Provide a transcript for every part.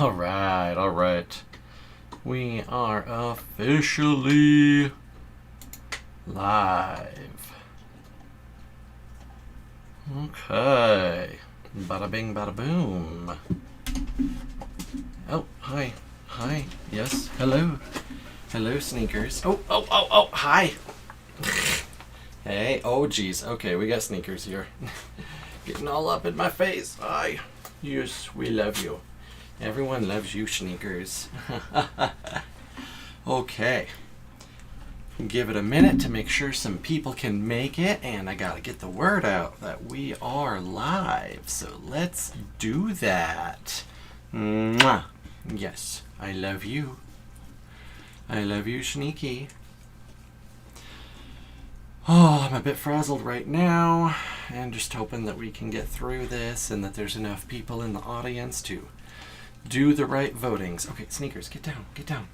All right, all right. We are officially live. Okay. Bada bing, bada boom. Oh, hi. Hi. Yes. Hello. Hello, Sneakers. Oh, hi. Hey. Oh, geez. Okay, we got Sneakers here. Getting all up in my face. Hi. Yes, we love you. Everyone loves you, Sneakers. Okay. Give it a minute to make sure some people can make it, and I gotta get the word out that we are live. So let's do that. Mwah. Yes, I love you. I love you, Sneaky. Oh, I'm a bit frazzled right now, and just hoping that we can get through this and that there's enough people in the audience to do the right votings. Okay, Sneakers, get down, get down.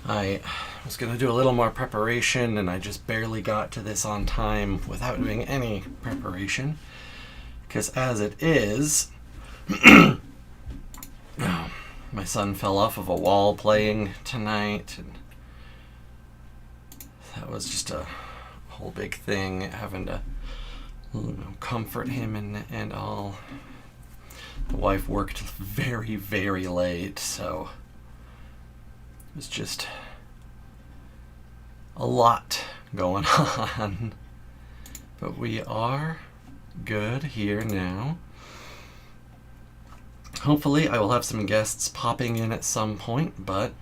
I was going to do a little more preparation, and I just barely got to this on time without doing any preparation. Because as it is, my son fell off of a wall playing tonight, and that was just a whole big thing, having to comfort him and all. The wife worked very, very late, so it was just a lot going on. But we are good here now. Hopefully I will have some guests popping in at some point, but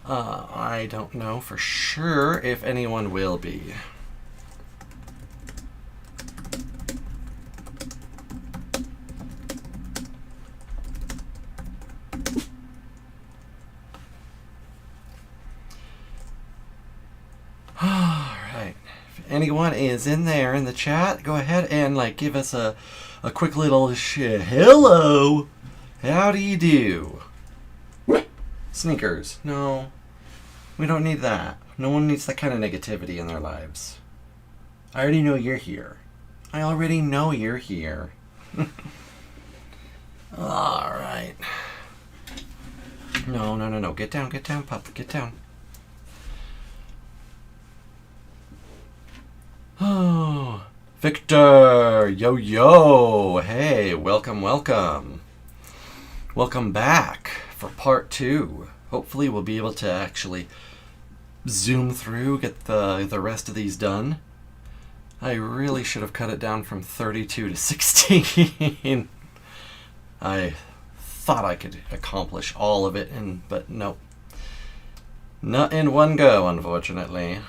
I don't know for sure if anyone will be. Anyone is in there in the chat, go ahead and give us a quick little hello. How do you do? Sneakers. No, we don't need that. No one needs that kind of negativity in their lives. I already know you're here. I already know you're here. All right. No. Get down, pup. Get down. Oh, Victor, yo, hey, welcome. Welcome back for part 2. Hopefully we'll be able to actually zoom through, get the rest of these done. I really should have cut it down from 32 to 16. I thought I could accomplish all of it, but nope. Not in one go, unfortunately.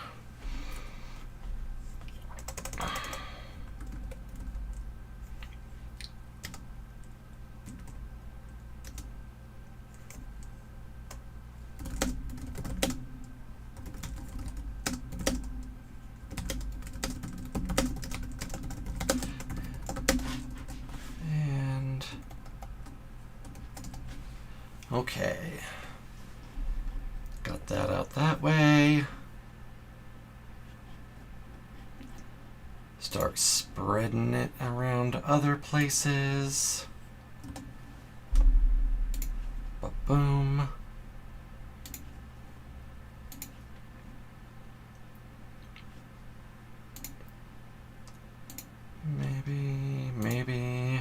Okay, got that out that way. Start spreading it around other places. Ba-boom. Maybe.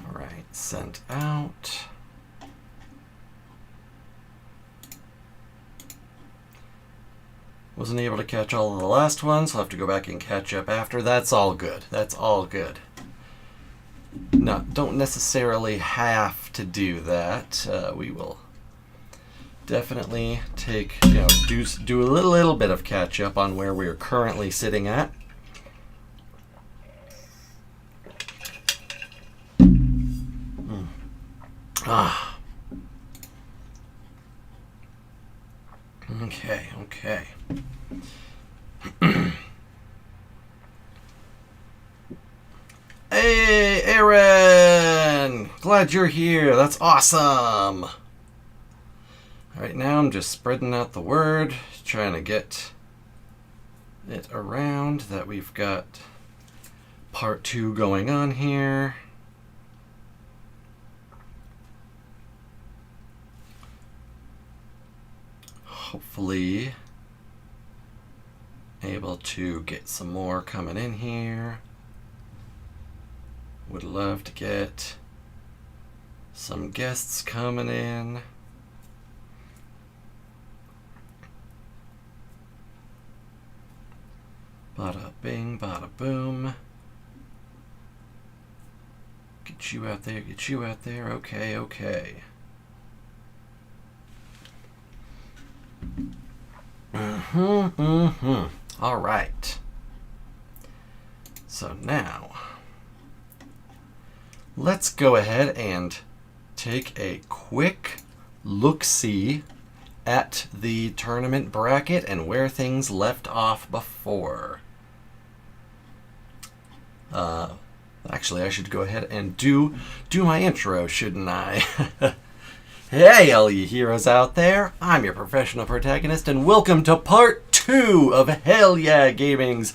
Alright, sent out. Wasn't able to catch all of the last ones, so I'll have to go back and catch up after. That's all good. No, don't necessarily have to do that. We will definitely do a little bit of catch up on where we're currently sitting at. Okay. Hey, Aaron! glad you're here. That's awesome. Right now I'm just spreading out the word, trying to get it around that we've got part 2 going on here. Hopefully able to get some more coming in here. Would love to get some guests coming in. Bada bing, bada boom. Get you out there, get you out there. Okay, okay. All right. So now, let's go ahead and take a quick look-see at the tournament bracket and where things left off before. Actually, I should go ahead and do my intro, shouldn't I? Hey, all you heroes out there. I'm your professional protagonist, and welcome to part 2 of Hell Yeah Gaming's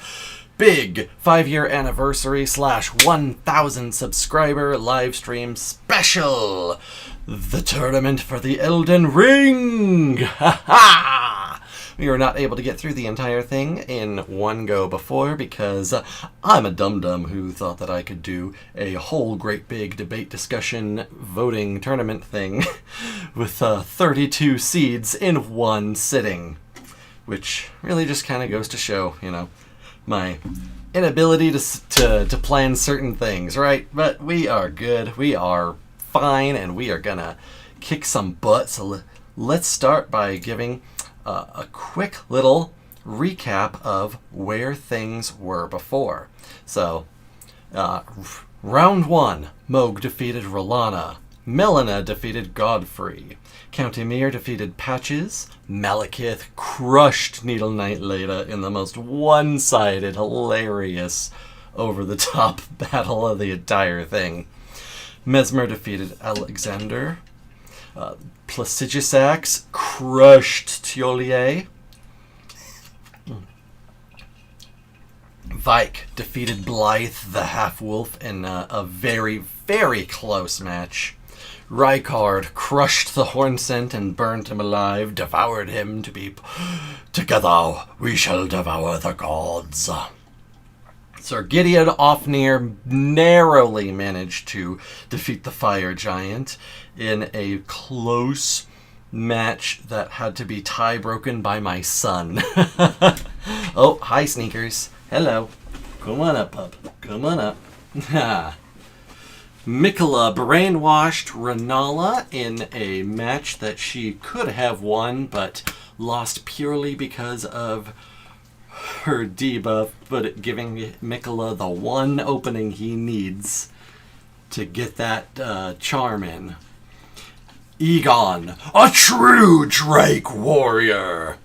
big 5-year anniversary / 1,000 subscriber live stream special. The tournament for the Elden Ring! Ha ha! We were not able to get through the entire thing in one go before because I'm a dum-dum who thought that I could do a whole great big debate discussion voting tournament thing with 32 seeds in one sitting. Which really just kind of goes to show, you know, my inability to plan certain things, right? But we are good, we are fine, and we are gonna kick some butt. So let's start by giving a quick little recap of where things were before. So, round 1, Mohg defeated Rolana. Melina defeated Godfrey. Count Emir defeated Patches. Malekith crushed Needle Knight Leda in the most one-sided, hilarious, over-the-top battle of the entire thing. Mesmer defeated Alexander. Placidusax crushed Tiolier. Vike defeated Blythe the Half-Wolf in a very, very close match. Rykard crushed the Hornsent and burned him alive, devoured him to be... Together we shall devour the gods. Sir Gideon Ofnir narrowly managed to defeat the Fire Giant in a close match that had to be tie-broken by my son. Oh, hi, Sneakers. Hello. Come on up, pup. Come on up. Mikola brainwashed Renala in a match that she could have won, but lost purely because of her debuff, but giving Mikola the one opening he needs to get that charm in. Egon, a true Drake warrior,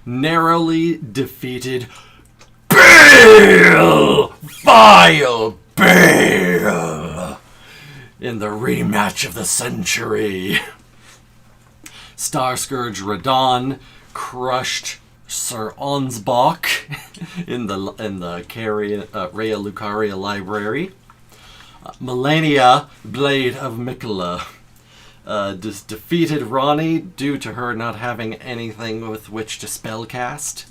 narrowly defeated Bale! Vile Bale! In the rematch of the century. Starscourge Radon crushed Sir Onsbach in the Rhea Lucaria library. Melania, Blade of Mikola, defeated Ronnie due to her not having anything with which to spellcast.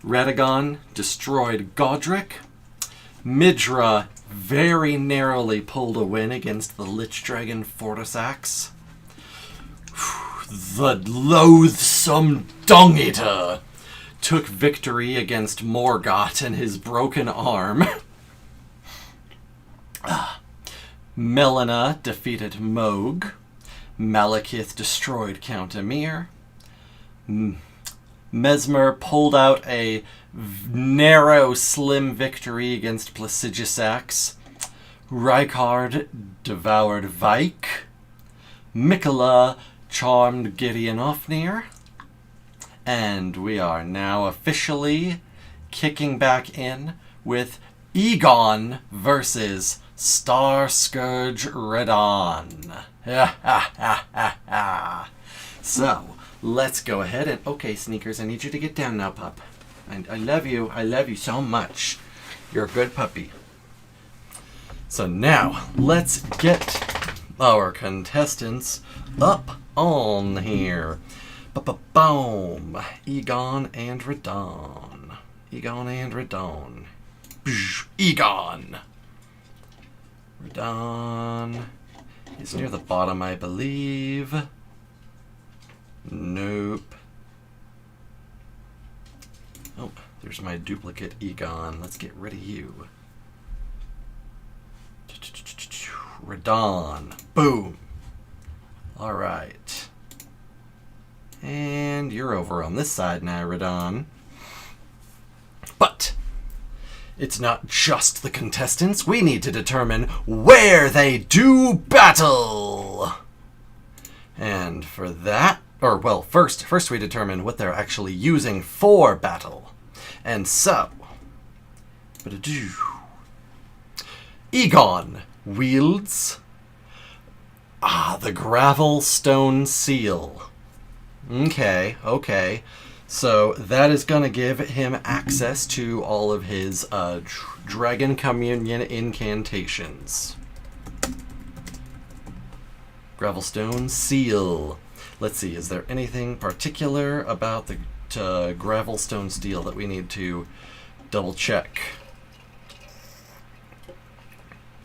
Radagon destroyed Godric. Midra very narrowly pulled a win against the Lich Dragon Fortisax. The loathsome Dung-Eater took victory against Morgott and his broken arm. Melina defeated Mohg. Malekith destroyed Count Emir. Mesmer pulled out a narrow, slim victory against Placidusax. Rykard devoured Vike. Mikola charmed Gideon Ofnir. And we are now officially kicking back in with Egon versus Star Scourge Radon. Ha ha ha ha ha. So, let's go ahead and... Okay, Sneakers, I need you to get down now, pup. I love you. I love you so much. You're a good puppy. So now, let's get our contestants up on here. Boom. Egon and Radon. Egon and Radon. Egon. Radon is near the bottom, I believe. Nope. Oh, there's my duplicate Egon. Let's get rid of you. Radon. Boom. All right. And you're over on this side now, Radon. But it's not just the contestants. We need to determine where they do battle. And for that, or well, first we determine what they're actually using for battle. And so, Egon wields the gravel stone seal. Okay. So that is going to give him access to all of his Dragon Communion incantations. Gravelstone Seal. Let's see, is there anything particular about the Gravelstone Steel that we need to double check?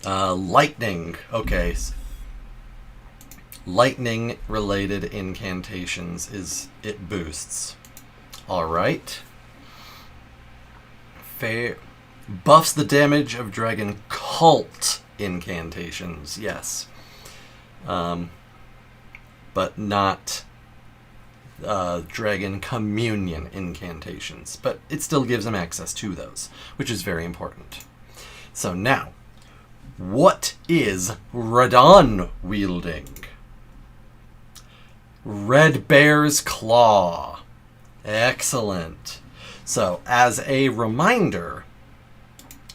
Lightning. Okay. Lightning related incantations it boosts. Alright. Fair. Buffs the damage of Dragon Cult incantations, yes. But not Dragon Communion incantations. But it still gives him access to those, which is very important. So now, what is Radon wielding? Red Bear's Claw. Excellent. So, as a reminder,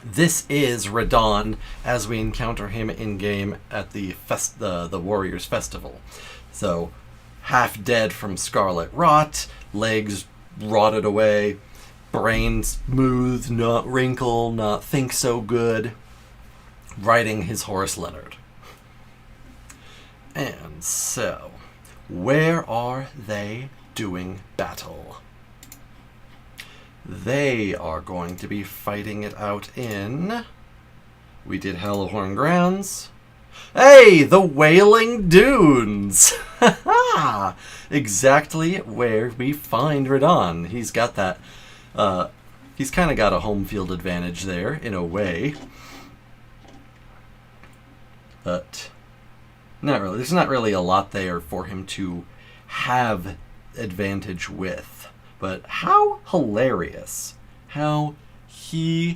this is Radon as we encounter him in game at the Warriors Festival. So, half dead from Scarlet Rot, legs rotted away, brain smooth, not wrinkle, not think so good, riding his horse Leonard. And so, where are they doing battle? They are going to be fighting it out in... We did Hellhorn Grounds. Hey, the Wailing Dunes! Exactly where we find Radon. He's got that... he's kind of got a home field advantage there, in a way. But... not really. There's not really a lot there for him to have advantage with. But how hilarious, how hilarious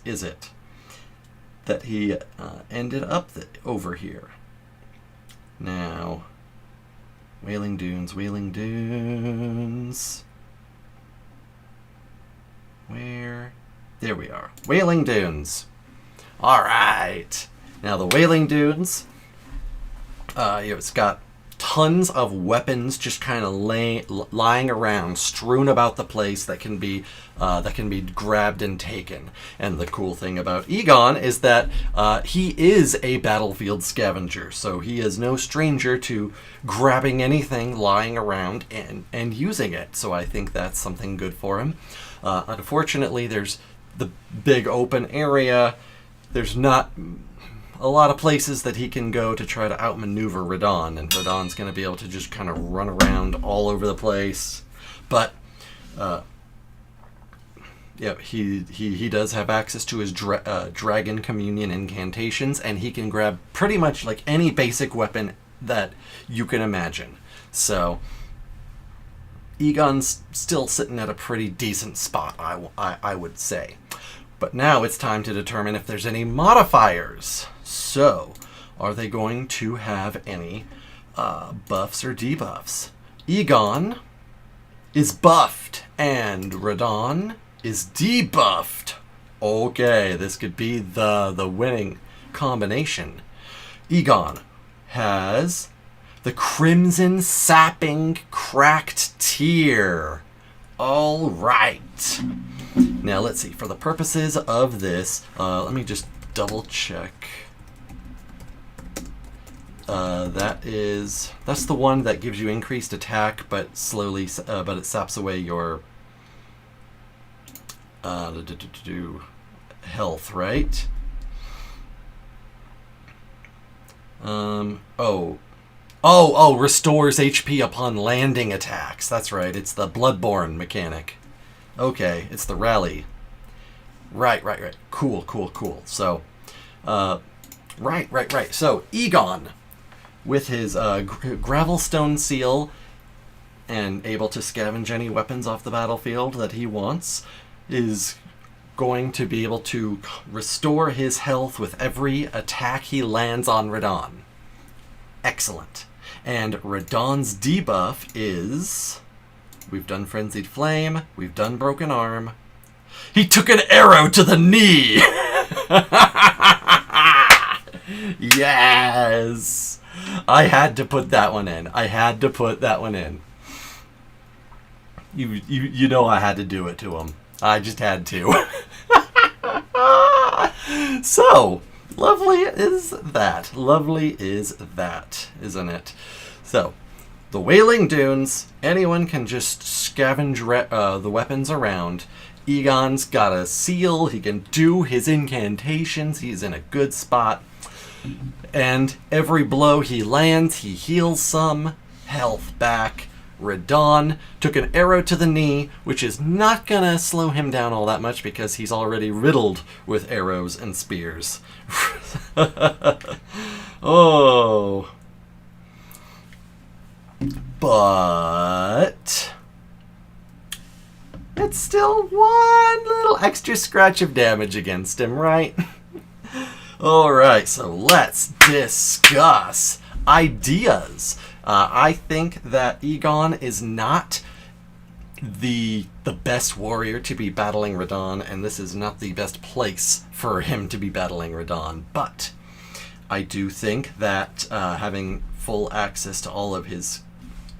is it that he ended up over here? Now, Wailing Dunes. Where? There we are. Wailing Dunes. All right. Now, the Wailing Dunes, it's got tons of weapons just kind of lying around, strewn about the place that can be grabbed and taken. And the cool thing about Egon is that he is a battlefield scavenger, so he is no stranger to grabbing anything lying around and using it. So I think that's something good for him. Unfortunately, there's the big open area. There's not a lot of places that he can go to try to outmaneuver Radon, and Radon's going to be able to just kind of run around all over the place. But yeah, he does have access to his Dragon Communion incantations, and he can grab pretty much like any basic weapon that you can imagine. So Egon's still sitting at a pretty decent spot, I would say. But now it's time to determine if there's any modifiers. So, are they going to have any buffs or debuffs? Egon is buffed, and Radon is debuffed. Okay, this could be the winning combination. Egon has the Crimson Sapping Cracked Tear. All right. Now let's see. For the purposes of this, let me just double check. That's the one that gives you increased attack, but but it saps away your health, right? Restores HP upon landing attacks. That's right. It's the Bloodborne mechanic. Okay, it's the rally. Right. Cool. So, right. So, Egon, with his Gravelstone Seal and able to scavenge any weapons off the battlefield that he wants, is going to be able to restore his health with every attack he lands on Radahn. Excellent. And Radahn's debuff is... We've done Frenzied Flame. We've done Broken Arm. He took an arrow to the knee! Yes! I had to put that one in. You know I had to do it to him. I just had to. So, lovely is that. Lovely is that, isn't it? So, the Wailing Dunes, anyone can just scavenge the weapons around. Egon's got a seal. He can do his incantations. He's in a good spot. And every blow he lands, he heals some health back. Radahn took an arrow to the knee, which is not going to slow him down all that much because he's already riddled with arrows and spears. Oh. But it's still one little extra scratch of damage against him, right? Alright, so let's discuss ideas. I think that Egon is not the best warrior to be battling Radahn, and this is not the best place for him to be battling Radahn. But I do think that having full access to all of his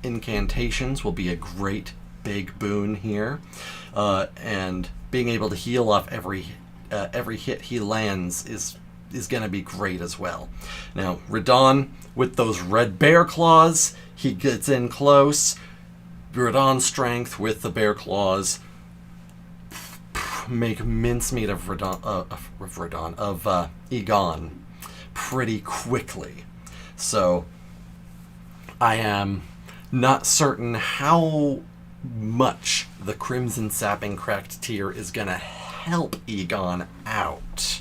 incantations will be a great big boon here, and being able to heal off every hit he lands is going to be great as well. Now, Radahn, with those red bear claws, he gets in close. Radahn's strength with the bear claws make mincemeat of Egon pretty quickly. So, I am not certain how much the Crimson Sapping Cracked Tear is going to help Egon out.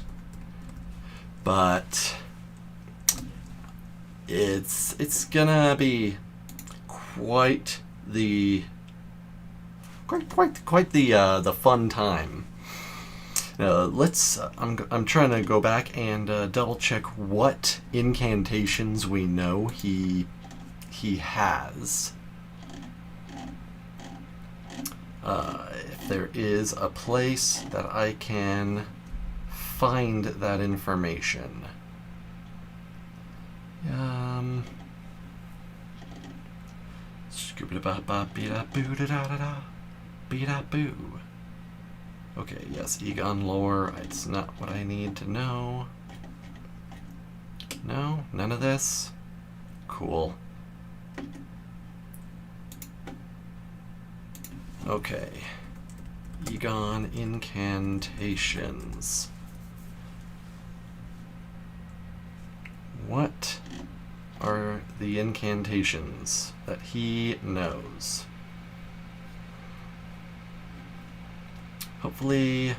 But it's gonna be quite the fun time. I'm trying to go back and double check what incantations we know he has. If there is a place that I can find that information. Okay, yes, Egon lore. It's not what I need to know. No, none of this. Cool. Okay. Egon incantations. What are the incantations that he knows? Hopefully,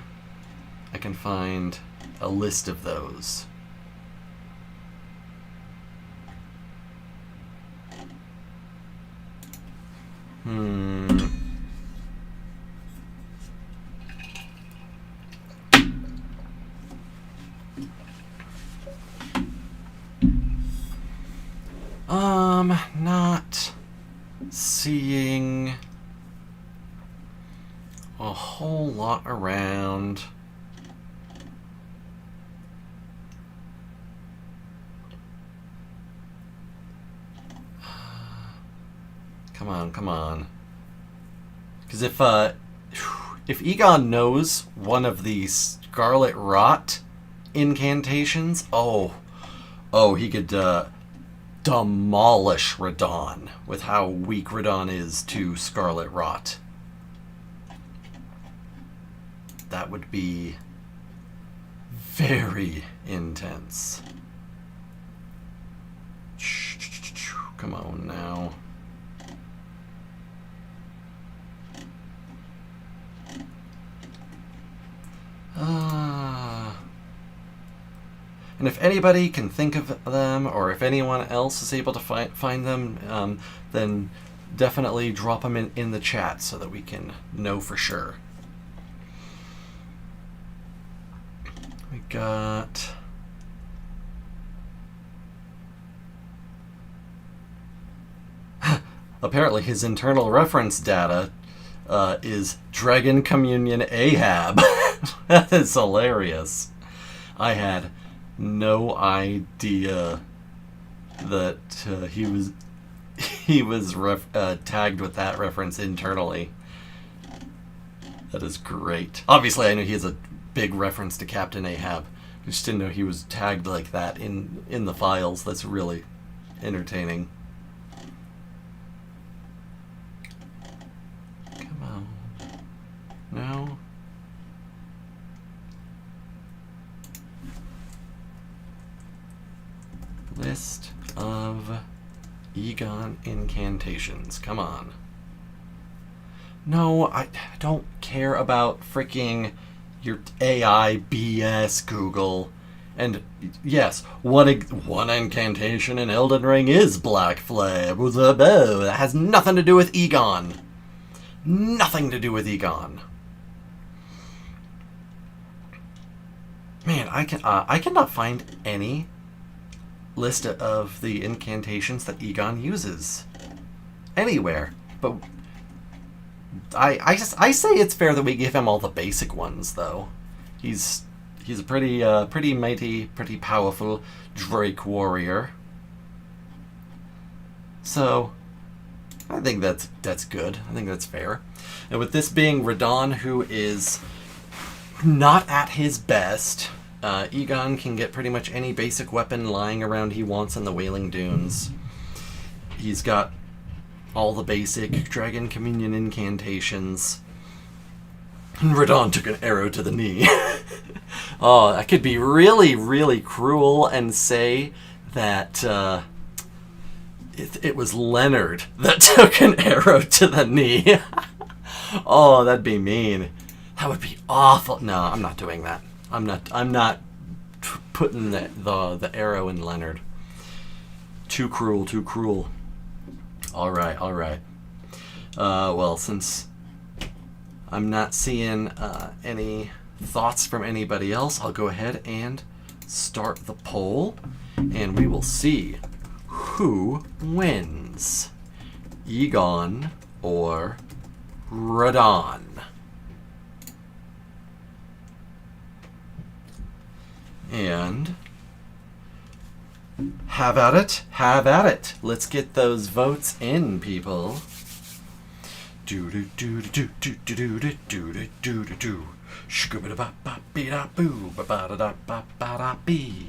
I can find a list of those. Not seeing a whole lot around. Come on, come on. Because if Egon knows one of these Scarlet Rot incantations, oh, he could demolish Radon with how weak Radon is to Scarlet Rot. That would be very intense. Come on now. And if anybody can think of them, or if anyone else is able to find them, then definitely drop them in the chat so that we can know for sure. We got... Apparently his internal reference data is Dragon Communion Ahab. That is hilarious. I had no idea that he was tagged with that reference internally. That is great. Obviously, I knew he has a big reference to Captain Ahab. I just didn't know he was tagged like that in the files. That's really entertaining. Come on. No. List of Egon incantations. Come on. No, I don't care about freaking your AI BS, Google. And yes, one incantation in Elden Ring is Black Flame. That has nothing to do with Egon. Nothing to do with Egon. Man, I cannot find any list of the incantations that Egon uses anywhere. But I say it's fair that we give him all the basic ones, though. He's a pretty mighty, pretty powerful Drake warrior. So I think that's good. I think that's fair. And with this being Radon, who is not at his best, Egon can get pretty much any basic weapon lying around he wants in the Wailing Dunes. He's got all the basic Dragon Communion incantations. And Radon took an arrow to the knee. Oh, that could be really, really cruel and say that it was Leonard that took an arrow to the knee. Oh, that'd be mean. That would be awful. No, I'm not doing that. I'm not putting the arrow in Leonard. Too cruel, too cruel. All right. Well, since I'm not seeing any thoughts from anybody else, I'll go ahead and start the poll, and we will see who wins, Egon or Radon. And have at it, have at it. Let's get those votes in, people. Do do do do do do do do do do do do. Shkooba ba ba be da boo ba ba da da ba ba da bee.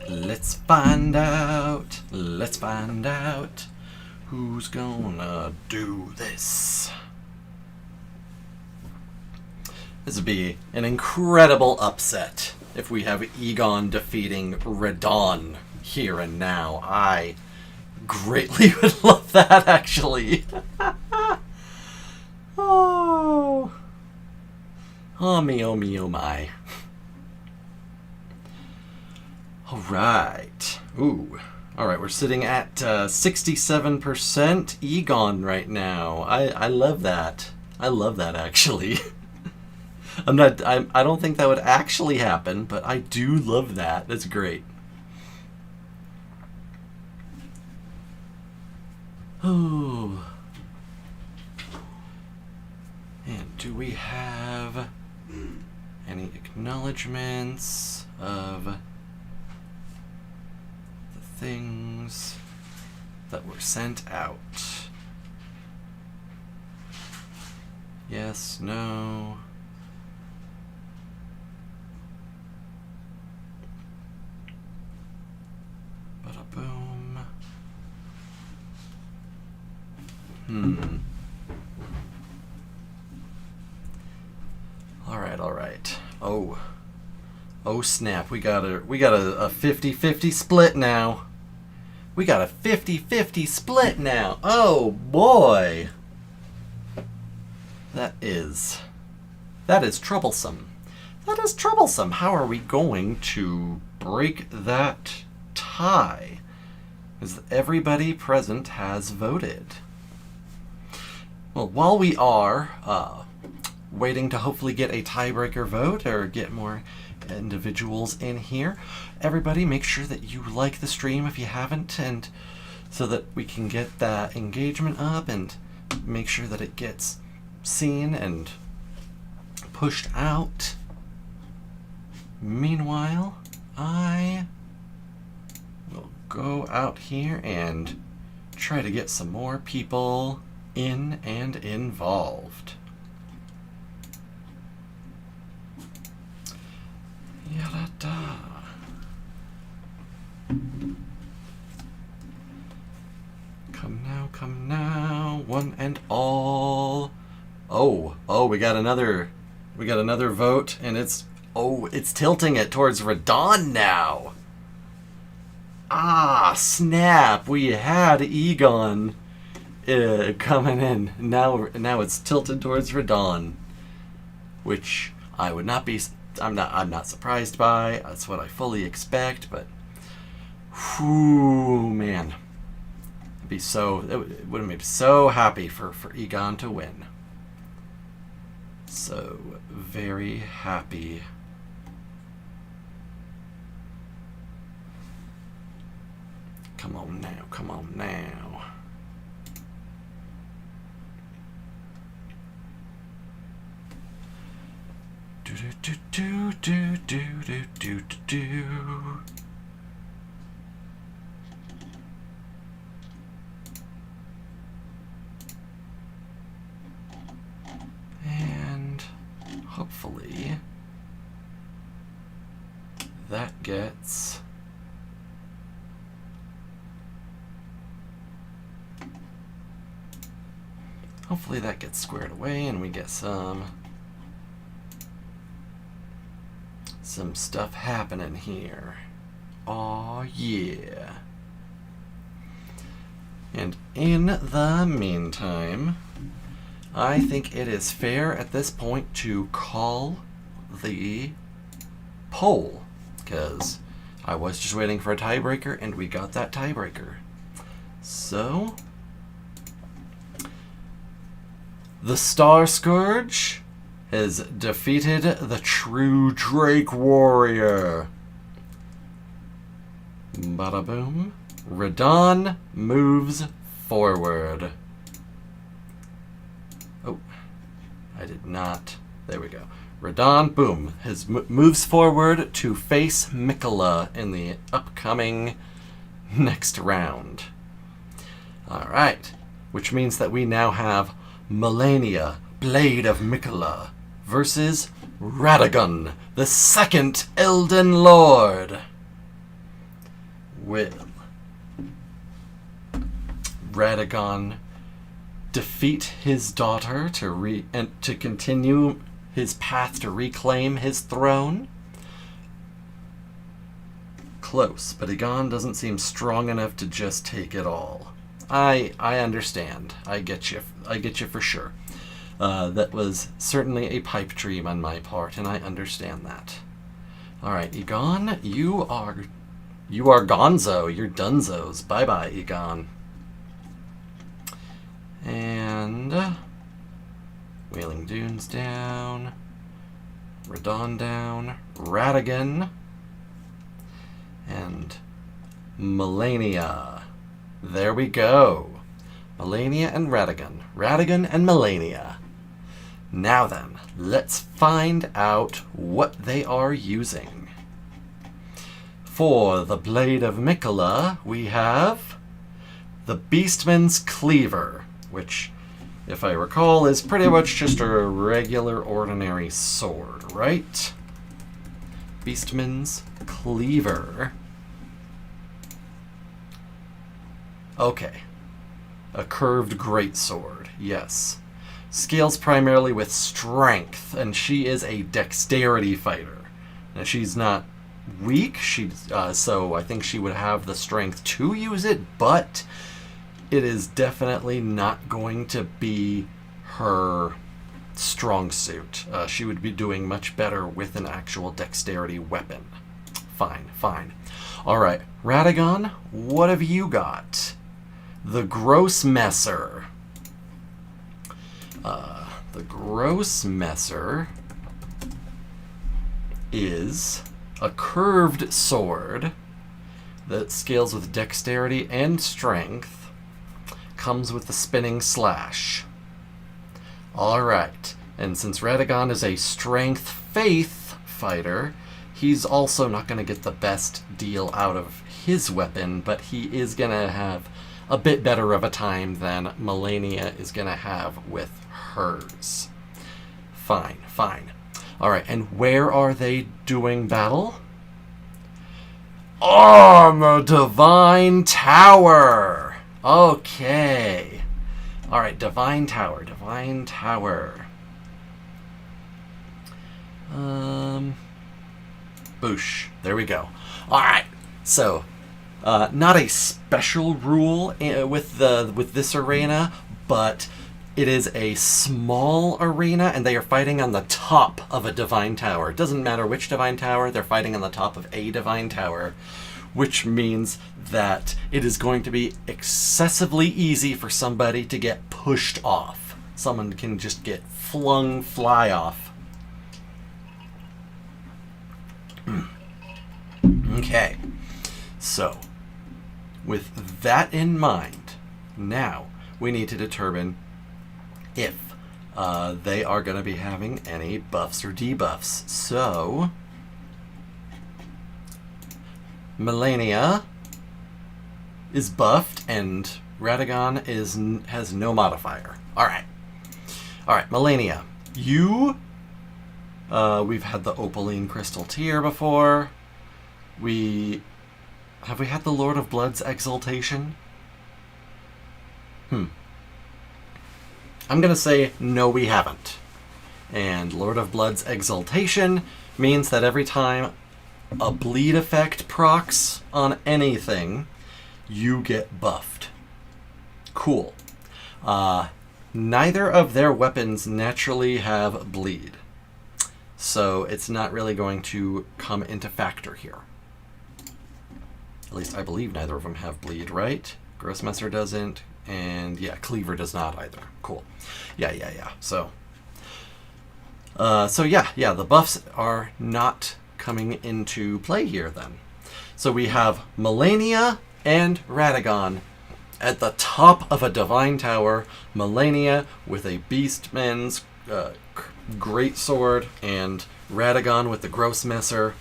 Let's find out. Let's find out who's gonna do this. This would be an incredible upset if we have Egon defeating Radon here and now. I greatly would love that, actually. Oh me, oh me, oh my. Alright. Ooh. Alright, we're sitting at 67% Egon right now. I love that. I love that, actually. I don't think that would actually happen, but I do love that. That's great. Oh. And do we have any acknowledgements of things that were sent out. Yes, no. Bada boom. All right. Oh snap, we got a 50-50 split now. We got a 50-50 split now. Oh boy. That is troublesome. That is troublesome. How are we going to break that tie? Because everybody present has voted. Well, while we are waiting to hopefully get a tiebreaker vote or get more individuals in here, everybody make sure that you like the stream if you haven't, and so that we can get that engagement up and make sure that it gets seen and pushed out. Meanwhile, I will go out here and try to get some more people in and involved. Yada-da. Come now, one and all. Oh, we got another vote, and it's tilting it towards Radon now. Ah, snap! We had Egon coming in. Now it's tilted towards Radon, which I would not be. I'm not surprised by. That's what I fully expect. But, whew, man, it would have made me so happy for Egon to win. So very happy. Come on now. Do. And hopefully that gets squared away and we get some stuff happening here. Aw, yeah. And in the meantime, I think it is fair at this point to call the poll, because I was just waiting for a tiebreaker and we got that tiebreaker. So, the Star Scourge has defeated the True Drake Warrior. Bada boom. Radon moves forward. Oh, I did not. There we go. Radon, boom, moves forward to face Mikola in the upcoming next round. All right, which means that we now have Melania, Blade of Mikola, versus Radagon, the second Elden Lord. Will Radagon defeat his daughter to continue his path to reclaim his throne? Close, but Egon doesn't seem strong enough to just take it all. I understand. I get you for sure. That was certainly a pipe dream on my part, and I understand that. All right, Egon, you are gonzo. You're dunzos. Bye-bye, Egon. And Wailing Dunes down. Radon down. Radagon. And Melania. There we go. Melania and Radagon. Radagon and Melania. Now then, let's find out what they are using. For the Blade of Mikola, we have the Beastman's Cleaver, which, if I recall, is pretty much just a regular, ordinary sword, right? Beastman's Cleaver. Okay. A curved greatsword, yes. Scales primarily with strength, and she is a dexterity fighter. Now, she's not weak, so I think she would have the strength to use it, but it is definitely not going to be her strong suit. She would be doing much better with an actual dexterity weapon. Fine. Alright, Radagon, what have you got? The Grossmesser. The Grossmesser is a curved sword that scales with dexterity and strength. Comes with the spinning slash. Alright, and since Radagon is a strength faith fighter, he's also not going to get the best deal out of his weapon, but he is going to have a bit better of a time than Melania is going to have with hers. Fine. Alright, and where are they doing battle? On the Divine Tower! Okay. Alright, Divine Tower. Boosh. There we go. Alright, so not a special rule with this arena, but it is a small arena, and they are fighting on the top of a Divine Tower. It doesn't matter which Divine Tower, they're fighting on the top of a Divine Tower, which means that it is going to be excessively easy for somebody to get pushed off. Someone can just get fly off. Okay, so with that in mind, now we need to determine if they are going to be having any buffs or debuffs. So, Melania is buffed and Radagon has no modifier. Alright, Melania, you... we've had the Opaline Crystal Tear before. Have we had the Lord of Blood's Exaltation? I'm going to say no, we haven't. And Lord of Blood's Exaltation means that every time a bleed effect procs on anything, you get buffed. Cool. Neither of their weapons naturally have bleed, so it's not really going to come into factor here. At least I believe neither of them have bleed, right? Grossmesser doesn't, and yeah, Cleaver does not either. Cool. Yeah. So the buffs are not coming into play here then. So we have Melania and Radagon at the top of a Divine Tower. Melania with a Beastman's greatsword and Radagon with the Grossmesser.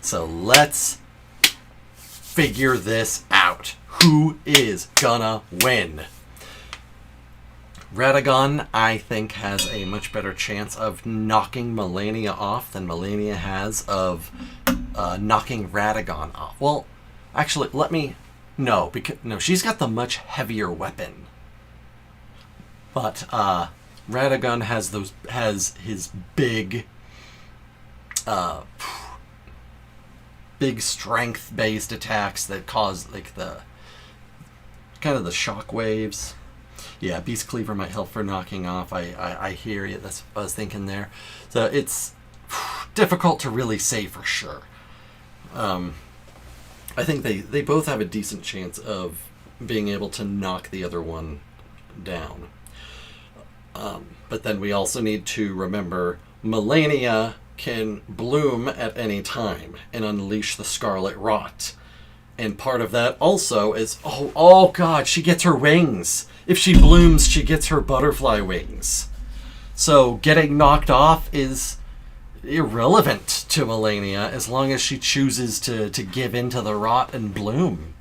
So let's figure this out. Who is gonna win? Radagon, I think, has a much better chance of knocking Melania off than Melania has of knocking Radagon off. Well, actually, no, she's got the much heavier weapon. But Radagon has his big strength-based attacks that cause like the shock waves. Yeah, Beast Cleaver might help for knocking off. I hear you. That's what I was thinking there. So it's difficult to really say for sure. I think they both have a decent chance of being able to knock the other one down. But then we also need to remember Melania can bloom at any time and unleash the Scarlet Rot. And part of that also is, oh god, she gets her wings. If she blooms, she gets her butterfly wings. So getting knocked off is irrelevant to Melania as long as she chooses to give in to the rot and bloom.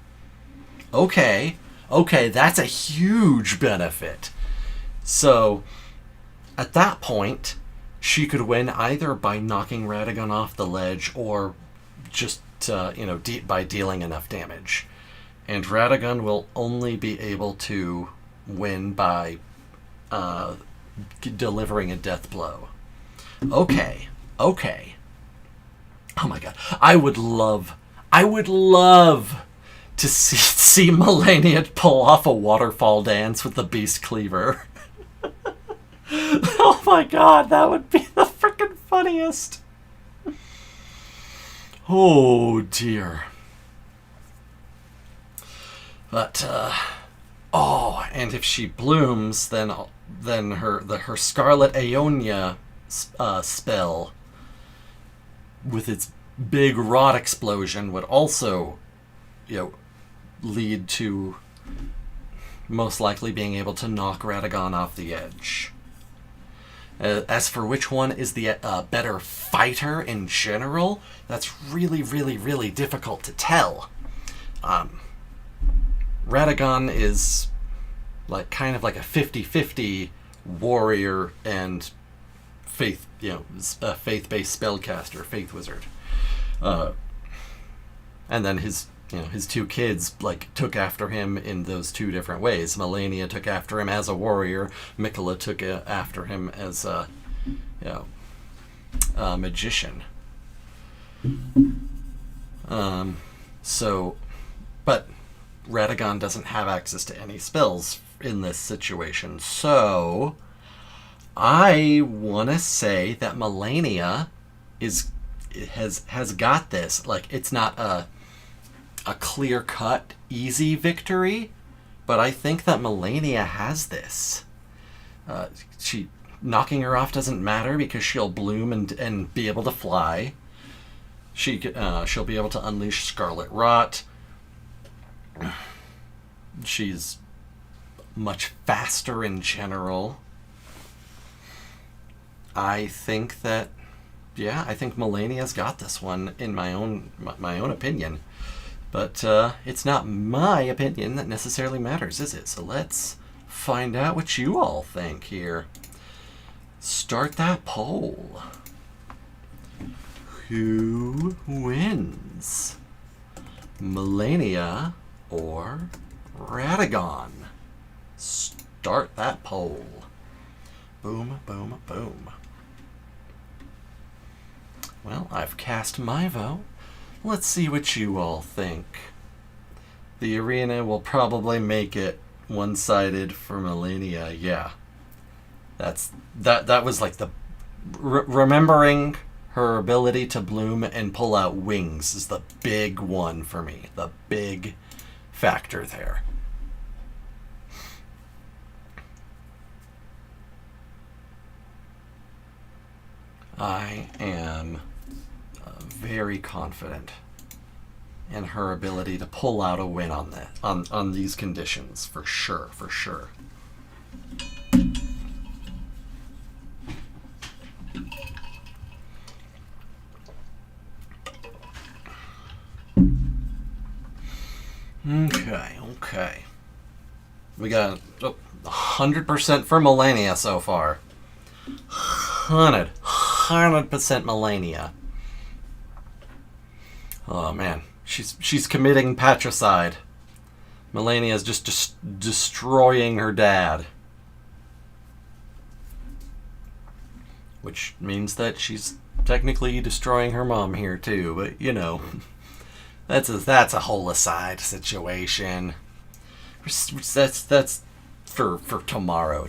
Okay, that's a huge benefit. So, at that point, she could win either by knocking Radagon off the ledge or just, by dealing enough damage. And Radagon will only be able to win by delivering a death blow. Okay. Oh my god. I would love to see Melania pull off a waterfall dance with the Beast Cleaver. Oh my god, that would be the freaking funniest. Oh dear. But and if she blooms, then her Scarlet Aeonia spell with its big rot explosion would also, lead to most likely being able to knock Radagon off the edge. As for which one is the better fighter in general, that's really, really, really difficult to tell. Radagon is kind of like a 50-50 warrior and faith, faith-based spellcaster, faith wizard. And then his two kids took after him in those two different ways. Melania took after him as a warrior. Mikola took after him as a magician. But Radagon doesn't have access to any spells in this situation, so I want to say that Melania has got this. It's not a clear-cut, easy victory, but I think that Melania has this. Knocking her off doesn't matter because she'll bloom and be able to fly. She'll be able to unleash Scarlet Rot. She's much faster in general. I think Melania's got this one in my own opinion. But it's not my opinion that necessarily matters, is it? So let's find out what you all think here. Start that poll. Who wins? Melania or Radagon? Start that poll. Boom, boom, boom. Well, I've cast my vote. Let's see what you all think. The arena will probably make it one-sided for Melania. Yeah. That was the remembering her ability to bloom and pull out wings is the big one for me. The big factor there. I am very confident in her ability to pull out a win on these conditions, for sure. Okay. We got 100% for Melania so far. 100% Melania. Oh man, she's committing patricide. Melania's just destroying her dad. Which means that she's technically destroying her mom here too, but that's a whole aside situation. That's for tomorrow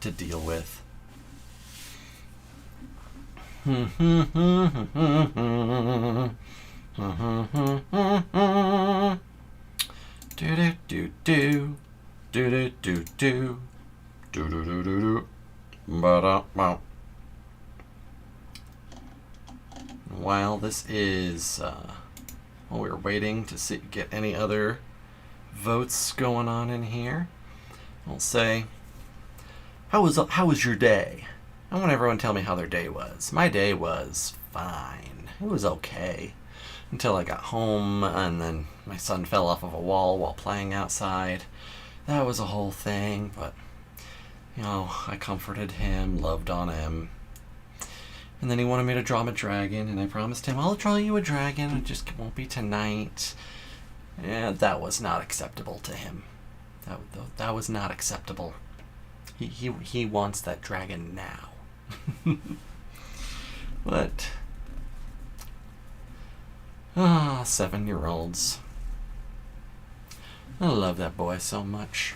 to deal with. While this is while we're waiting to get any other votes going on in here, I'll say, how was your day? I want everyone to tell me how their day was. My day was fine. It was okay. Until I got home, and then my son fell off of a wall while playing outside. That was a whole thing, but, you know, I comforted him, loved on him. And then he wanted me to draw him a dragon, and I promised him, I'll draw you a dragon, it just won't be tonight. And that was not acceptable to him. That was not acceptable. He wants that dragon now. But 7-year-olds. I love that boy so much.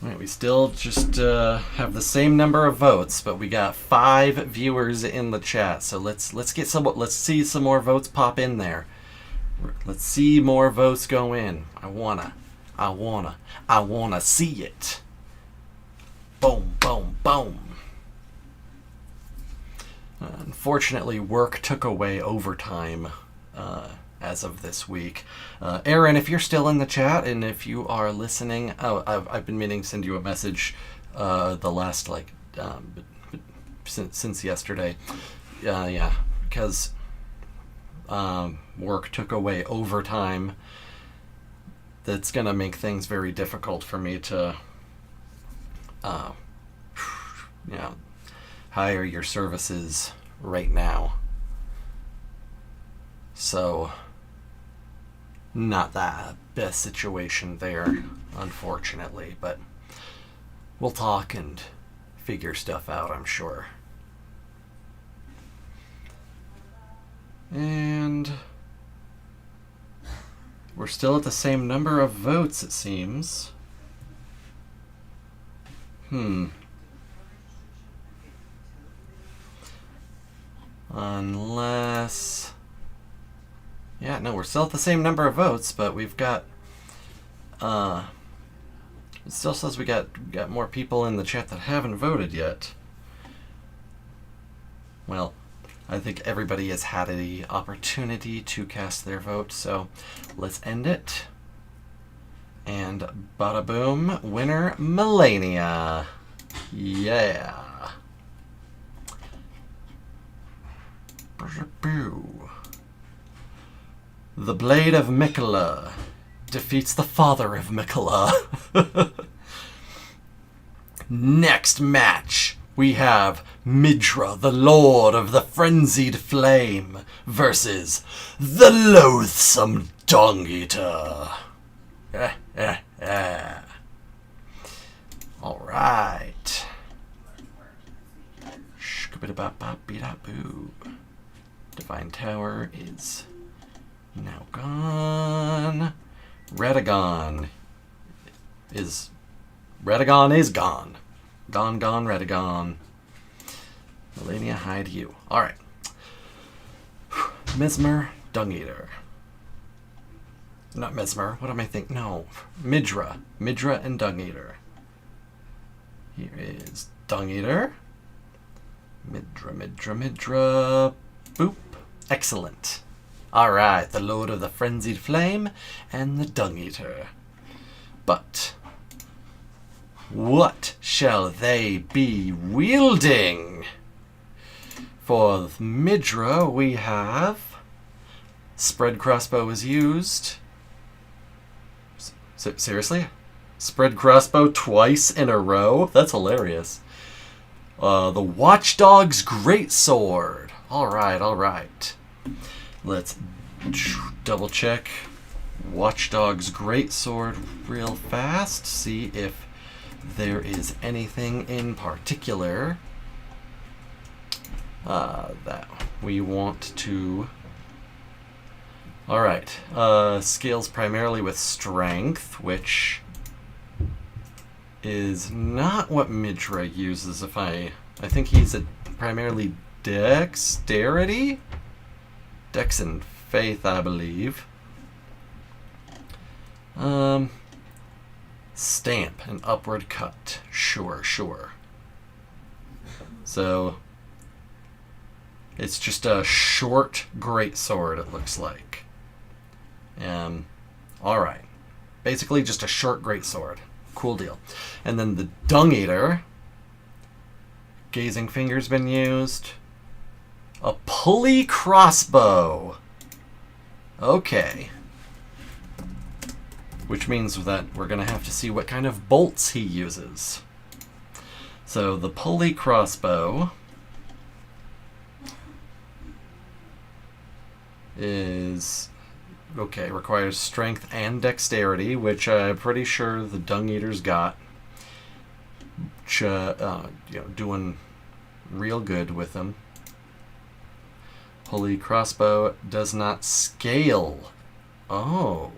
Alright, we still just have the same number of votes, but we got 5 viewers in the chat. So let's see some more votes pop in there. Let's see more votes go in. I wanna see it. Boom, boom, boom. Unfortunately, work took away overtime as of this week. Aaron, if you're still in the chat and if you are listening, I've been meaning to send you a message the last since yesterday. Yeah, because work took away overtime. That's gonna make things very difficult for me to hire your services right now. So, not the best situation there, unfortunately, but we'll talk and figure stuff out, I'm sure. And we're still at the same number of votes, it seems. Unless... Yeah, no, we're still at the same number of votes, but we've got... It still says we got more people in the chat that haven't voted yet. Well, I think everybody has had the opportunity to cast their vote, so let's end it. And bada boom, winner Melania. Yeah. The Blade of Mikola defeats the father of Mikola. Next match, we have Midra, the Lord of the Frenzied Flame, versus the Loathsome Dung Eater. Alright. Shkabidabababidaboo. Divine Tower is now gone. Radagon is gone. Gone, Radagon. Melania, hide you. Alright. Mesmer, Dung Eater. Not Mesmer. What am I thinking? No. Midra. Midra and Dung Eater. Here is Dung Eater. Midra. Boop. Excellent. Alright, the Lord of the Frenzied Flame and the Dung Eater. But what shall they be wielding? For Midra, we have Spread Crossbow is used. Seriously? Spread Crossbow twice in a row? That's hilarious. The Watchdog's Greatsword. Alright. Let's double check Watchdog's Greatsword real fast. See if there is anything in particular that we want to... Alright. Scales primarily with Strength, which is not what Midra uses. I think he's primarily Dexterity? Dex and Faith, I believe. Stamp and Upward Cut. Sure. So, it's just a short greatsword, it looks like. Alright. Basically just a short greatsword. Cool deal. And then the Dung Eater Gazing Finger's been used. A pulley crossbow. Okay. Which means that we're going to have to see what kind of bolts he uses. So the pulley crossbow is... okay, requires strength and dexterity, which I'm pretty sure the Dung Eater's got. Which, doing real good with them. Pulley crossbow does not scale. Oh.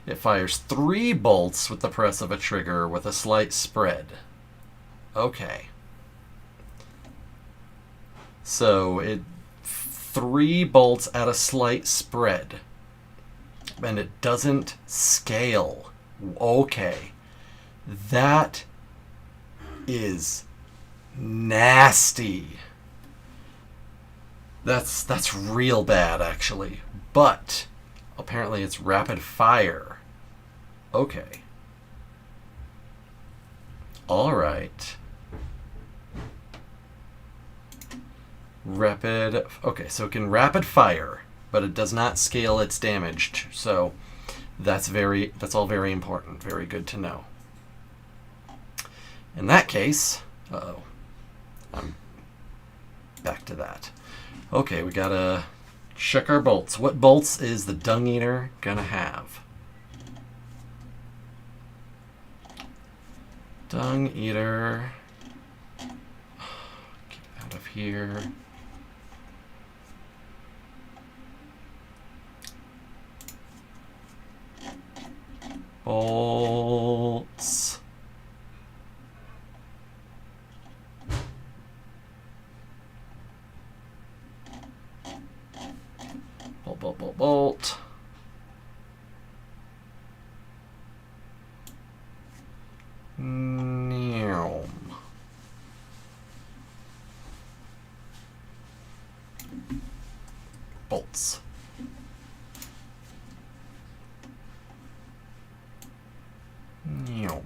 It fires 3 bolts with the press of a trigger with a slight spread. Okay. So 3 bolts at a slight spread. And it doesn't scale. Okay. That is nasty. That's real bad, actually. But apparently it's rapid fire. Okay. All right. Rapid... okay, so it can rapid fire, but it does not scale its damage. So that's all very important. Very good to know. In that case... uh-oh. I'm back to that. Okay, we gotta check our bolts. What bolts is the Dung Eater gonna have? Dung Eater. Get out of here. Bolts. Bolt. Neom. Bolts. Neom.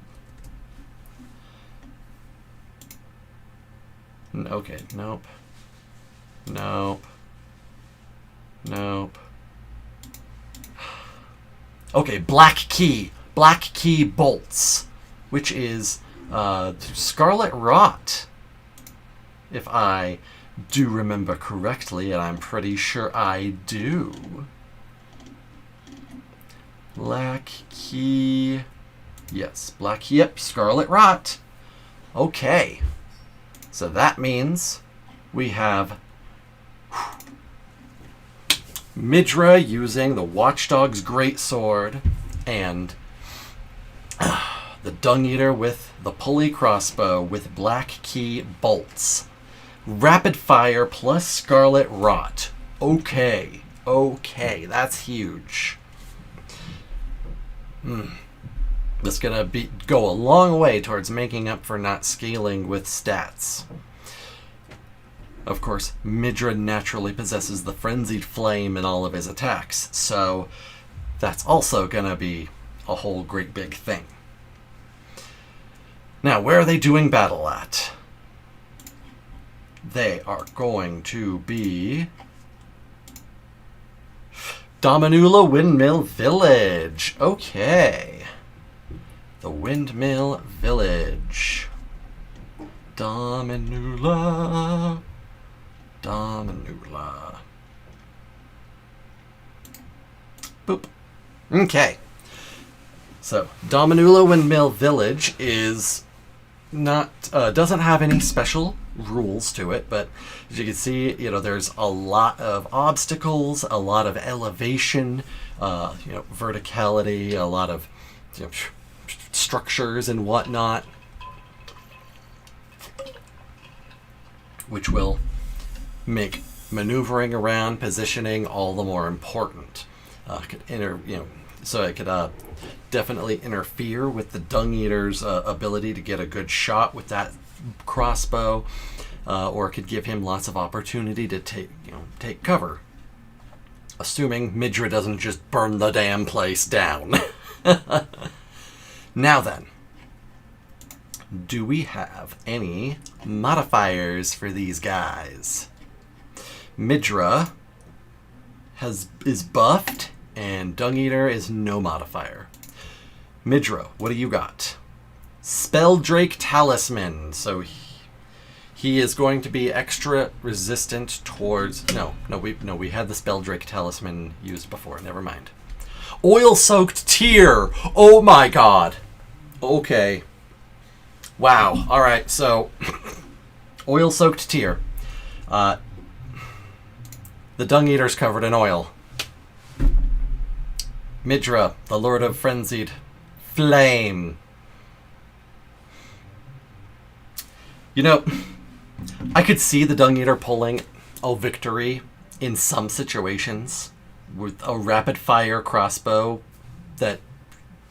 Okay, nope. Nope. Nope. Okay, black key bolts, which is Scarlet Rot, if I do remember correctly, and I'm pretty sure I do. Black key, yes, black key, yep, Scarlet Rot. Okay, so that means we have Midra using the Watchdog's Greatsword, and the Dung Eater with the Pulley Crossbow with Black Key bolts. Rapid fire plus Scarlet Rot. Okay, that's huge. That's gonna go a long way towards making up for not scaling with stats. Of course, Midra naturally possesses the Frenzied Flame in all of his attacks, so that's also gonna be a whole great big thing. Now, where are they doing battle at? They are going to be Dominula Windmill Village. Okay. The Windmill Village. Dominula. Boop. Okay. So, Dominula Windmill Village is not doesn't have any special rules to it, but as you can see, there's a lot of obstacles, a lot of elevation, verticality, a lot of structures and whatnot, which will make maneuvering around, positioning all the more important. So it could definitely interfere with the Dung Eater's ability to get a good shot with that crossbow, or it could give him lots of opportunity to take cover, assuming Midra doesn't just burn the damn place down. Now then, do we have any modifiers for these guys? Midra is buffed, and Dung Eater is no modifier. Midra, what do you got? Spelldrake Talisman. So he is going to be extra resistant towards... No, we had the Spelldrake Talisman used before. Never mind. Oil-soaked tear. Oh my god. Okay. Wow. All right. So, oil-soaked tear. The Dung Eater's covered in oil. Midra, the Lord of Frenzied Flame. You know, I could see the Dung Eater pulling a victory in some situations with a rapid-fire crossbow that,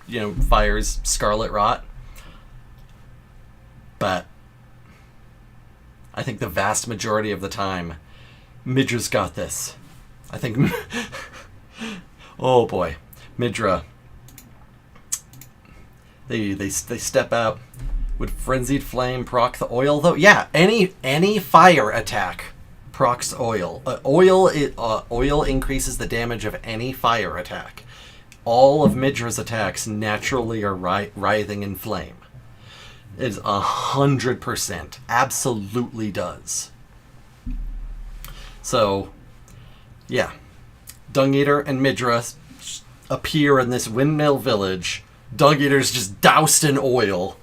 you know, fires Scarlet Rot. But I think the vast majority of the time, Midra's got this. I think... oh boy. Midra. They step out. Would Frenzied Flame proc the oil, though? Yeah, any fire attack procs oil. Oil increases the damage of any fire attack. All of Midra's attacks naturally are writhing in flame. It is 100%. Absolutely does. So, yeah. Dung Eater and Midra appear in this windmill village. Dung Eater's just doused in oil.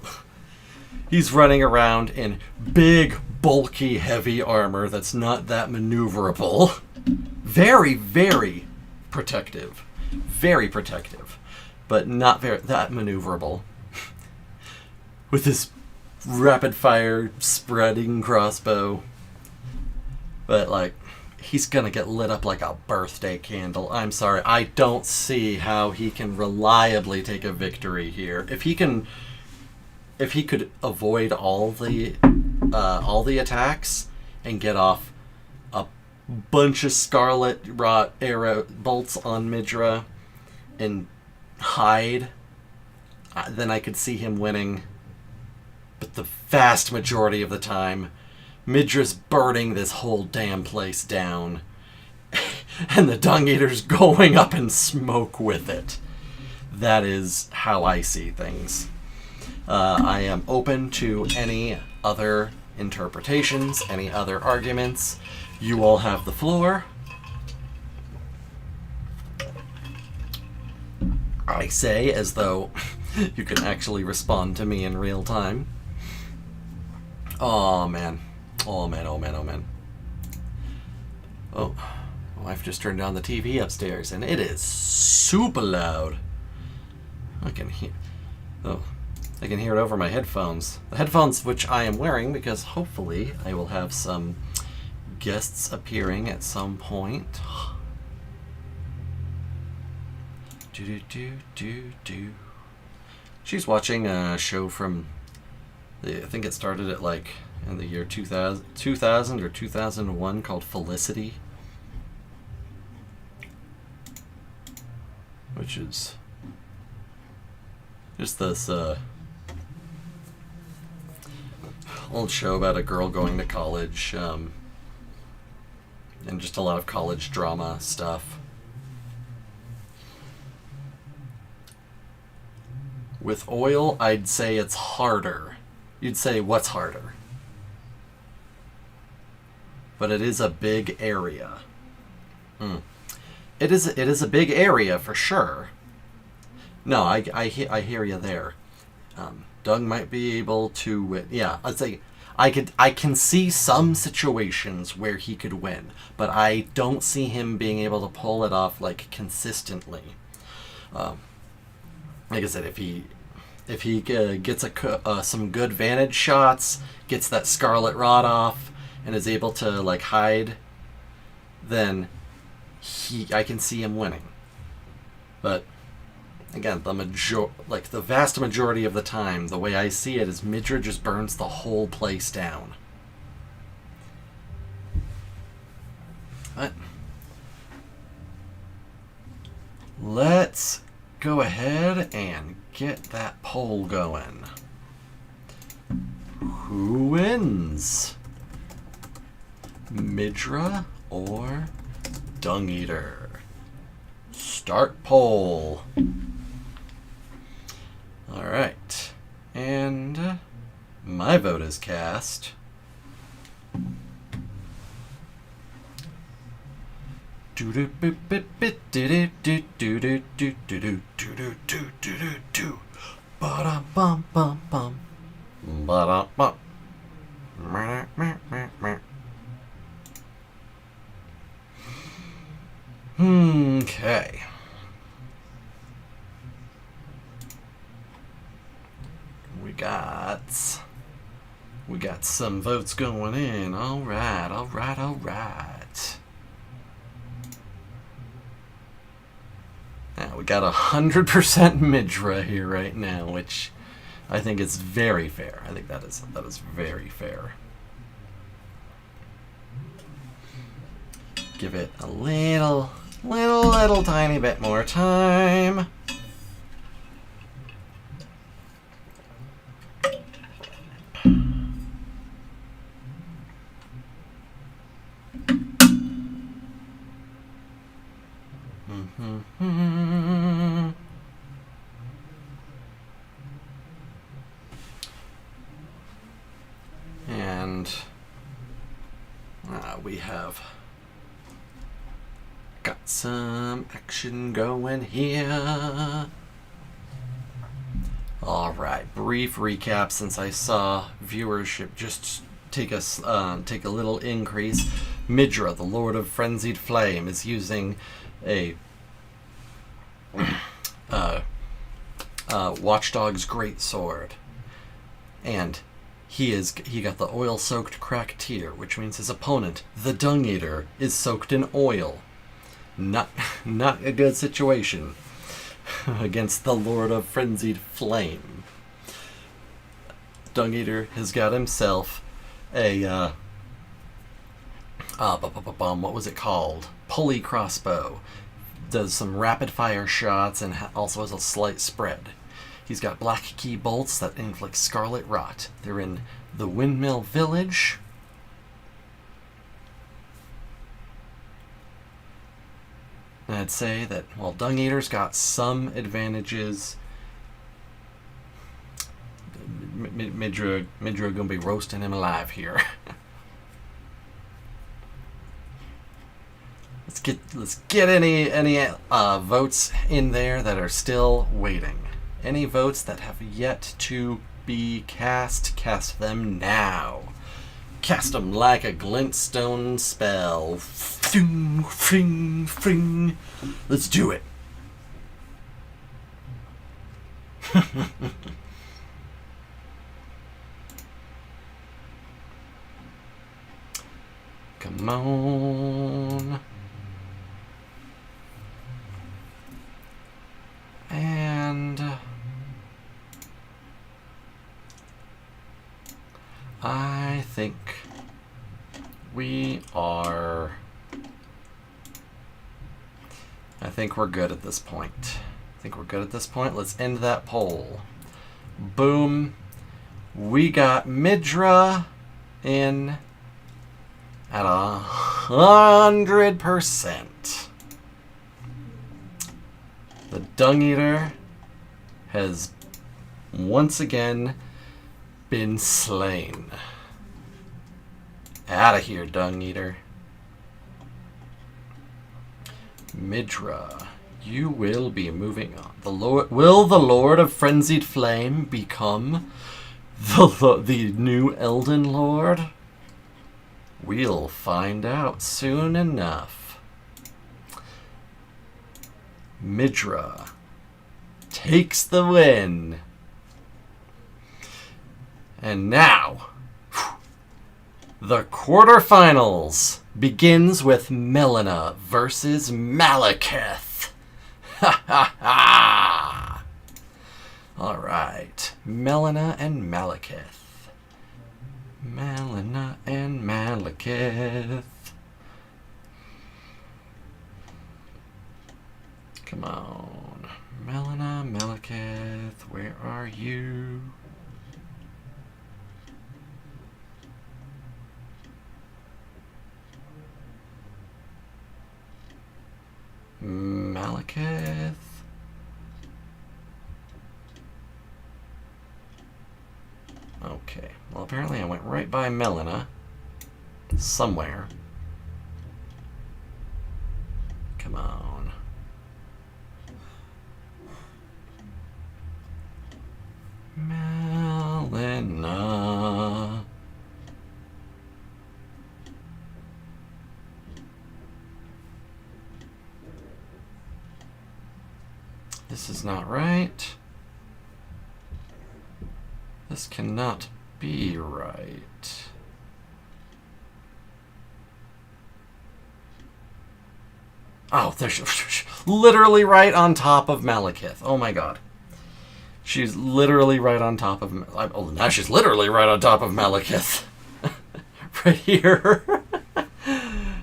He's running around in big, bulky, heavy armor that's not that maneuverable. Very, very protective. Very protective. But not that maneuverable. With his rapid-fire spreading crossbow. But, like, he's gonna get lit up like a birthday candle. I'm sorry. I don't see how he can reliably take a victory here. If he could avoid all the attacks and get off a bunch of Scarlet Rot arrow bolts on Midra and hide, then I could see him winning. But the vast majority of the time, Midra's burning this whole damn place down. And the Dung Eater's going up in smoke with it. That is how I see things. I am open to any other interpretations, any other arguments. You all have the floor. I say as though you can actually respond to me in real time. Oh man. Oh man, oh man, oh man. Oh, my wife just turned on the TV upstairs and it is super loud. I can hear it over my headphones. The headphones which I am wearing because hopefully I will have some guests appearing at some point. Do. She's watching a show from I think it started at like in the year 2000 or 2001 called Felicity, which is just this old show about a girl going to college, and just a lot of college drama stuff. With oil, I'd say it's harder. You'd say, what's harder? But it is a big area. It is a big area for sure. No, I hear you there. Doug might be able to, yeah, I'd say I can see some situations where he could win, but I don't see him being able to pull it off like consistently. Like I said, if he gets some good vantage shots, gets that Scarlet Rot off, and is able to like hide, then I can see him winning. But again, the vast majority of the time, the way I see it is Midra just burns the whole place down. But let's go ahead and get that poll going. Who wins? Midra or Dung Eater? Start poll. Alright. And my vote is cast. Okay. We got some votes going in. All right. Now we got 100% Midra here right now, which I think is very fair. I think that is very fair. Give it a little tiny bit more time. And we have got some action going here. All right, brief recap since I saw viewership just take a little increase. Midra, the Lord of Frenzied Flame, is using a Watchdog's Greatsword, and he got the oil-soaked crack tear, which means his opponent, the Dung Eater, is soaked in oil. Not a good situation against the Lord of Frenzied Flame. Dung Eater has got himself a what was it called? Pulley crossbow. Does some rapid fire shots and also has a slight spread. He's got black key bolts that inflict scarlet rot. They're in the Windmill Village. And I'd say that while Dung Eater's got some advantages, Midra gonna be roasting him alive here. Let's get any votes in there that are still waiting. Any votes that have yet to be cast them now. Cast them like a glintstone spell. Fring, fring, fring. Let's do it. Come on. And I think we're good at this point. Let's end that poll. Boom. We got Midra in at 100%. The Dung Eater has once again been slain. Out of here, Dung Eater. Midra, you will be moving on. Will the Lord of Frenzied Flame become the new Elden Lord? We'll find out soon enough. Midra takes the win. And now, the quarterfinals begins with Melina versus Malekith. Ha ha ha! Alright, Melina and Malekith. Melina and Malekith. Come on. Melina, Malekith, where are you? Malekith. Okay. Well, apparently I went right by Melina. Somewhere. Come on. Melina. This is not right. This cannot be right. Oh, there's literally right on top of Malekith. Oh my god. She's literally right on top of... Oh, now she's literally right on top of Malekith. Right here.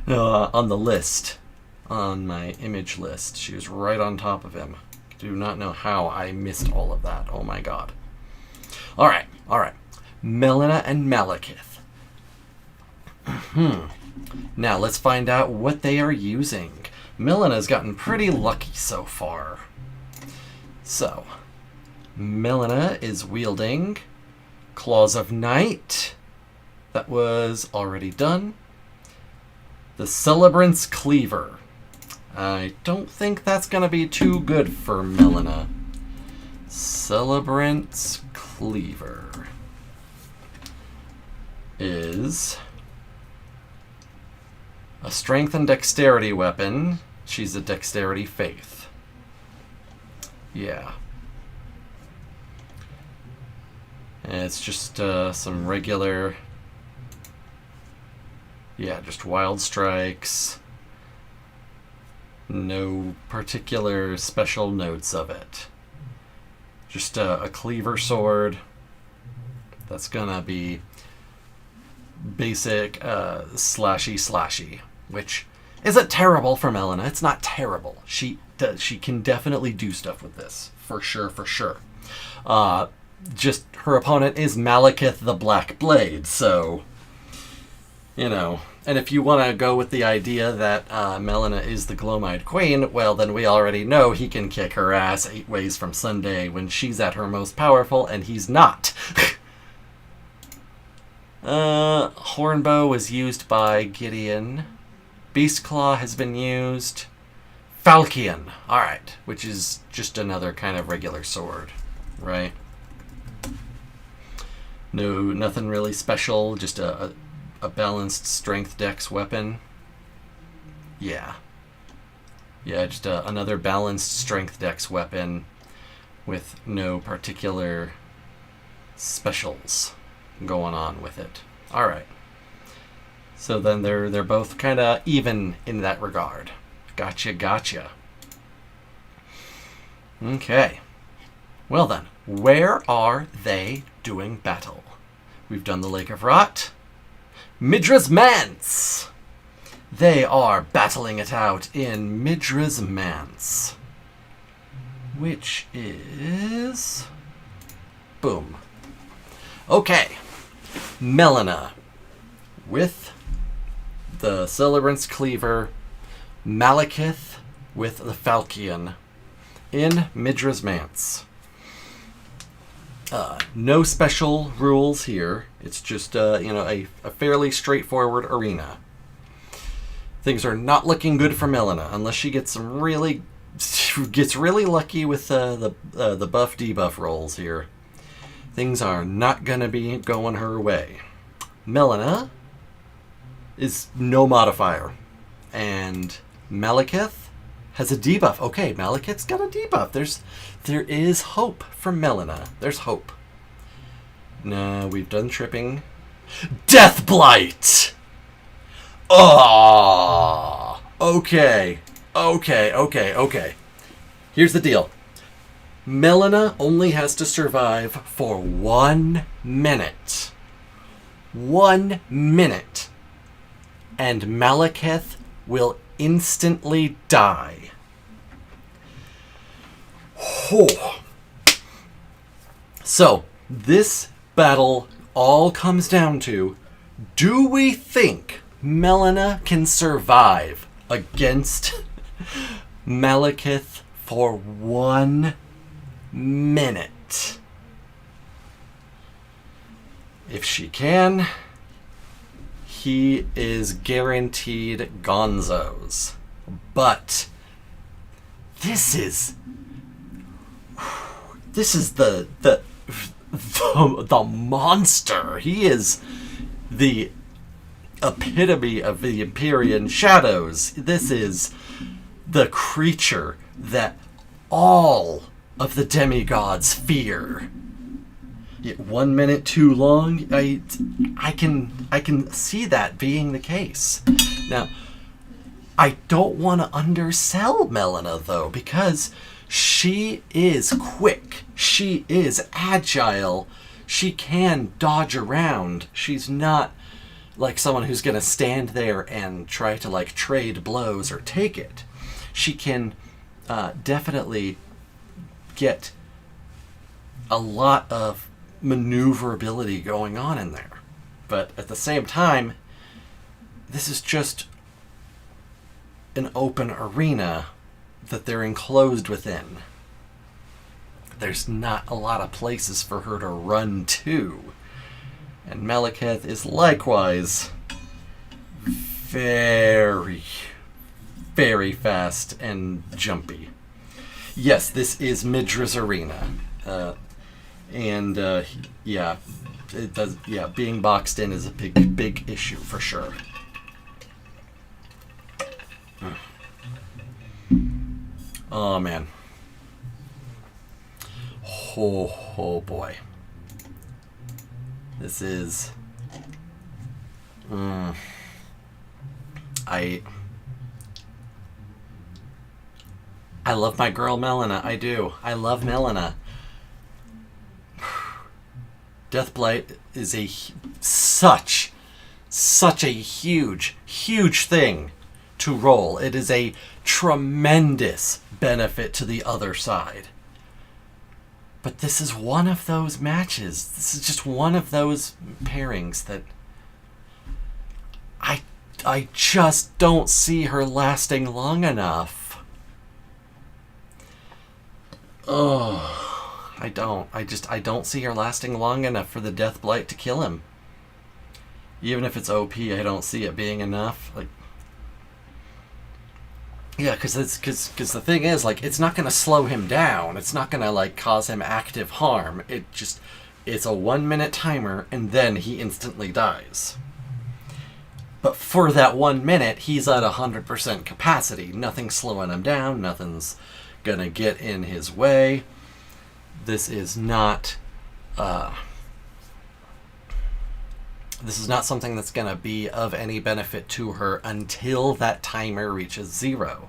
On the list. On my image list. She was right on top of him. Do not know how I missed all of that. Oh my god. Alright, alright. Melina and Malekith. Now let's find out what they are using. Melina's gotten pretty lucky so far. So, Melina is wielding Claws of Night. That was already done. The Celebrant's Cleaver. I don't think that's going to be too good for Melina. Celebrant's Cleaver is a strength and dexterity weapon. She's a dexterity faith. Yeah. And it's just some regular... Yeah, just wild strikes. No particular special notes of it. Just a cleaver sword. That's gonna be basic slashy, which isn't terrible for Melina. It's not terrible. She can definitely do stuff with this. For sure. Just her opponent is Malekith the Black Blade, so... You know, and if you want to go with the idea that Melina is the Glowmide Queen, well, then we already know he can kick her ass 8 ways from Sunday when she's at her most powerful, and he's not. Hornbow was used by Gideon. Beastclaw has been used. Falchion, alright, which is just another kind of regular sword, right? No, nothing really special, just a balanced strength dex weapon. Yeah, just another balanced strength dex weapon with no particular specials going on with it. Alright. So then they're both kind of even in that regard. Gotcha. Okay. Well then, where are they doing battle? We've done the Lake of Rot. Midra's Manse! They are battling it out in Midra's Manse. Which is... Boom. Okay. Melina. With the Celebrant's Cleaver. Malekith with the Falchion. In Midra's Manse. No special rules here. It's just, a fairly straightforward arena. Things are not looking good for Melina unless she gets really lucky with the buff debuff rolls here. Things are not gonna be going her way. Melina is no modifier, and Malekith has a debuff. Okay, Malekith's got a debuff. There is hope for Melina. There's hope. No, we've done tripping. Death Blight! Oh! Okay. Here's the deal. Melina only has to survive for 1 minute. 1 minute. And Malekith will instantly die. Oh. So, this battle all comes down to, do we think Melina can survive against Malekith for 1 minute. If she can, he is guaranteed gonzos. But this is the monster. He is the epitome of the Empyrean shadows. This is the creature that all of the demigods fear. Yet 1 minute too long, I can see that being the case. Now, I don't want to undersell Melina, though, because she is quick. She is agile. She can dodge around. She's not like someone who's going to stand there and try to, like, trade blows or take it. She can definitely get a lot of maneuverability going on in there. But at the same time, this is just an open arena that they're enclosed within. There's not a lot of places for her to run to. And Malekith is likewise very, very fast and jumpy. Yes, this is Midra's arena. Yeah, it does. Yeah, being boxed in is a big issue for sure. Oh man. Oh boy. This is. I love my girl Melina. I do. I love Melina. Deathblight is such a huge thing to roll. It is a tremendous benefit to the other side. But this is one of those matches. This is just one of those pairings that I just don't see her lasting long enough. Oh, I don't. I don't see her lasting long enough for the Deathblight to kill him. Even if it's OP, I don't see it being enough. Like, yeah, because the thing is, like, it's not gonna slow him down. It's not gonna, like, cause him active harm. It's a 1 minute timer, and then he instantly dies. But for that 1 minute, he's at 100% capacity. Nothing's slowing him down. Nothing's gonna get in his way. This is not something that's gonna be of any benefit to her until that timer reaches 0.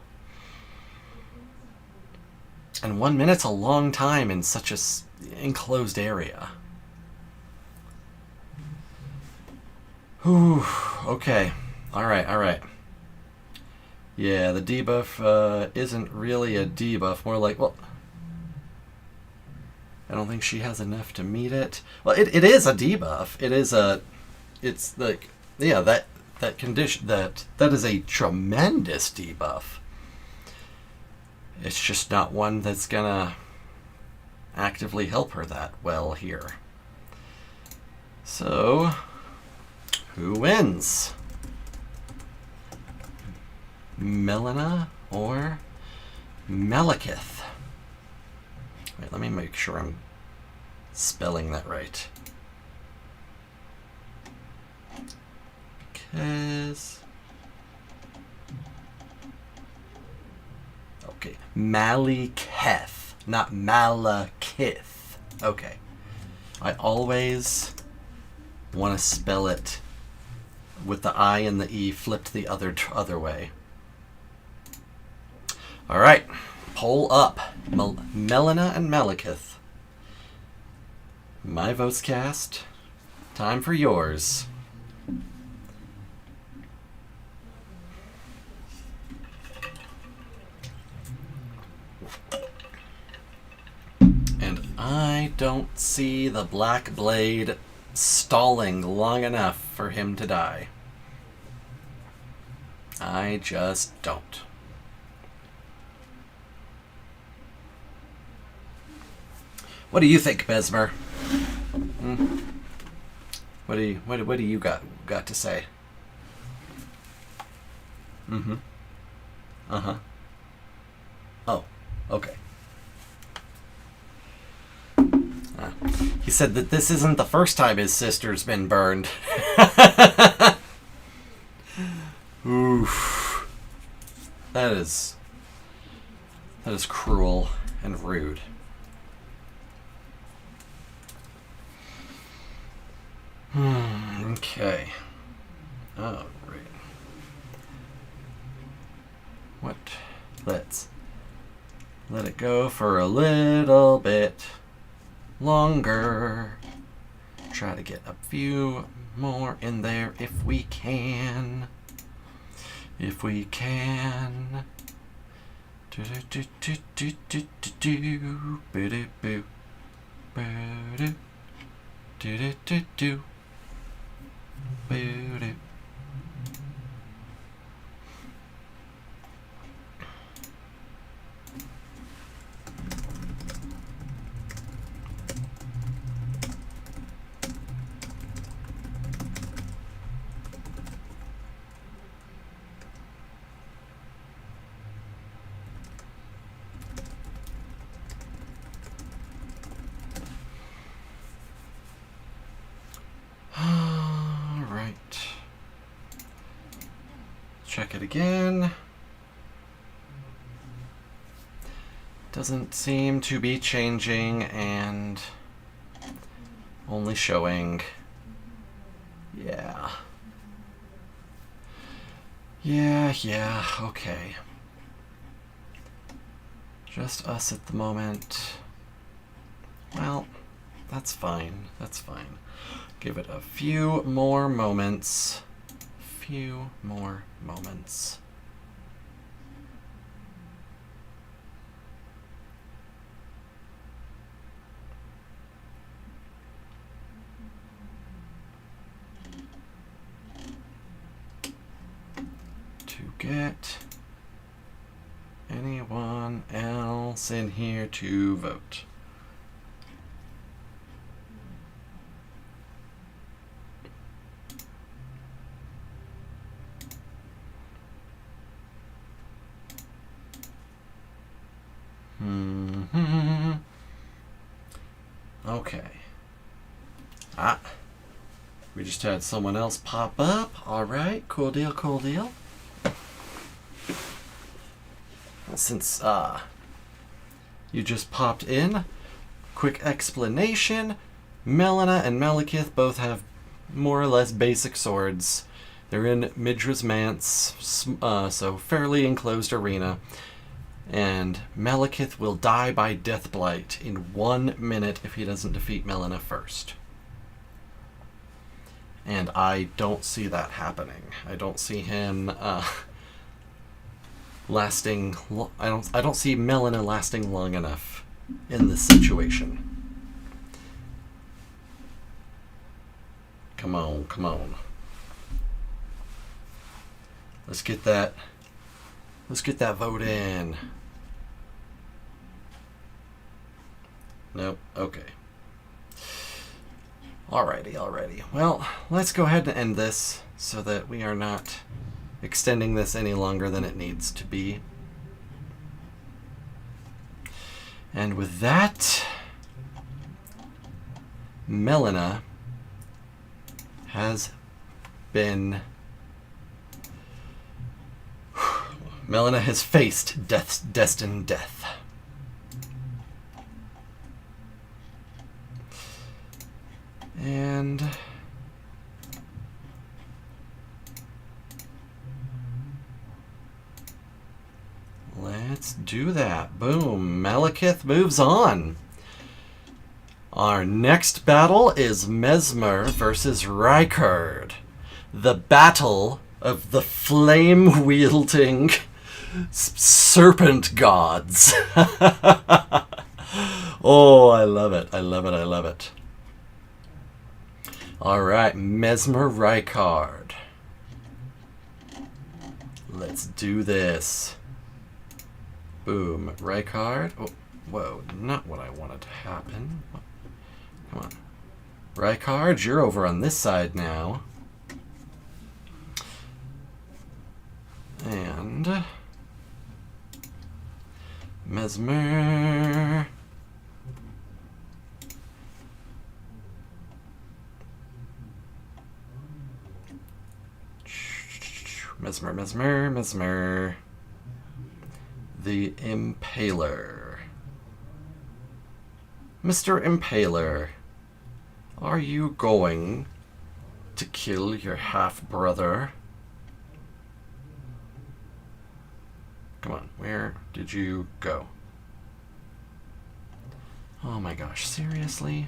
And 1 minute's a long time in such a enclosed area. Whew, okay. Alright. Yeah, the debuff isn't really a debuff. More like, well, I don't think she has enough to meet it. Well, it is a debuff. It's like, yeah, that condition, that is a tremendous debuff. It's just not one that's gonna actively help her that well here. So, who wins? Melina or Malekith? Wait, let me make sure I'm spelling that right. Okay, Maliketh, not Malekith. Okay, I always want to spell it with the I and the E flipped the other way. All right, poll up. Melina and Malekith. My vote's cast. Time for yours. And I don't see the Black Blade stalling long enough for him to die. I just don't. What do you think, Mesmer? Hmm? What do you got to say? Mm-hmm. Uh-huh. Oh, okay. He said that this isn't the first time his sister's been burned. Oof. That is cruel and rude. Okay. All right. What? Let's let it go for a little bit longer. Try to get a few more in there if we can. If we can. Do do do do do do do boo do boo boo do do do do boo do. Check it again. Doesn't seem to be changing and only showing. Yeah. Yeah, okay. Just us at the moment. Well, that's fine. That's fine. Give it a few more moments. Few more moments. To get anyone else in here to vote. Okay. We just had someone else pop up. All right, cool deal, cool deal. Since you just popped in, quick explanation. Melina and Malekith both have more or less basic swords. They're in Midra's Manse, so fairly enclosed arena. And Malekith will die by Deathblight in 1 minute if he doesn't defeat Melina first. And I don't see that happening. I don't see him lasting. I don't see Melina lasting long enough in this situation. Come on, come on. Let's get that vote in. Nope. Okay. Alrighty. Well, let's go ahead and end this so that we are not extending this any longer than it needs to be. And with that, Melina has been... Melina has faced death's destined death. And let's do that. Boom. Malekith moves on. Our next battle is Mesmer versus Rykard. The battle of the flame-wielding serpent gods. Oh, I love it. I love it. All right, Mesmer Rykard. Let's do this. Boom. Rykard. Oh, Whoa, not what I wanted to happen. Come on. Rykard, you're over on this side now. And Mesmer. Mesmer. The Impaler. Mr. Impaler, are you going to kill your half-brother? Come on, where did you go? Oh my gosh, seriously?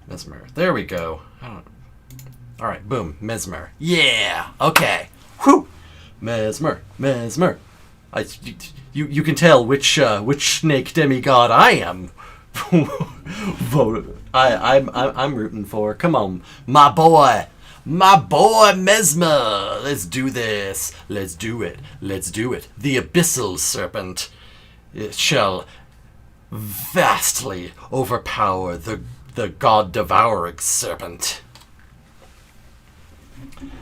Mesmer, there we go. Alright, boom, Mesmer. Yeah, okay. Whew! Mesmer. You can tell which snake demigod I am. I'm rooting for. Come on, my boy Mesmer. Let's do this. Let's do it. The abyssal serpent, it shall vastly overpower the god devouring serpent.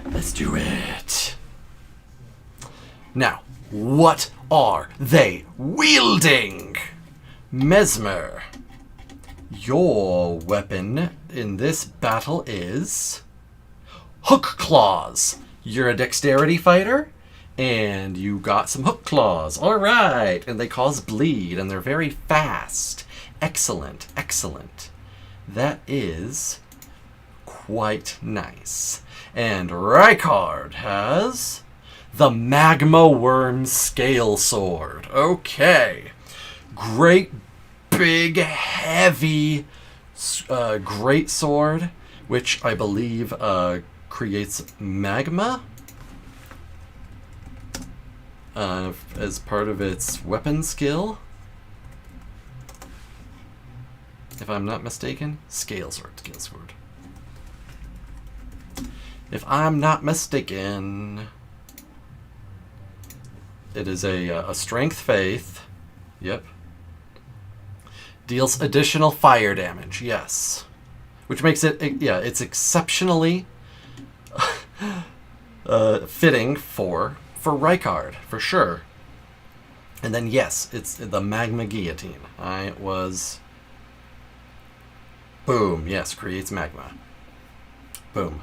Let's do it. Now, what are they wielding? Mesmer, your weapon in this battle is hook claws. You're a dexterity fighter, and you got some hook claws. All right, and they cause bleed, and they're very fast. Excellent. That is quite nice. And Rykard has the Magma Worm Scale Sword. Okay. Great, big, heavy, great sword, which I believe creates magma as part of its weapon skill. If I'm not mistaken, scale sword. If I'm not mistaken, it is a strength faith. Yep. Deals additional fire damage. Yes, which makes it it's exceptionally fitting for Rykard for sure. And then yes, it's the magma guillotine. Boom. Yes, creates magma. Boom.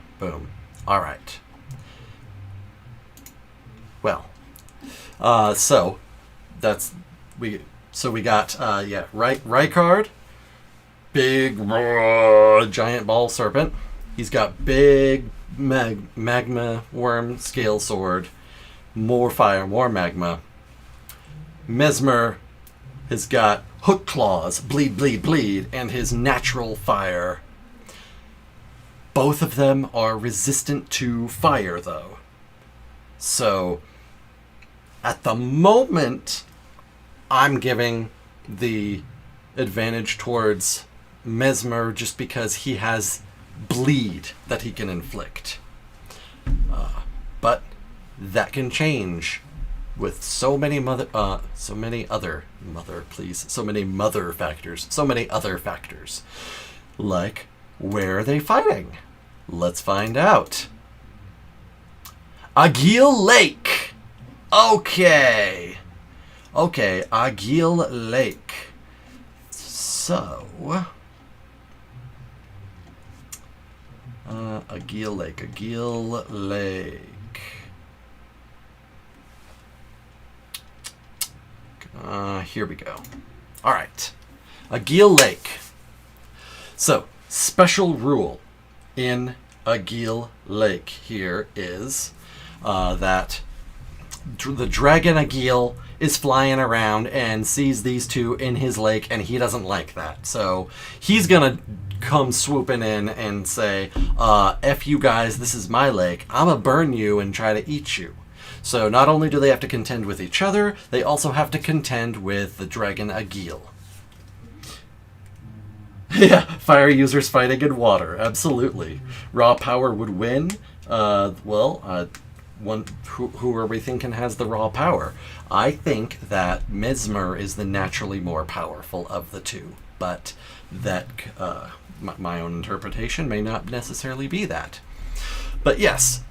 All right. Well, so we got Rykard, big giant ball serpent. He's got big magma worm scale sword, more fire, more magma. Mesmer has got hook claws, bleed, and his natural fire. Both of them are resistant to fire, though. So, at the moment, I'm giving the advantage towards Mesmer just because he has bleed that he can inflict. But that can change with so many other factors. Like, where are they fighting? Let's find out. Agil Lake. Okay, Agil Lake. So, Agil Lake. Here we go. All right, Agil Lake. So, special rule in Agil Lake here is that the dragon Agil is flying around and sees these two in his lake, and he doesn't like that. So he's gonna come swooping in and say, F you guys, this is my lake. I'm gonna burn you and try to eat you. So not only do they have to contend with each other, they also have to contend with the dragon Agil. Yeah, fire users fighting in water. Absolutely. Raw power would win. who are we thinking has the raw power? I think that Mesmer is the naturally more powerful of the two, but that my own interpretation may not necessarily be that. But yes,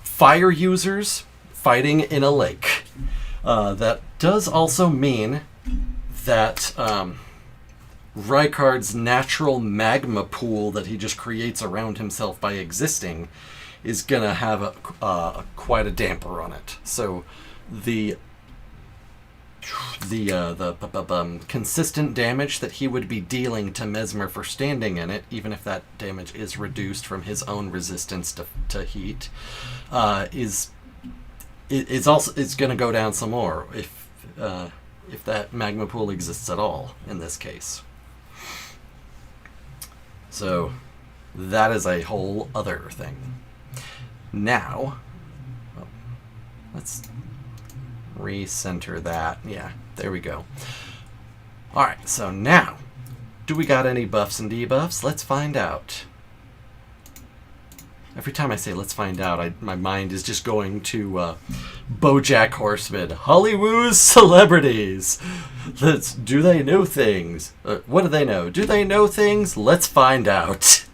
fire users fighting in a lake. That does also mean that Rykard's natural magma pool that he just creates around himself by existing is gonna have quite a damper on it. So the consistent damage that he would be dealing to Mesmer for standing in it, even if that damage is reduced from his own resistance to heat, is going to go down some more if that magma pool exists at all in this case. So that is a whole other thing. Now, let's recenter that. Yeah, there we go. Alright, so now, do we got any buffs and debuffs? Let's find out. Every time I say let's find out, my mind is just going to BoJack Horseman. Hollywood's celebrities. Do they know things? What do they know? Do they know things? Let's find out.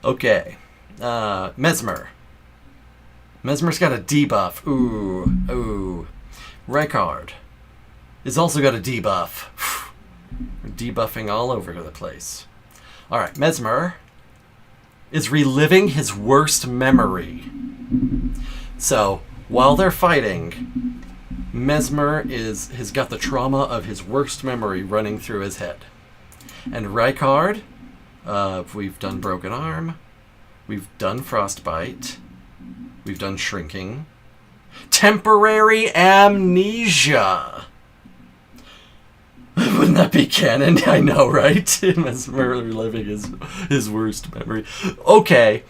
Okay. Mesmer. Mesmer's got a debuff. Ooh. Rykard is also got a debuff. We're debuffing all over the place. Alright, Mesmer is reliving his worst memory. So, while they're fighting, Mesmer has got the trauma of his worst memory running through his head. And Rykard, we've done Broken Arm, we've done Frostbite, we've done Shrinking, Temporary Amnesia. Wouldn't that be canon? I know, right? Mesmer reliving his worst memory. Okay.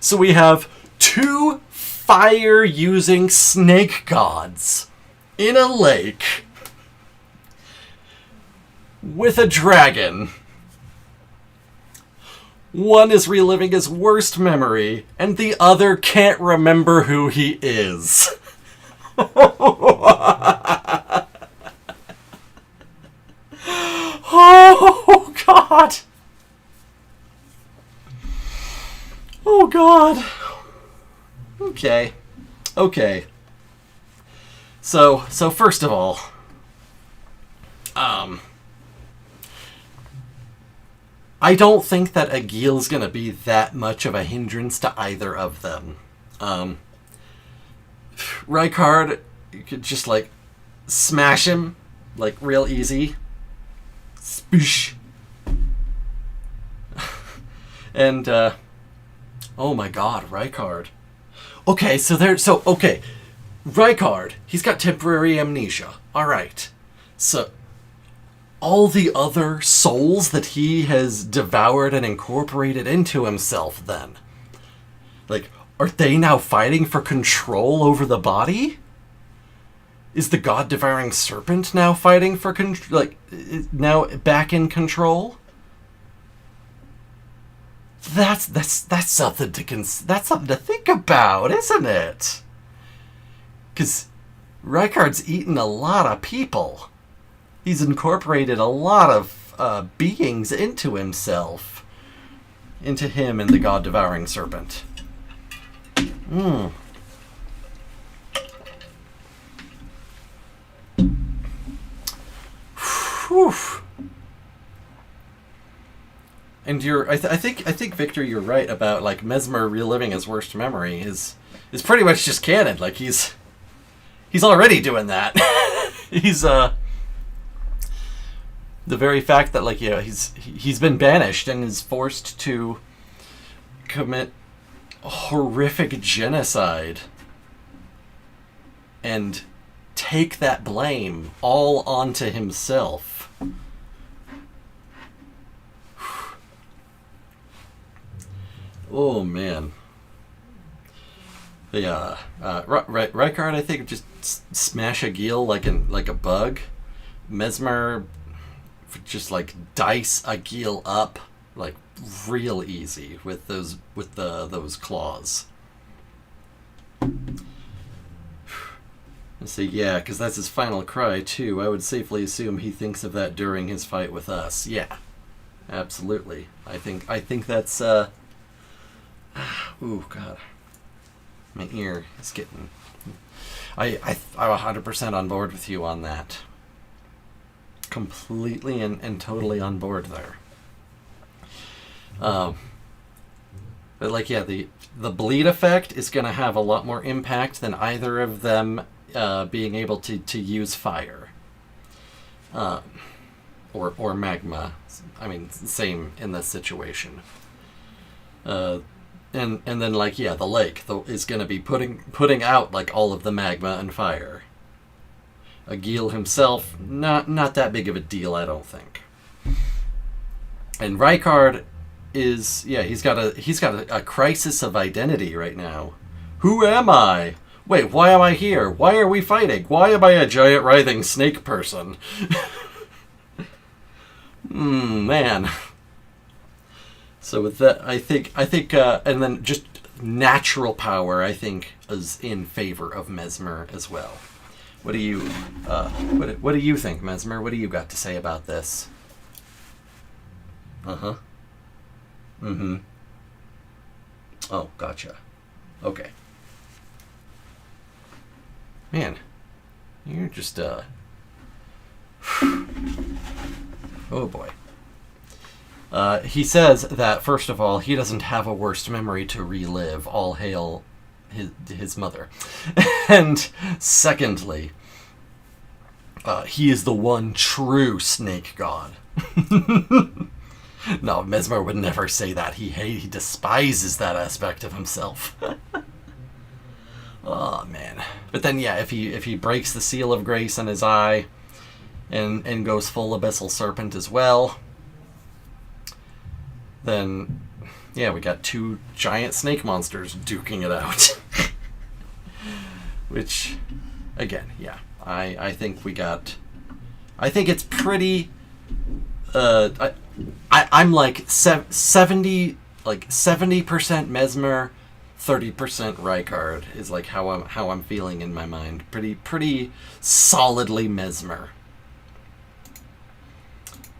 So we have two fire-using snake gods in a lake with a dragon. One is reliving his worst memory, and the other can't remember who he is. Oh, God. Oh, God. Okay. So first of all, I don't think that Agil's gonna be that much of a hindrance to either of them. Rykard, you could just, like, smash him, like, real easy. Spoosh. And, oh my God, Rykard. Okay, Rykard, he's got temporary amnesia. Alright. So, all the other souls that he has devoured and incorporated into himself, then, like, are they now fighting for control over the body? Is the God-devouring serpent now fighting for now back in control? That's something that's something to think about, isn't it? Because Rykard's eaten a lot of people. He's incorporated a lot of beings into himself, into him and the God-devouring serpent. Whew. And I think Victor, you're right about, like, Mesmer reliving his worst memory is pretty much just canon. Like, he's already doing that. He's the very fact that, like, he's been banished and is forced to commit horrific genocide and take that blame all onto himself. Oh, man. Yeah, Rykard, I think, just smash Agil like a bug. Mesmer, just, like, dice Agil up like real easy with those claws. So yeah, because that's his final cry too. I would safely assume he thinks of that during his fight with us. Yeah, absolutely. I think that's ooh god, my ear is getting. I'm 100% on board with you on that. Completely and totally on board there. But like yeah, the bleed effect is going to have a lot more impact than either of them being able to use fire or magma. I mean, same in this situation. And then like yeah, the lake is going to be putting out like all of the magma and fire. Agil himself, not that big of a deal, I don't think. And Rykard is he's got a crisis of identity right now. Who am I? Wait, why am I here? Why are we fighting? Why am I a giant writhing snake person? Man. So with that, I think, and then just natural power, I think, is in favor of Mesmer as well. What do you, what do you think, Mesmer? What do you got to say about this? Uh-huh. Mm-hmm. Oh, gotcha. Okay. Man, you're just, oh boy. He says that, first of all, he doesn't have a worst memory to relive. All hail his mother. And secondly, he is the one true snake god. No, Mesmer would never say that. He despises that aspect of himself. Oh, man. But then, yeah, if he breaks the seal of grace in his eye and goes full abyssal serpent as well, then, yeah, we got two giant snake monsters duking it out. Which, again, yeah, I think we got... I think it's pretty... I'm like 70% Mesmer, 30% Rykard is like how I'm feeling in my mind. Pretty solidly Mesmer.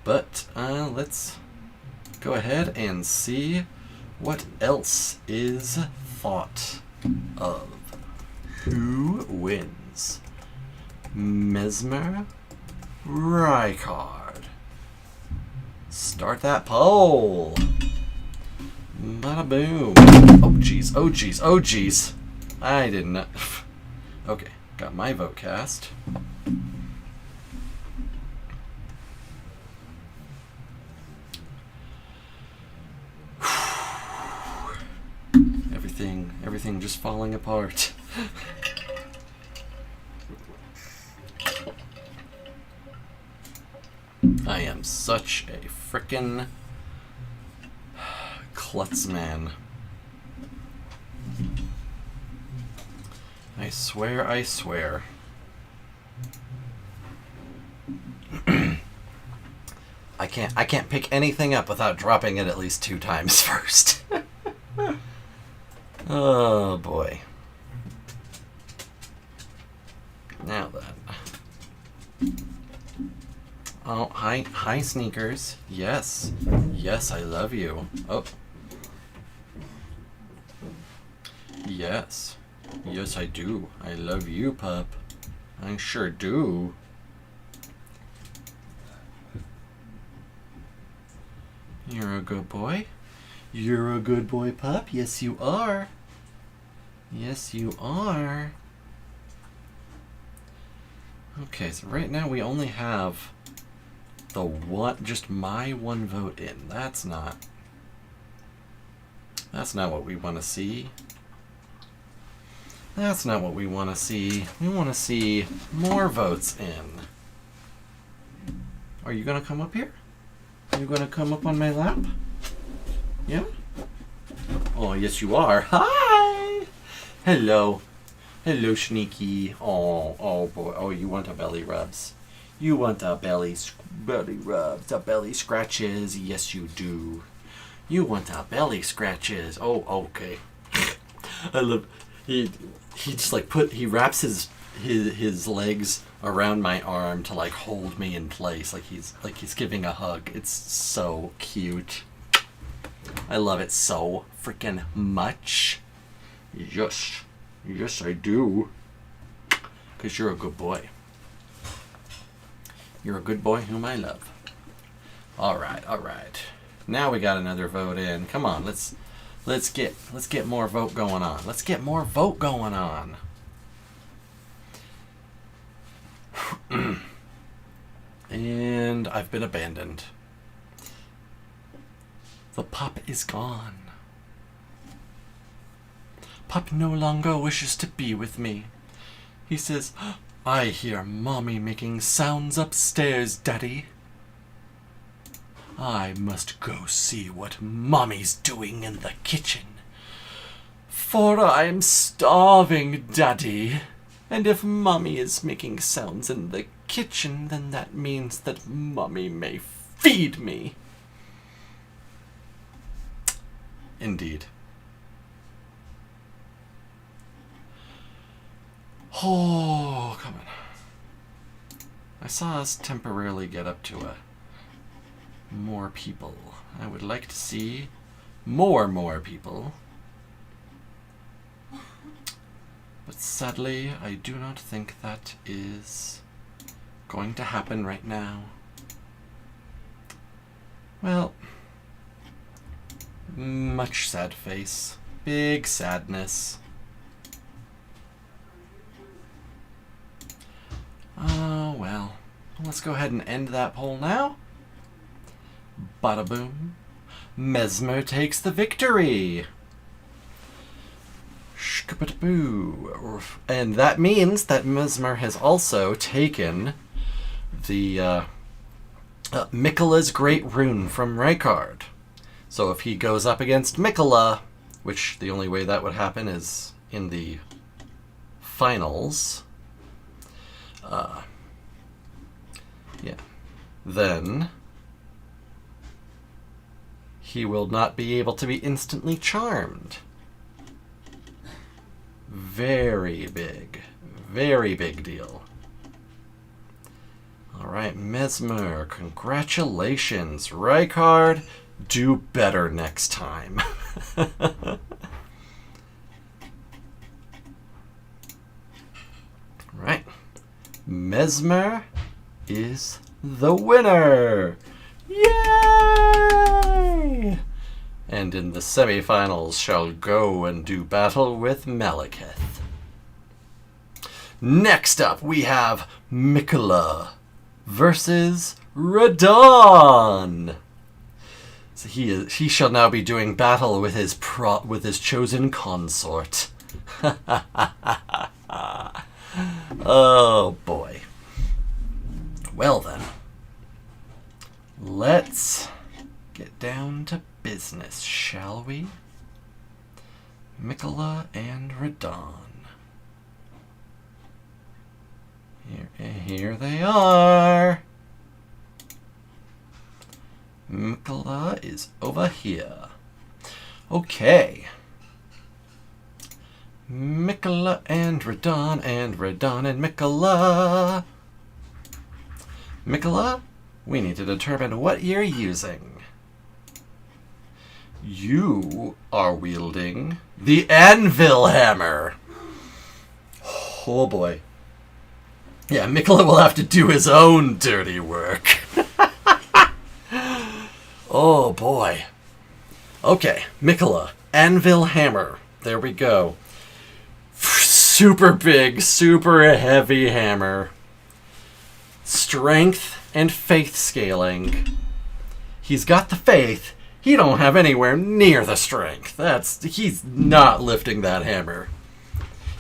But let's go ahead and see what else is thought of. Who wins? Mesmer, Rykard. Start that poll. Bada boom. Oh jeez, oh jeez, oh jeez. I didn't. Okay, got my vote cast. Everything just falling apart. I am such a frickin' klutz man. I swear. I can't pick anything up without dropping it at least 2 times first. Oh boy. Now then. Oh, hi Sneakers. Yes, I love you. Oh. Yes, I do. I love you, pup. I sure do. You're a good boy. You're a good boy, pup. Yes, you are. Yes, you are. Okay, so right now we only have just my one vote in. That's not what we want to see. That's not what we want to see. We want to see more votes in. Are you going to come up here? Are you going to come up on my lap? Yeah? Oh, yes you are. Hi! Hello. Hello, Sneaky. Oh boy. Oh, you want a belly rubs. You want a belly rubs, a belly scratches. Yes, you do. You want our belly scratches. Oh, okay. I love... He just like he wraps his legs around my arm to like hold me in place like he's giving a hug. It's so cute. I love it so freaking much. Yes. Yes, I do. Because you're a good boy. You're a good boy whom I love. All right. Now we got another vote in. Come on, let's get more vote going on. Let's get more vote going on. And I've been abandoned. The pup is gone. Pup no longer wishes to be with me. He says, I hear Mommy making sounds upstairs, Daddy. I must go see what Mommy's doing in the kitchen. For I'm starving, Daddy. And if Mommy is making sounds in the kitchen, then that means that Mommy may feed me. Indeed. Oh, come on. I saw us temporarily get up to more people. I would like to see more people. But sadly, I do not think that is going to happen right now. Well, much sad face. Big sadness. Oh, well. Let's go ahead and end that poll now. Bada boom. Mesmer takes the victory. Shkabadaboo. And that means that Mesmer has also taken the Miquella's Great Rune from Rykard. So if he goes up against Miquella, which the only way that would happen is in the finals, then he will not be able to be instantly charmed. Very big deal. Alright, Mesmer, congratulations. Rykard, do better next time. Right. Mesmer is the winner! Yay! And in the semifinals shall go and do battle with Malekith. Next up we have Miquella versus Radahn. So he shall now be doing battle with his chosen consort. Oh boy. Well then, let's get down to business, shall we? Miquella and Radahn. Here they are. Miquella is over here. Okay. Miquella and Radahn and Radahn and Miquella. Miquella, we need to determine what you're using. You are wielding the Anvil Hammer. Oh boy. Yeah, Miquella will have to do his own dirty work. Oh boy. Okay, Miquella, Anvil Hammer. There we go. Super big, super heavy hammer. Strength and faith scaling. He's got the faith. He don't have anywhere near the strength. He's not lifting that hammer.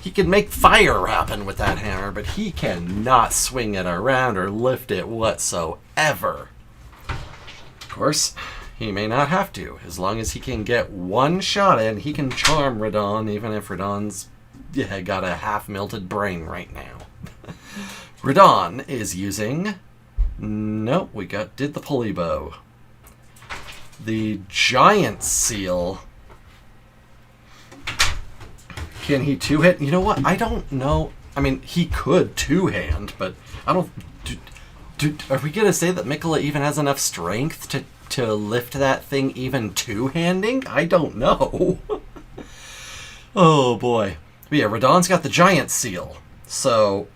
He can make fire happen with that hammer, but he cannot swing it around or lift it whatsoever. Of course, he may not have to. As long as he can get one shot in, he can charm Radahn, even if Radahn's got a half-melted brain right now. Radahn is using... Nope, did the pulley bow. The giant seal. Can he two-hit? You know what? I don't know. I mean, he could two-hand, but I don't... are we going to say that Mikola even has enough strength to lift that thing even two-handing? I don't know. Oh, boy. But yeah, Radahn's got the giant seal. So,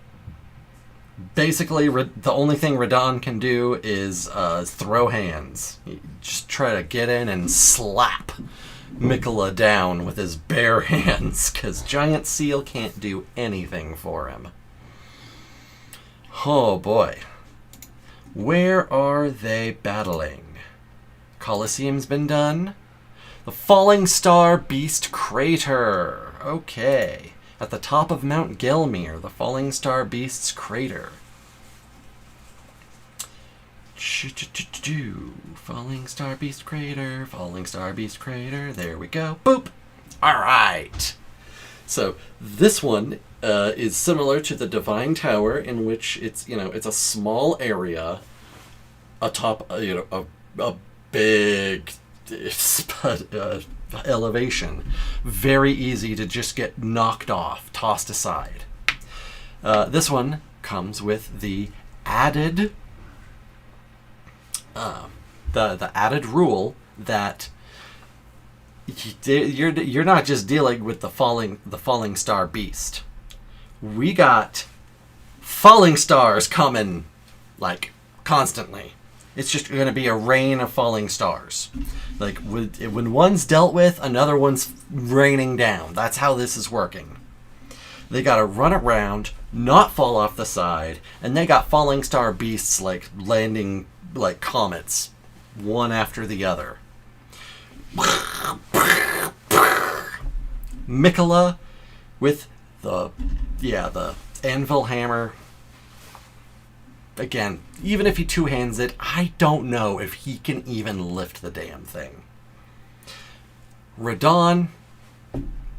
basically, the only thing Radahn can do is throw hands. Just try to get in and slap Mikola down with his bare hands, because Giant Seal can't do anything for him. Oh boy. Where are they battling? Colosseum's been done. The Falling Star Beast Crater. Okay. At the top of Mount Gelmir, the Falling Star Beast's crater. Falling Star Beast Crater, Falling Star Beast Crater. There we go. Boop! Alright. So, this one is similar to the Divine Tower, in which it's a small area atop a big elevation. Very easy to just get knocked off, tossed aside. This one comes with the added the added rule that you're not just dealing with the falling star beast. We got falling stars coming like constantly. It's just going to be a rain of falling stars. Like when one's dealt with, another one's raining down. That's how this is working. They got to run around, not fall off the side, and they got falling star beasts like landing like comets, one after the other. Mikola with the anvil hammer. Again, even if he two-hands it, I don't know if he can even lift the damn thing. Radahn,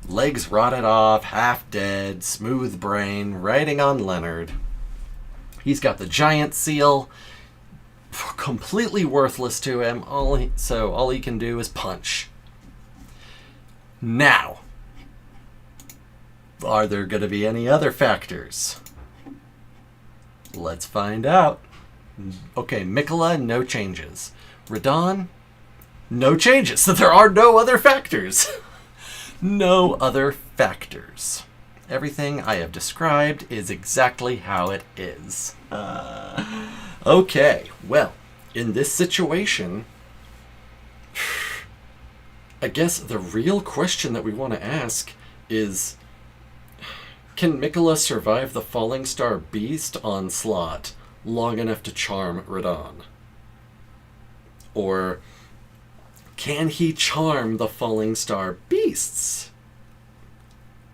legs rotted off, half dead, smooth brain, riding on Leonard. He's got the giant seal, completely worthless to him. All he can do is punch. Now, are there going to be any other factors? Let's find out. Okay, Mikola, no changes. Radahn, no changes. So there are no other factors. No other factors. Everything I have described is exactly how it is. Okay, well, in this situation, I guess the real question that we want to ask is, can Mikola survive the Falling Star Beast onslaught long enough to charm Radahn? Or can he charm the Falling Star Beasts?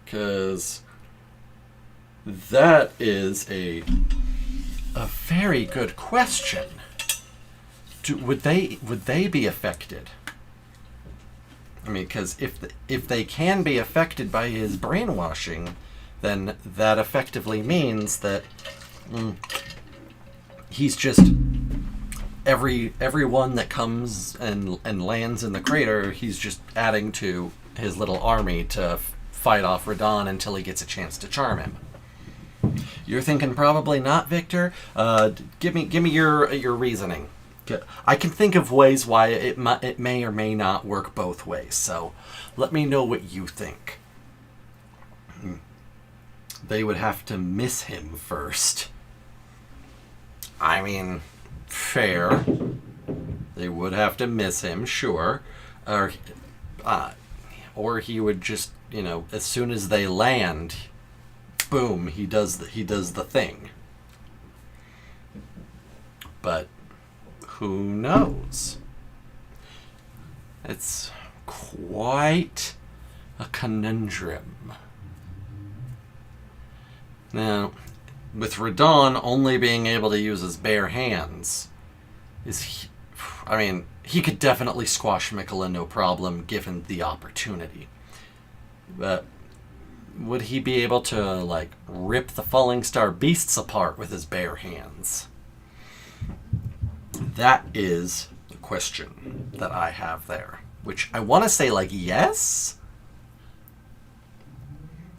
Because that is a very good question. Would they be affected? I mean, because if they can be affected by his brainwashing, then that effectively means that he's just everyone that comes and lands in the crater, he's just adding to his little army to fight off Radahn until he gets a chance to charm him. You're thinking probably not, Victor. Give me your reasoning. I can think of ways why it may or may not work both ways. So let me know what you think. They would have to miss him first. I mean, fair. They would have to miss him, sure. Or he would just, as soon as they land, boom, he does the thing. But who knows? It's quite a conundrum. Now, with Radahn only being able to use his bare hands, he could definitely squash Mikola no problem given the opportunity. But would he be able to, rip the Falling Star Beasts apart with his bare hands? That is the question that I have there, which I want to say, like, yes?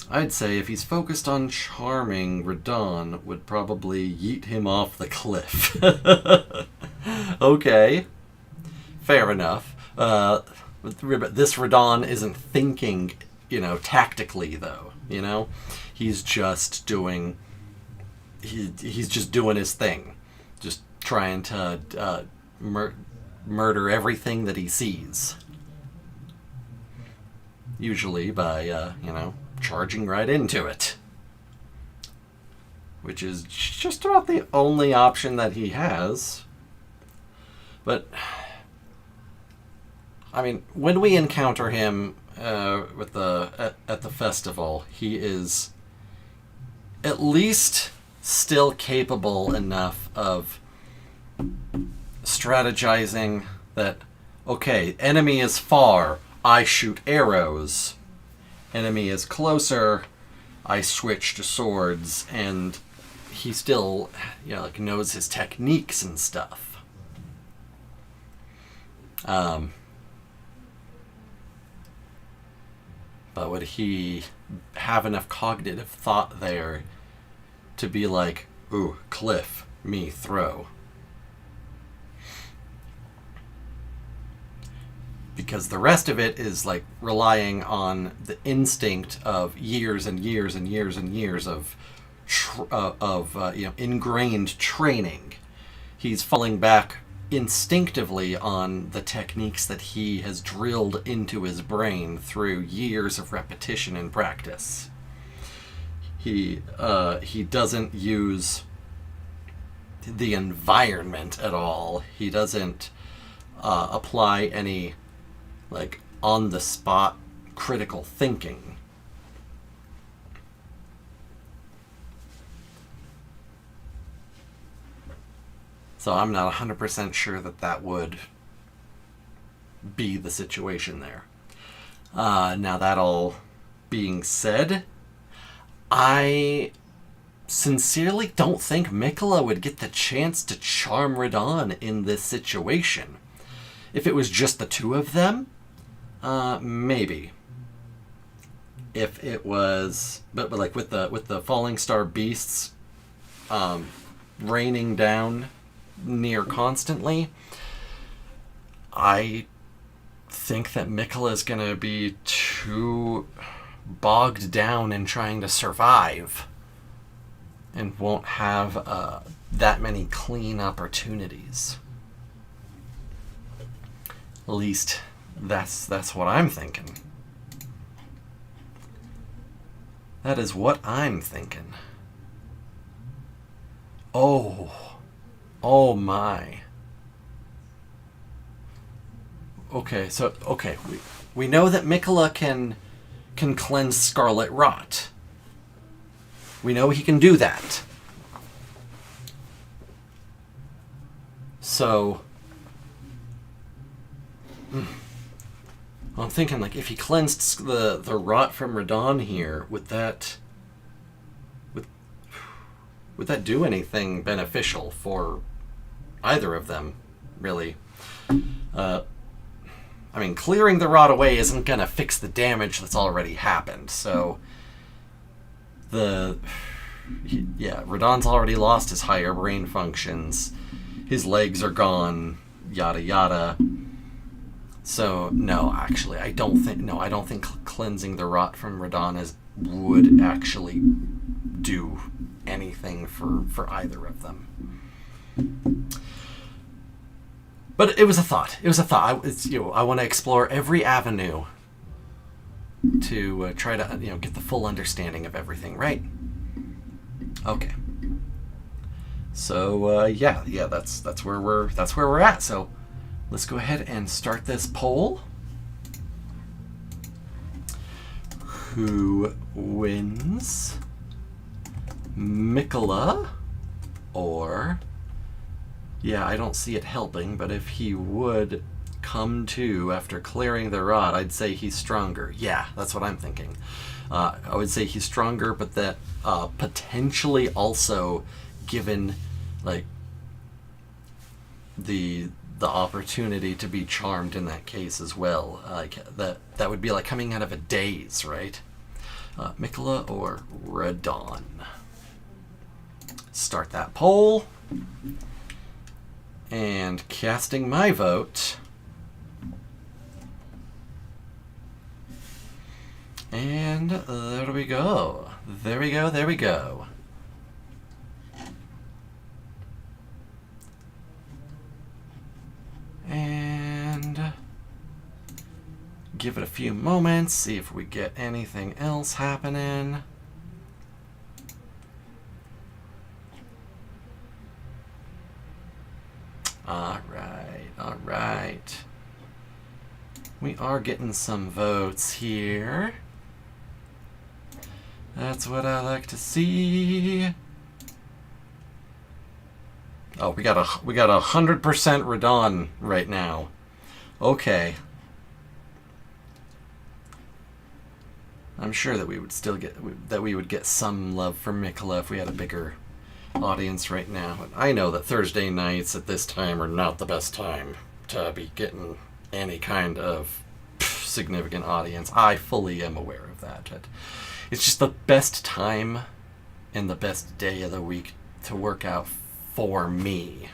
I'd say if he's focused on charming, Radon would probably yeet him off the cliff. Okay. Fair enough. This Radon isn't thinking, tactically, though, He's just doing... He's just doing his thing. Just trying to murder everything that he sees. Usually by, charging right into it. Which is just about the only option that he has. But, I mean, when we encounter him at the festival, he is at least still capable enough of strategizing that, okay, enemy is far, I shoot arrows. Enemy is closer, I switch to swords, and he still, knows his techniques and stuff. But would he have enough cognitive thought there to be like, ooh, cliff, me throw? Because the rest of it is like relying on the instinct of years and years and years and years of ingrained training. He's falling back instinctively on the techniques that he has drilled into his brain through years of repetition and practice. He doesn't use the environment at all. He doesn't apply any on-the-spot critical thinking. So I'm not 100% sure that would be the situation there. Now, that all being said, I sincerely don't think Mikola would get the chance to charm Radon in this situation. If it was just the two of them, maybe. If it was, but like with the falling star beasts raining down near constantly, I think that Mikola is going to be too bogged down in trying to survive and won't have that many clean opportunities. At least that's what I'm thinking. That is what I'm thinking. Oh my. Okay, so we know that Mikola can cleanse Scarlet Rot. We know he can do that. So I'm thinking, like, if he cleansed the rot from Radon here, would that do anything beneficial for either of them, really? I mean, clearing the rot away isn't going to fix the damage that's already happened, so Radon's already lost his higher brain functions. His legs are gone, yada yada. So, no, actually, I don't think cleansing the rot from Radon would actually do anything for either of them. But it was a thought. I want to explore every avenue to try to get the full understanding of everything, right? Okay. So that's where we're at. So let's go ahead and start this poll. Who wins? Mikola or... Yeah, I don't see it helping, but if he would come to after clearing the rot, I'd say he's stronger. Yeah, that's what I'm thinking. I would say he's stronger, but that potentially also, given like the the opportunity to be charmed in that case as well. Like that would be like coming out of a daze, right? Mikola or Radon? Start that poll. And casting my vote. And there we go. There we go, there we go. And give it a few moments, see if we get anything else happening. All right. We are getting some votes here. That's what I like to see. Oh, we got 100% Radon right now. Okay. I'm sure that we would still get some love from Mikola if we had a bigger audience right now. And I know that Thursday nights at this time are not the best time to be getting any kind of significant audience. I fully am aware of that. It's just the best time and the best day of the week to work out for me.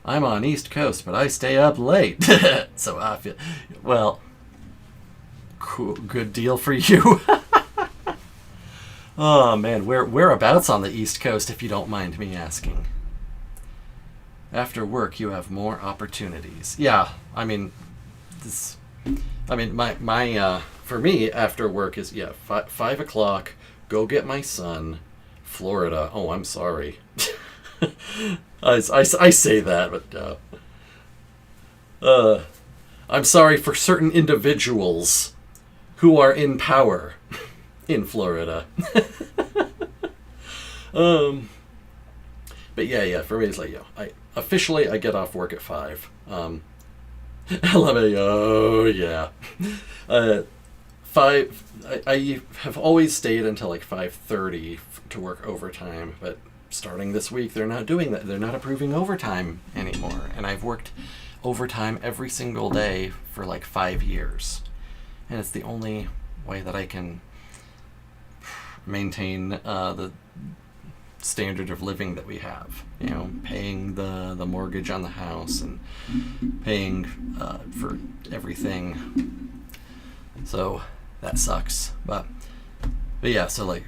I'm on East Coast, but I stay up late. So I feel, well, cool, good deal for you. Oh man, whereabouts on the East Coast, if you don't mind me asking? After work, you have more opportunities. Yeah, I mean, my for me, after work is 5 o'clock. Go get my son, Florida. Oh, I'm sorry. I say that, but I'm sorry for certain individuals who are in power in Florida. But yeah, for me it's like, I get off work at 5. LMAO, yeah. 5. I have always stayed until like 5:30 to work overtime, but starting this week they're not doing that. They're not approving overtime anymore, and I've worked overtime every single day for like 5 years, and it's the only way that I can maintain the standard of living that we have. You know, paying the mortgage on the house and paying for everything. So that sucks. But yeah, so like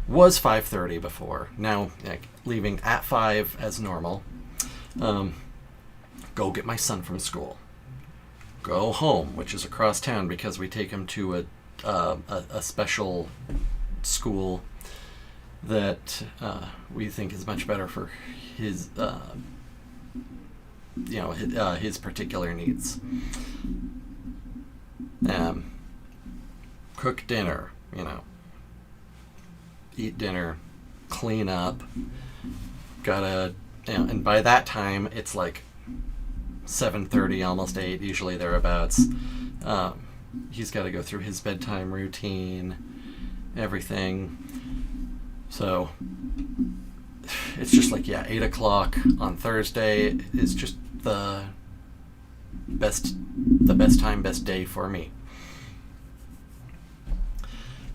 was 5:30 before. Now like leaving at 5 as normal. Go get my son from school. Go home, which is across town because we take him to a special school that we think is much better for his his particular needs. Cook dinner, eat dinner, clean up, and by that time it's like 7:30, almost 8, usually thereabouts. He's got to go through his bedtime routine, everything. So it's just like 8 o'clock on Thursday is just the best time, best day for me.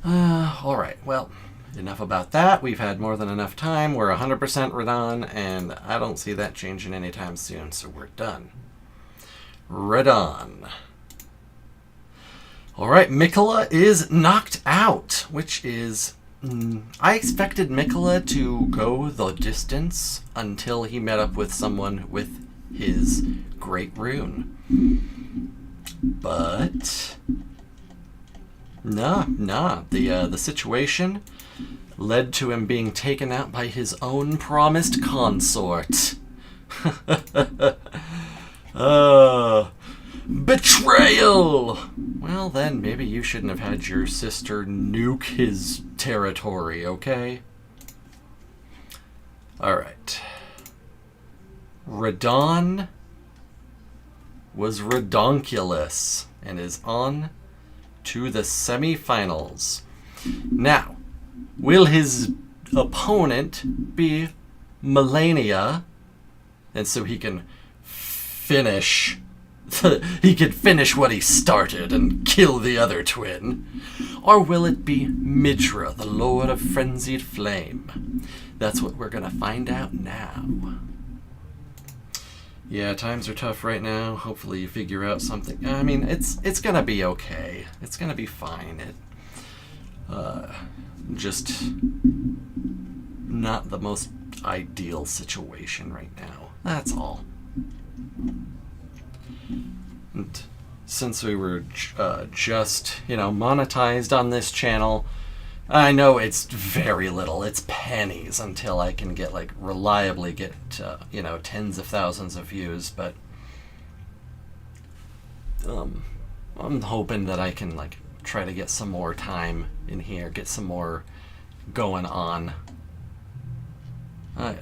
All right, well, enough about that. We've had more than enough time. We're 100% Radon, and I don't see that changing anytime soon, so we're done. Radon. All right, Mikola is knocked out, which is... I expected Mikola to go the distance until he met up with someone with his great rune. But... Nah. The situation led to him being taken out by his own promised consort. Betrayal! Well then, maybe you shouldn't have had your sister nuke his territory, okay? Alright. Radon was redonkulous and is on to the semifinals. Now, will his opponent be Melania, and so he can finish he can finish what he started and kill the other twin? Or will it be Midra, the Lord of Frenzied Flame? That's what we're gonna find out now. Yeah, times are tough right now. Hopefully you figure out something. I mean, it's gonna be okay. It's gonna be fine. Just not the most ideal situation right now. That's all. And since we were just, monetized on this channel, I know it's very little. It's pennies until I can reliably get, tens of thousands of views. But I'm hoping that I can, try to get some more time in here, get some more going on. I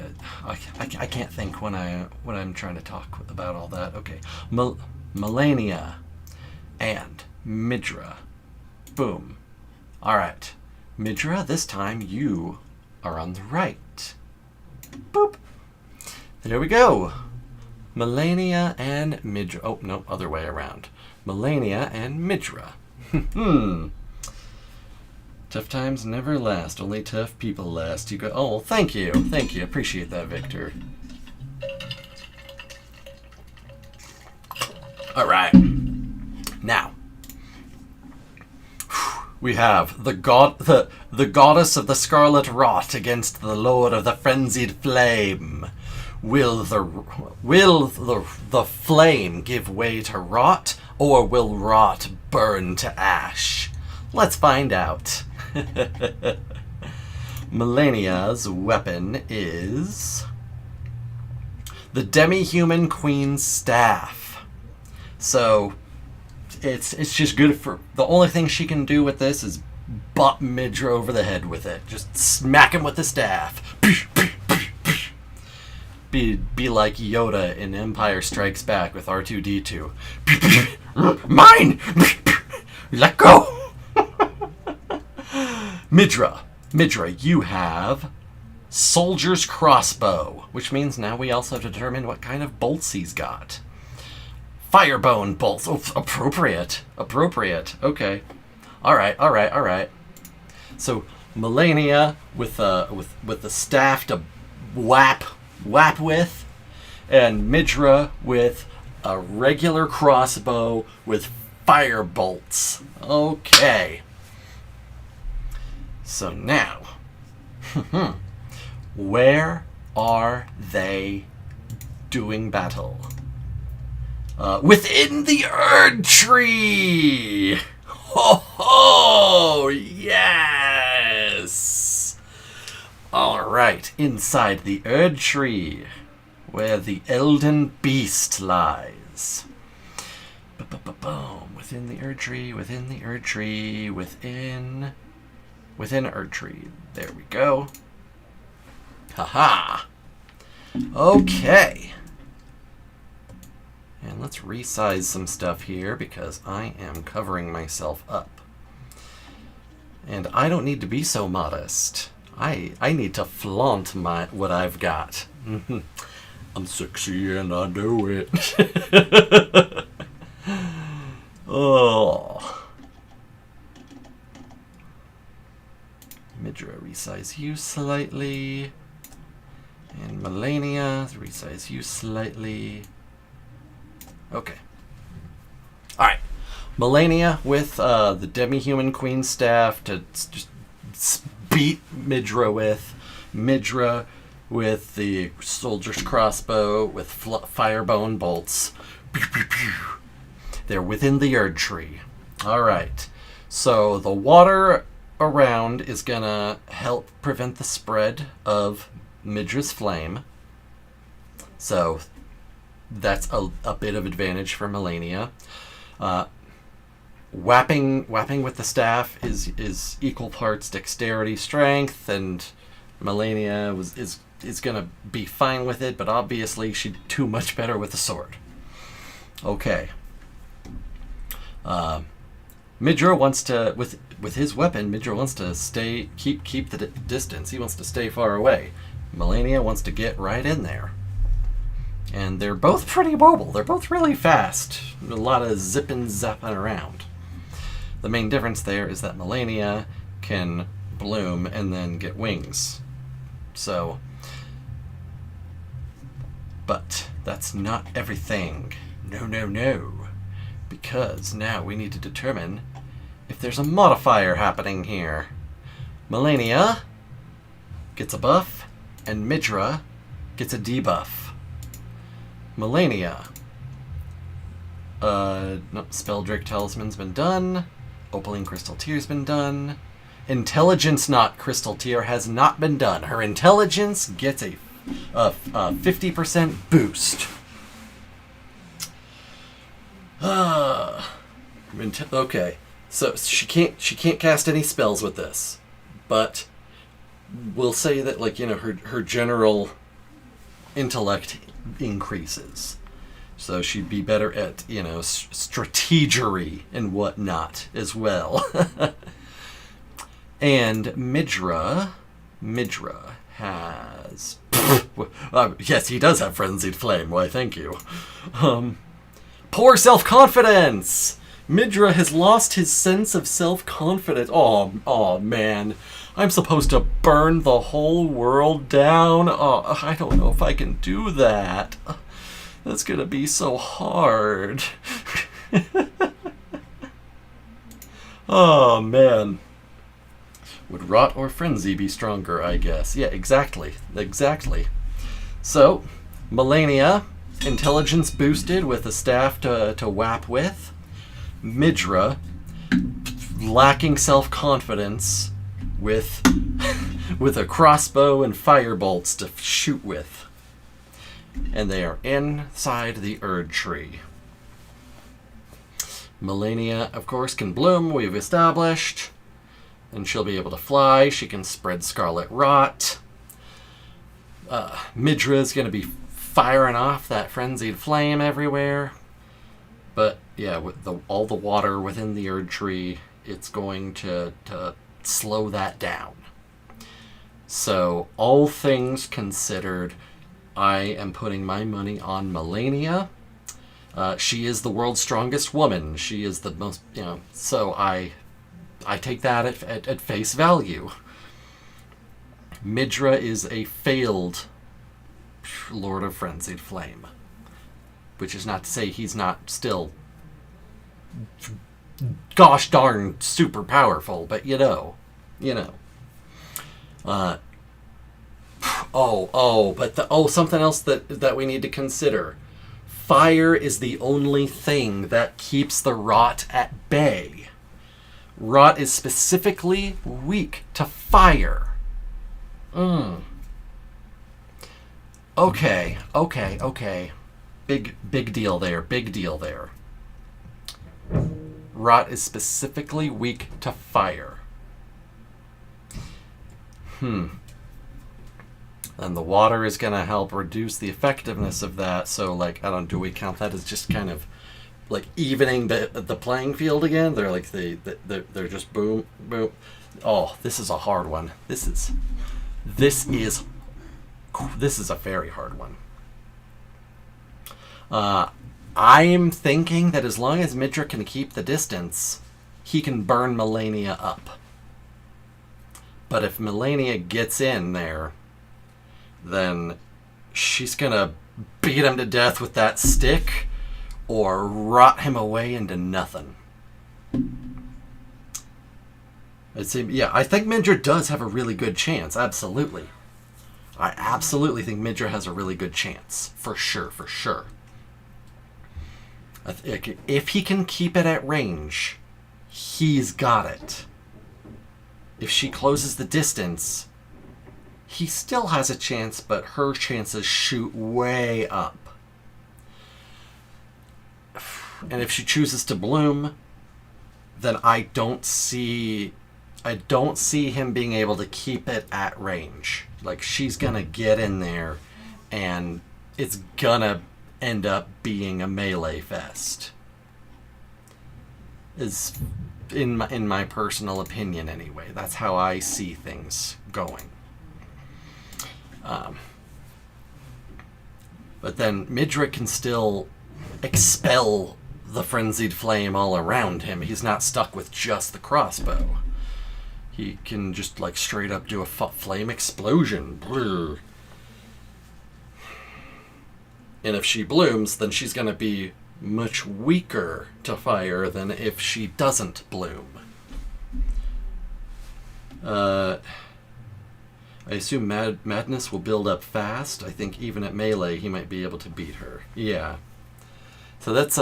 can't think when I'm trying to talk about all that. Okay, Melania and Midra. Boom. All right, Midra. This time you are on the right. Boop. There we go. Melania and Midra. Oh no, other way around. Melania and Midra. Tough times never last, only tough people last. You go. Oh, well, thank you. Appreciate that, Victor. All right. Now, we have the goddess of the scarlet rot against the lord of the frenzied flame. Will the flame give way to rot, or will rot burn to ash? Let's find out. Melania's weapon is the demi-human queen's staff. So it's just good for, the only thing she can do with this is bop Midra over the head with it. Just smack him with the staff. Be like Yoda in Empire Strikes Back with R2-D2. Mine! Let go! Midra, you have Soldier's Crossbow, which means now we also have to determine what kind of bolts he's got. Firebone bolts. Oh, appropriate. Okay. All right. So Melania with the staff to whap with, and Midra with a regular crossbow with fire bolts. Okay. So now, where are they doing battle? Within the Erd Tree! Ho, yes! Alright, inside the Erd Tree, where the Elden Beast lies. Boom. Within the Erd Tree, within Erd Tree. There we go. Haha. Okay. And let's resize some stuff here because I am covering myself up. And I don't need to be so modest. I need to flaunt what I've got. I'm sexy and I do it. Oh. Midra, resize you slightly. And Melania, resize you slightly. Okay. Alright. Melania with the demi-human queen staff to just beat Midra with. Midra with the soldier's crossbow with firebone bolts. Pew, pew, pew. They're within the Erd Tree. Alright. So the water around is gonna help prevent the spread of Midra's flame. So that's a bit of advantage for Melania. Whapping with the staff is equal parts dexterity, strength, and Melania is gonna be fine with it, but obviously she'd do much better with the sword. Okay. Midra wants to, with his weapon, Midra wants to keep the distance. He wants to stay far away. Melania wants to get right in there. And they're both pretty mobile. They're both really fast. A lot of zipping, zapping around. The main difference there is that Melania can bloom and then get wings. So, but that's not everything. No, no, no. Because now we need to determine if there's a modifier happening here. Melania gets a buff, and Midra gets a debuff. Melania. No, Spelldrake Talisman's been done. Opaline Crystal Tear's been done. Intelligence Not Crystal Tear has not been done. Her intelligence gets a 50% boost. Okay, so she can't cast any spells with this, but we'll say that, like, you know, her general intellect increases, so she'd be better at, you know, strategery and whatnot as well. And Midra has yes, he does have Frenzied Flame. Why, thank you. Poor self-confidence. Midra has lost his sense of self-confidence. Oh man. I'm supposed to burn the whole world down? Oh, I don't know if I can do that. That's gonna be so hard. Oh man. Would Rot or Frenzy be stronger, I guess? Yeah, exactly. Exactly. So, Melania, intelligence boosted with a staff to whap with. Midra, lacking self-confidence with with a crossbow and fire bolts to shoot with. And they are inside the Erd Tree. Melania, of course, can bloom, we've established. And she'll be able to fly. She can spread Scarlet Rot. Midra is going to be firing off that Frenzied Flame everywhere. But yeah, with all the water within the Erd Tree, it's going to slow that down. So, all things considered, I am putting my money on Melania. She is the world's strongest woman. She is the most, you know, so I take that at face value. Midra is a failed Lord of Frenzied Flame. Which is not to say he's not still gosh darn super powerful, but you know. Something else that we need to consider. Fire is the only thing that keeps the Rot at bay. Rot is specifically weak to fire. Okay. Big deal there. Rot is specifically weak to fire. And the water is going to help reduce the effectiveness of that. So, like, do we count that as just kind of like evening the playing field again? They're like they're just boom. Oh, this is a hard one. This is a very hard one. I'm thinking that as long as Midra can keep the distance, he can burn Melania up. But if Melania gets in there, then she's gonna beat him to death with that stick or rot him away into nothing. I think Midra does have a really good chance, absolutely. I absolutely think Midra has a really good chance, for sure. If he can keep it at range, he's got it. If she closes the distance, he still has a chance, but her chances shoot way up. And if she chooses to bloom, then I don't see him being able to keep it at range. Like, she's gonna get in there, and it's gonna end up being a melee fest. Is in my personal opinion anyway. That's how I see things going. But then Midra can still expel the frenzied flame all around him. He's not stuck with just the crossbow. He can just like straight up do a flame explosion. Brrr. And if she blooms, then she's going to be much weaker to fire than if she doesn't bloom. I assume Madness will build up fast. I think even at melee, he might be able to beat her. Yeah. So that's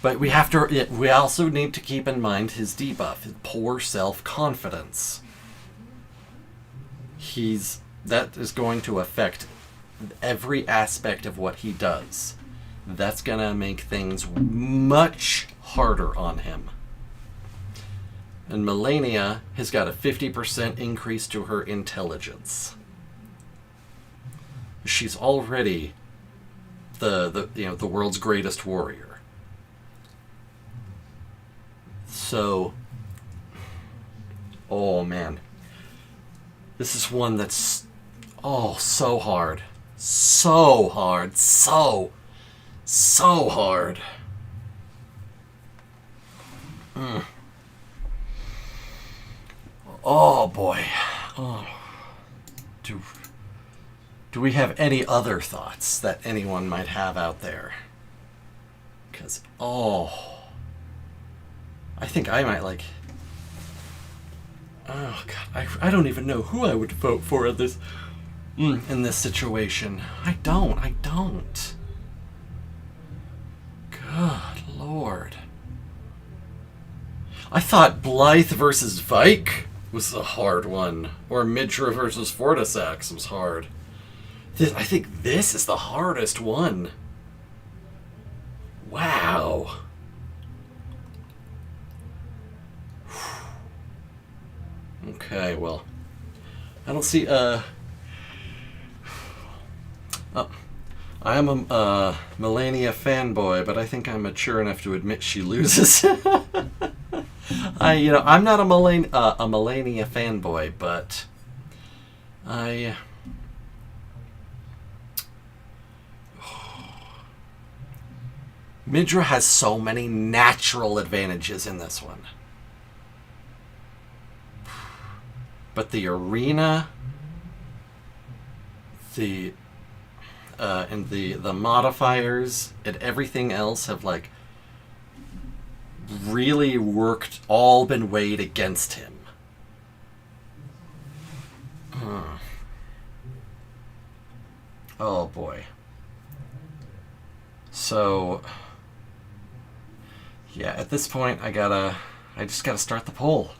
but we have to. We also need to keep in mind his debuff, his poor self-confidence. That is going to affect every aspect of what he does. That's gonna make things much harder on him. And Melania has got a 50% increase to her intelligence. She's already the world's greatest warrior. So, oh man, this is one that's so hard, so hard, so hard. Oh boy. Oh. Do we have any other thoughts that anyone might have out there? Because, I think I might like... Oh, God. I don't even know who I would vote for in this situation. I don't. Good Lord. I thought Blythe versus Vike was a hard one. Or Midra versus Fortisax was hard. I think this is the hardest one. Wow. Okay, well. I don't see, I am a Melania fanboy, but I think I'm mature enough to admit she loses. I'm not a Melania fanboy, but Midra has so many natural advantages in this one. But the arena, and the modifiers and everything else have like really all been weighed against him. Oh boy. So yeah, at this point I just gotta start the poll.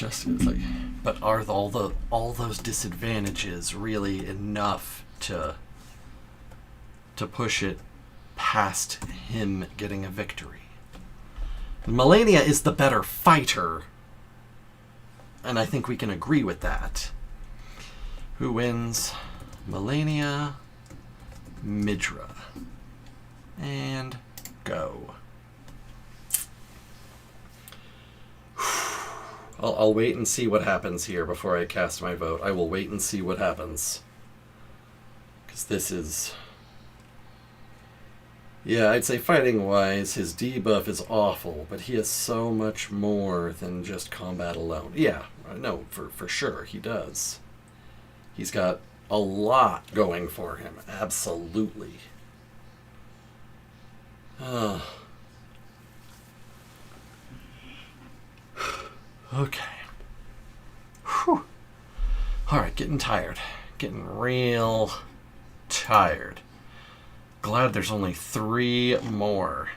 It's like, but are all those disadvantages really enough to push it past him getting a victory? Melania is the better fighter, and I think we can agree with that. Who wins? Melania, Midra, and go. I'll wait and see what happens here before I cast my vote. I will wait and see what happens. Because this is... Yeah, I'd say fighting-wise, his debuff is awful, but he has so much more than just combat alone. Yeah, no, for sure, he does. He's got a lot going for him, absolutely. Okay. Whew. Alright, getting tired. Getting real tired. Glad there's only 3 more.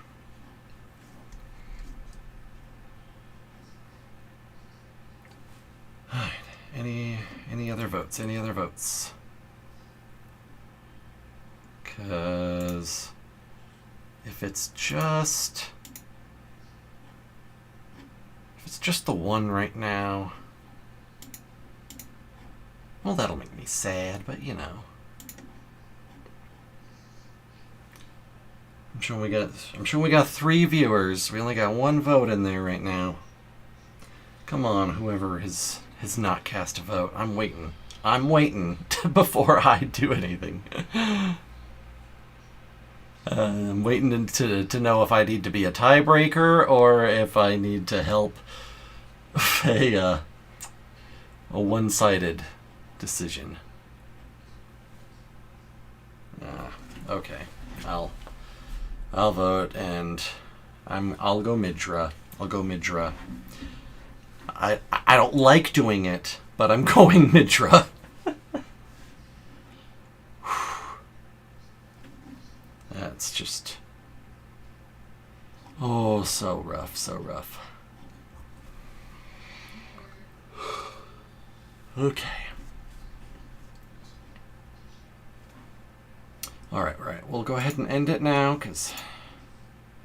Alright, any other votes? Any other votes? Because if it's just the one right now, well, that'll make me sad, but you know. I'm sure we got 3 viewers. We only got 1 vote in there right now. Come on, whoever has not cast a vote. I'm waiting. I'm waiting before I do anything. I'm waiting to know if I need to be a tiebreaker or if I need to help a one-sided decision. Okay, I'll vote, and I'll go Midra. I'll go Midra. I don't like doing it, but I'm going Midra. That's just... oh, so rough, so rough. Okay. Alright, right. We'll go ahead and end it now, because...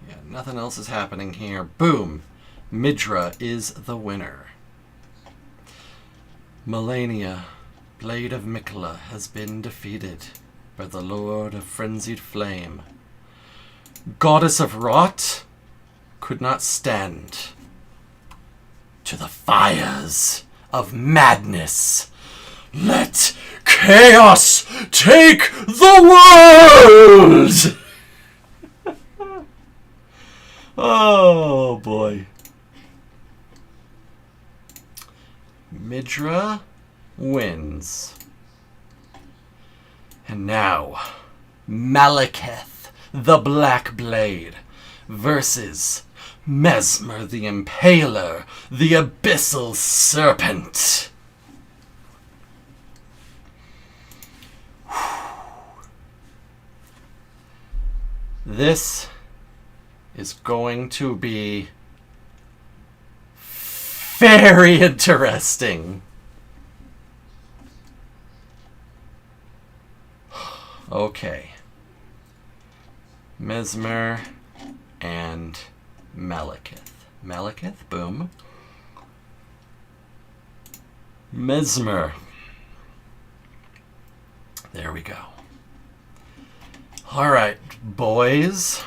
yeah, nothing else is happening here. Boom! Midra is the winner. Melania, Blade of Mikola, has been defeated by the Lord of Frenzied Flame. Goddess of Rot could not stand to the fires of madness. Let chaos take the world! Oh boy. Midra wins. And now, Malekith, the Black Blade, versus Mesmer the Impaler, the Abyssal Serpent. This is going to be very interesting. Okay. Mesmer and Malekith. Malekith, boom. Mesmer. There we go. Alright, boys.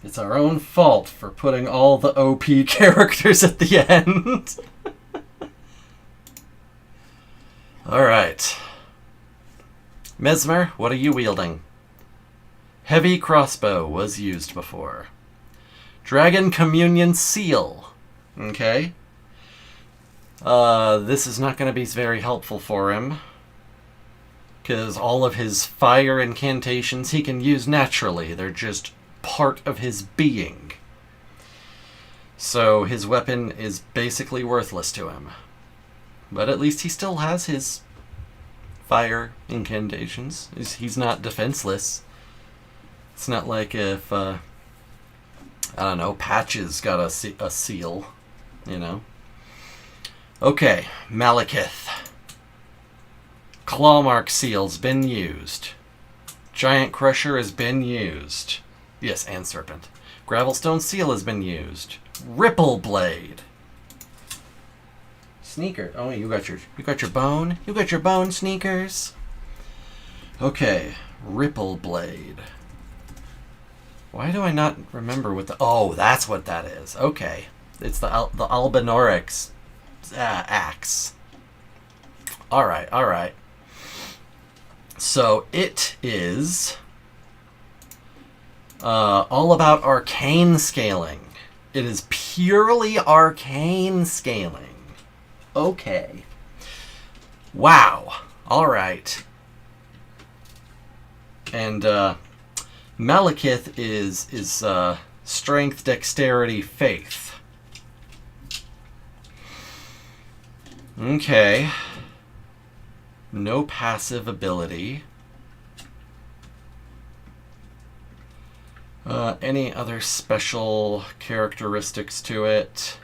It's our own fault for putting all the OP characters at the end. Alright. Mesmer, what are you wielding? Heavy crossbow was used before. Dragon Communion Seal. Okay. This is not going to be very helpful for him, because all of his fire incantations he can use naturally. They're just part of his being. So his weapon is basically worthless to him. But at least he still has his fire incantations. He's not defenseless. It's not like if, I don't know, Patches got a seal, you know. Okay, Malekith. Clawmark Seal's been used. Giant Crusher has been used. Yes, and Serpent. Gravelstone Seal has been used. Ripple Blade. Sneaker. Oh, you got your bone. You got your bone, Sneakers. Okay, Ripple Blade. Why do I not remember what the... oh, that's what that is. Okay, it's the Albinorix axe. All right, all right. So it is all about arcane scaling. It is purely arcane scaling. Okay. Wow. All right. And Malekith is strength, dexterity, faith. Okay. No passive ability. Any other special characteristics to it?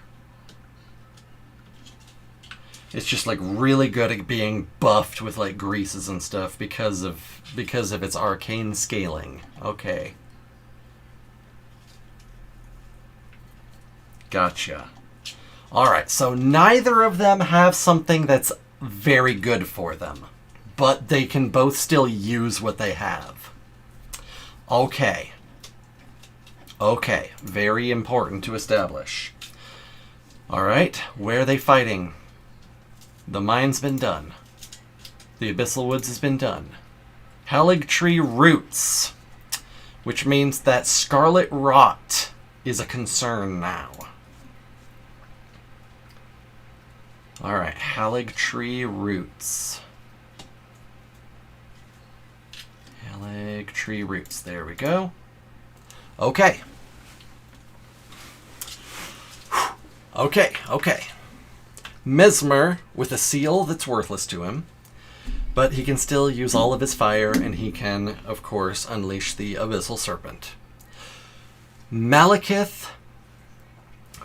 It's just like really good at being buffed with like greases and stuff because of its arcane scaling. Okay. Gotcha. Alright, so neither of them have something that's very good for them, but they can both still use what they have. Okay. Okay, very important to establish. Alright, where are they fighting? The mine's been done. The Abyssal Woods has been done. Halig Tree Roots, which means that Scarlet Rot is a concern now. Alright, Halig Tree Roots. Halig Tree Roots, there we go. Okay. Okay. Mesmer with a seal that's worthless to him, but he can still use all of his fire, and he can, of course, unleash the Abyssal Serpent. Malekith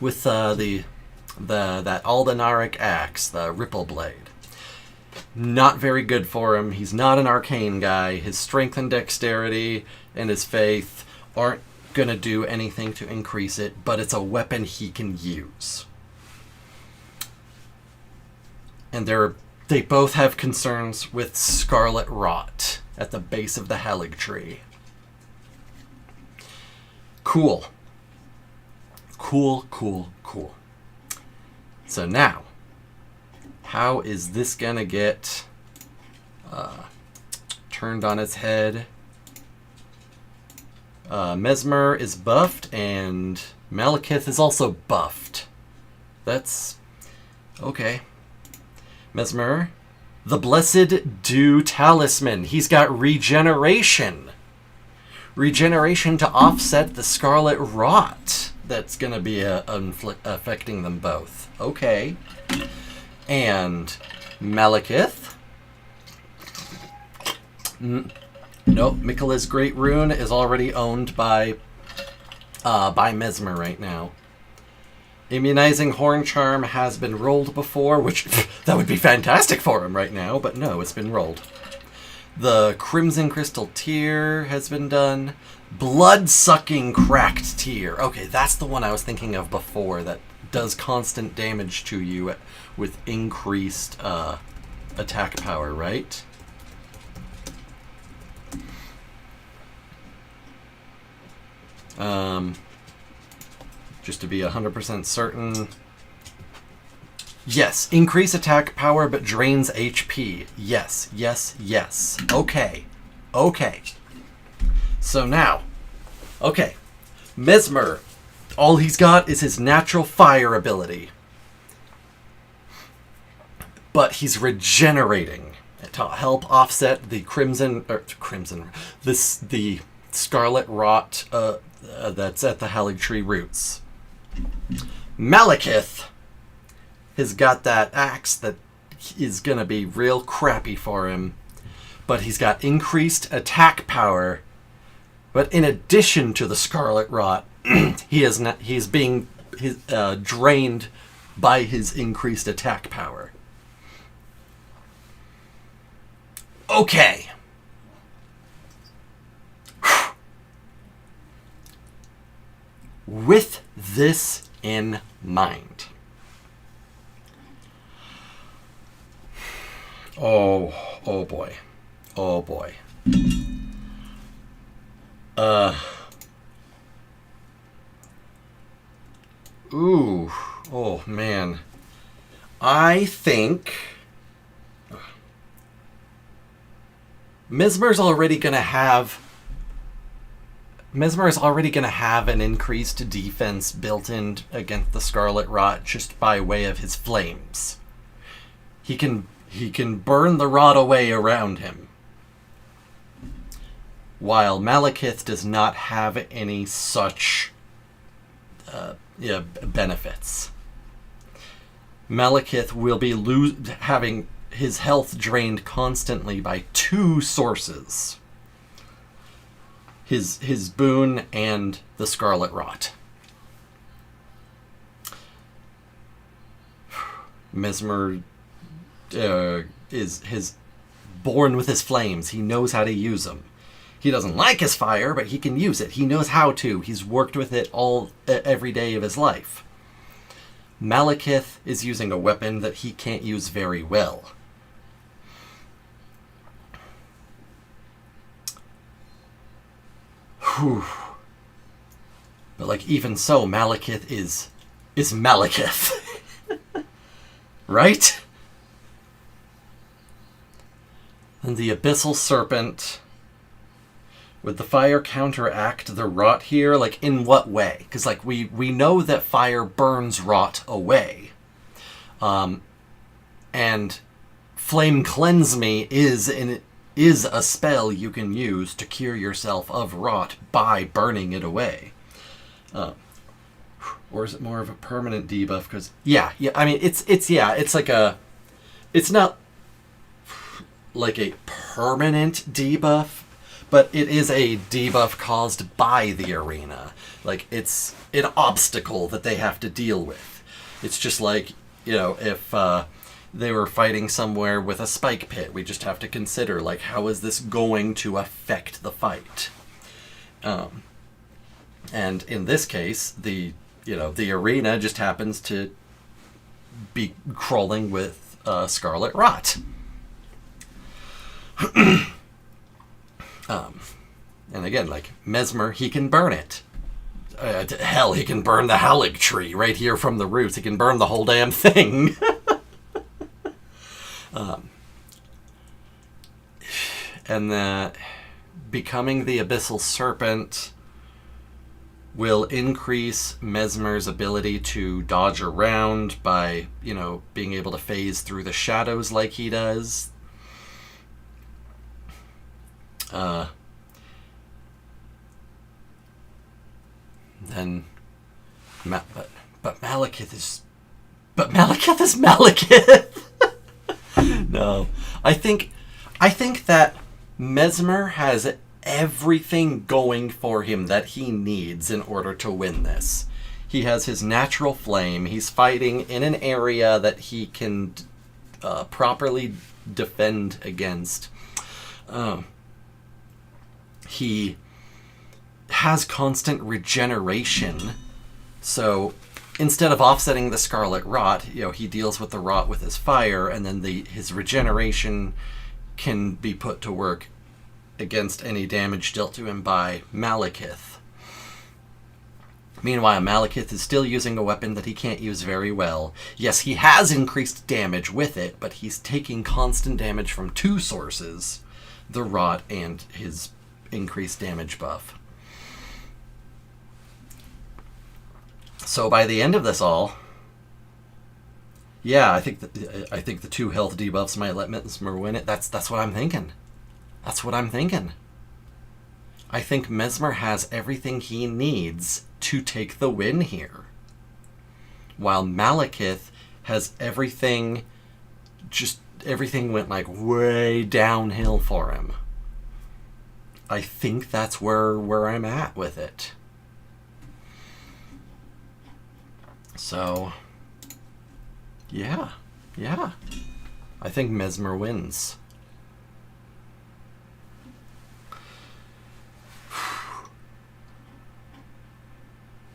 with that Aldenaric Axe, the Ripple Blade. Not very good for him. He's not an arcane guy. His strength and dexterity and his faith aren't going to do anything to increase it, but it's a weapon he can use. And they both have concerns with Scarlet Rot at the base of the Halig Tree. Cool. So now, how is this gonna get turned on its head? Mesmer is buffed, and Malekith is also buffed. That's okay. Mesmer, the Blessed Dew Talisman. He's got regeneration. Regeneration to offset the Scarlet Rot that's going to be affecting them both. Okay. And Malekith. Nope, Miquella's Great Rune is already owned by Mesmer right now. Immunizing Horn Charm has been rolled before, which that would be fantastic for him right now, but no, it's been rolled. The Crimson Crystal Tear has been done. Blood-sucking Cracked Tear. Okay, that's the one I was thinking of before that does constant damage to you with increased attack power, right? Just to be 100% certain. Yes, increase attack power but drains HP. Yes. Okay. So now, Mesmer, all he's got is his natural fire ability. But he's regenerating to help offset the the Scarlet Rot that's at the Halig Tree Roots. Malekith has got that axe that is going to be real crappy for him, but he's got increased attack power. But in addition to the Scarlet Rot, he's being drained by his increased attack power. Okay. With this in mind. Oh boy. Ooh. Oh man. I think Mesmer's already going to have an increased defense built in against the Scarlet Rot just by way of his flames. He can burn the rot away around him. While Malekith does not have any such benefits. Malekith will be having his health drained constantly by two sources. His boon and the Scarlet Rot. Mesmer is born with his flames. He knows how to use them. He doesn't like his fire, but he can use it. He knows how to. He's worked with it every day of his life. Malekith is using a weapon that he can't use very well. Whew. But even so, Malekith is Malekith. Right? And the Abyssal Serpent. Would the fire counteract the rot here? Like, in what way? Because, like, we know that fire burns rot away. And Flame Cleanse Me is a spell you can use to cure yourself of rot by burning it away. Or is it more of a permanent debuff? Because, I mean, it's not like a permanent debuff, but it is a debuff caused by the arena. Like, it's an obstacle that they have to deal with. It's just like, if they were fighting somewhere with a spike pit, we just have to consider, like, how is this going to affect the fight? And in this case, the arena just happens to be crawling with scarlet rot. And again, like, Mesmer, he can burn it. Hell, he can burn the Halig tree right here from the roots. He can burn the whole damn thing. And becoming the Abyssal Serpent will increase Mesmer's ability to dodge around by, being able to phase through the shadows like he does. But Malekith is Malekith. No, I think that Mesmer has everything going for him that he needs in order to win this. He has his natural flame. He's fighting in an area that he can properly defend against. He has constant regeneration. So instead of offsetting the scarlet rot, he deals with the rot with his fire, and then his regeneration can be put to work against any damage dealt to him by Malekith. Meanwhile, Malekith is still using a weapon that he can't use very well. Yes, he has increased damage with it, but he's taking constant damage from two sources, the rot and his increased damage buff. So by the end of this all, I think the 2 health debuffs might let Mesmer win it. That's what I'm thinking. That's what I'm thinking. I think Mesmer has everything he needs to take the win here, while Malekith has everything. Just everything went like way downhill for him. I think that's where I'm at with it. So, yeah. I think Mesmer wins.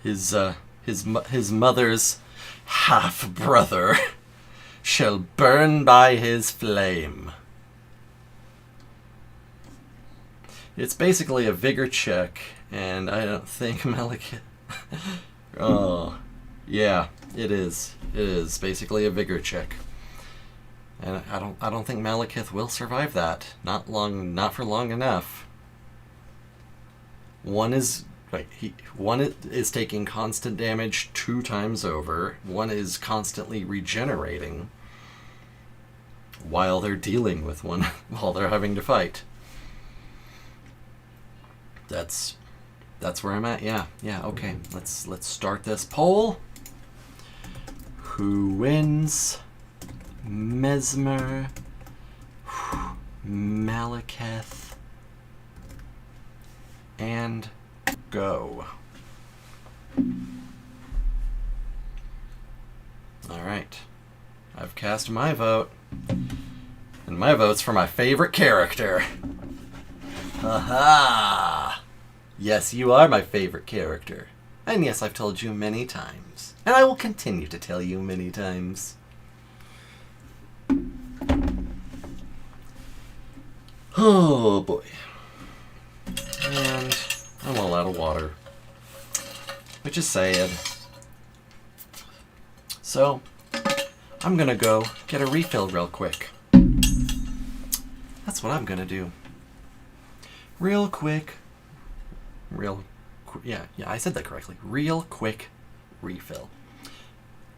His mother's half-brother shall burn by his flame. It's basically a vigor check, and I don't think Malekith... Oh, yeah, it is. It is basically a vigor check. And I don't think Malekith will survive that. Not for long enough. One is taking constant damage 2 times over. One is constantly regenerating while they're dealing with one, while they're having to fight. That's where I'm at. Yeah, okay. Let's start this poll. Who wins? Mesmer, Malekith, and go. Alright. I've cast my vote. And my vote's for my favorite character. Haha! Yes, you are my favorite character. And yes, I've told you many times. And I will continue to tell you many times. Oh boy. And I'm all out of water. Which is sad. So, I'm gonna go get a refill real quick. That's what I'm gonna do. Real quick. Yeah, I said that correctly. Real quick refill.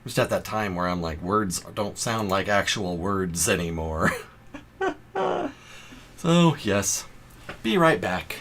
Just at that time where I'm like, words don't sound like actual words anymore. So, yes. Be right back.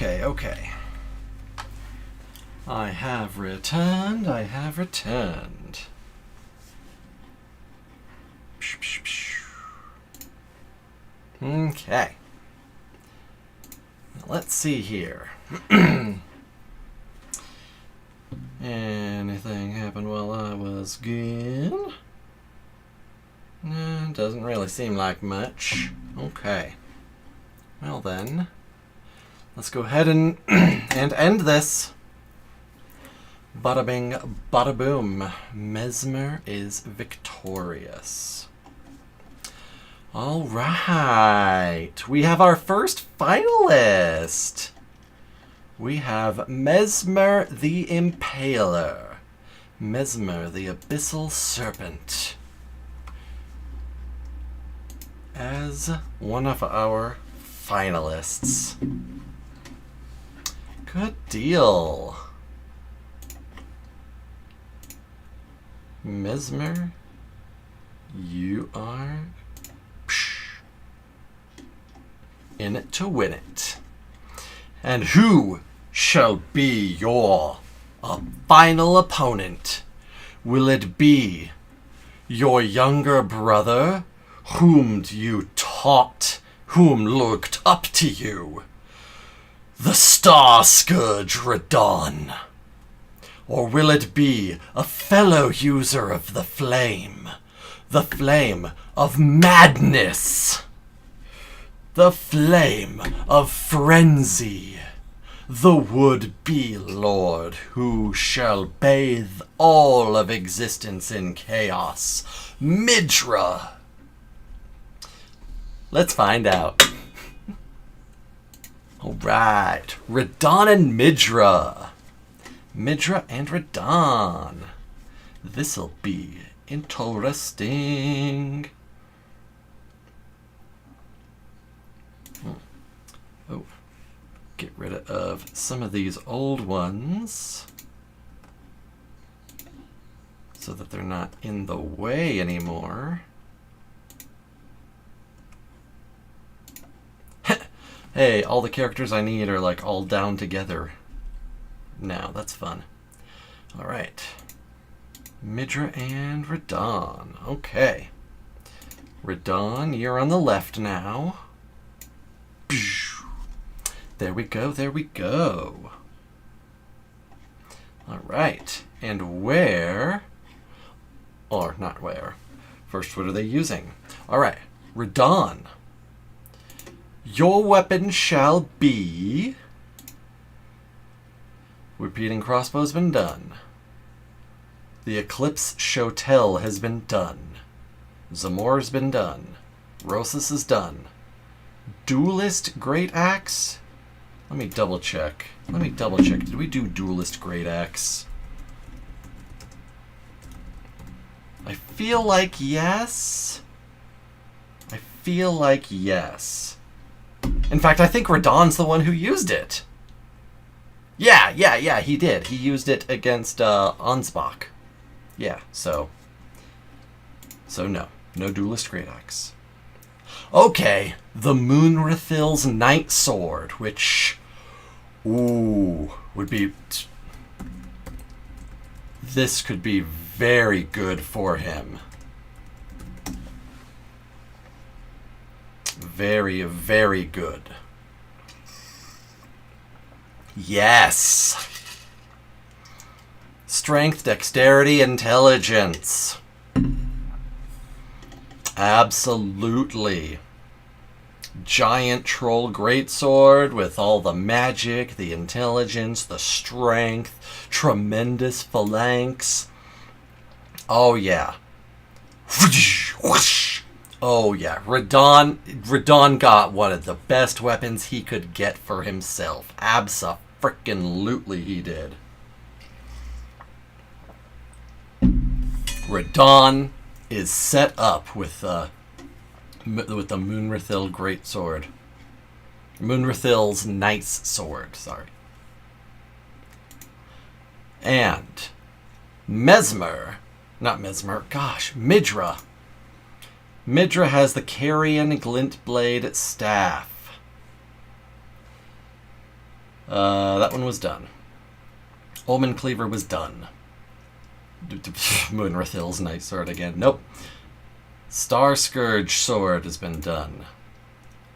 Okay. I have returned. Okay. Let's see here. Anything happened while I was gone? No, doesn't really seem like much. Okay. Well then, let's go ahead and end this. Bada bing, bada boom. Mesmer is victorious. All right. We have our first finalist. We have Mesmer the Impaler. Mesmer the Abyssal Serpent. As one of our finalists. Good deal. Mesmer, you are in it to win it. And who shall be your final opponent? Will it be your younger brother, whom you taught, whom looked up to you, the Star Scourge Radon? Or will it be a fellow user of the flame of madness, the flame of frenzy, the would-be lord who shall bathe all of existence in chaos, Midra? Let's find out. Alright, Radon and Midra. Midra and Radon. This'll be interesting. Oh, get rid of some of these old ones so that they're not in the way anymore. Hey, all the characters I need are like all down together now. That's fun. All right. Midra and Radon. Okay. Radon, you're on the left now. There we go, there we go. All right. And where, or not where. First, what are they using? All right. Radon. Your weapon shall be... Repeating crossbow's been done. The Eclipse Shotel has been done. Zamor's been done. Rosas is done. Duelist Great Axe? Let me double check. Did we do Duelist Great Axe? I feel like yes. In fact, I think Radon's the one who used it. Yeah, he did. He used it against Ansbach. Yeah, so no Duelist Great Axe. Okay, the Moonrathil's Night Sword, which, would be... This could be very good for him. Very, very good. Yes! Strength, dexterity, intelligence. Absolutely. Giant troll greatsword with all the magic, the intelligence, the strength, tremendous phalanx. Oh yeah. Oh yeah. Radon got one of the best weapons he could get for himself. Abso-frickin-lutely he did. Radon is set up with the Moonrathil Greatsword. Moonrathil's Knight's Sword, sorry. And Midra. Midra has the Carrion Glintblade Staff. That one was done. Omen Cleaver was done. Moonrathil's Night Sword again. Nope. Star Scourge Sword has been done.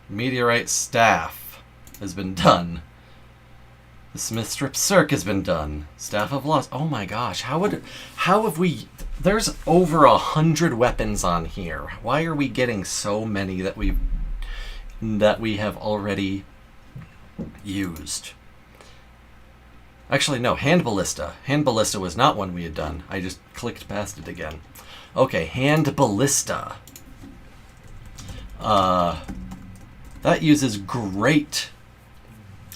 Meteorite Staff has been done. The Smithstrip Cirque has been done. Staff of Loss. Oh my gosh, how have we... There's over 100 weapons on here. Why are we getting so many that we have already used? Actually, no, Hand Ballista. Hand Ballista was not one we had done. I just clicked past it again. Okay, Hand Ballista. That uses great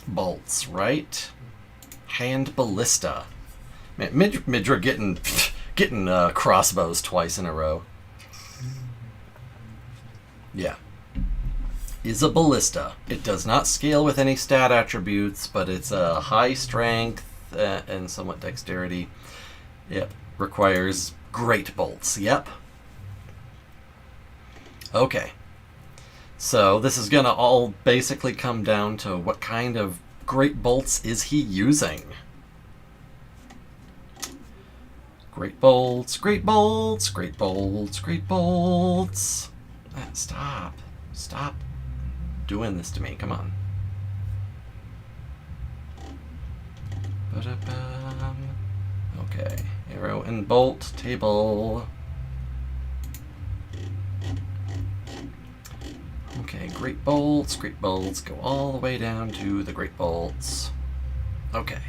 bolts, right? Hand Ballista. Man, Midra getting crossbows twice in a row. Yeah. Is a ballista. It does not scale with any stat attributes, but it's a high strength and somewhat dexterity. Yep. Requires great bolts. Yep. Okay. So this is gonna all basically come down to what kind of great bolts is he using. Great bolts, great bolts, great bolts, great bolts. Stop doing this to me. Come on. Ba-da-bum. Okay. Arrow and bolt table. Okay, great bolts, go all the way down to the great bolts. Okay.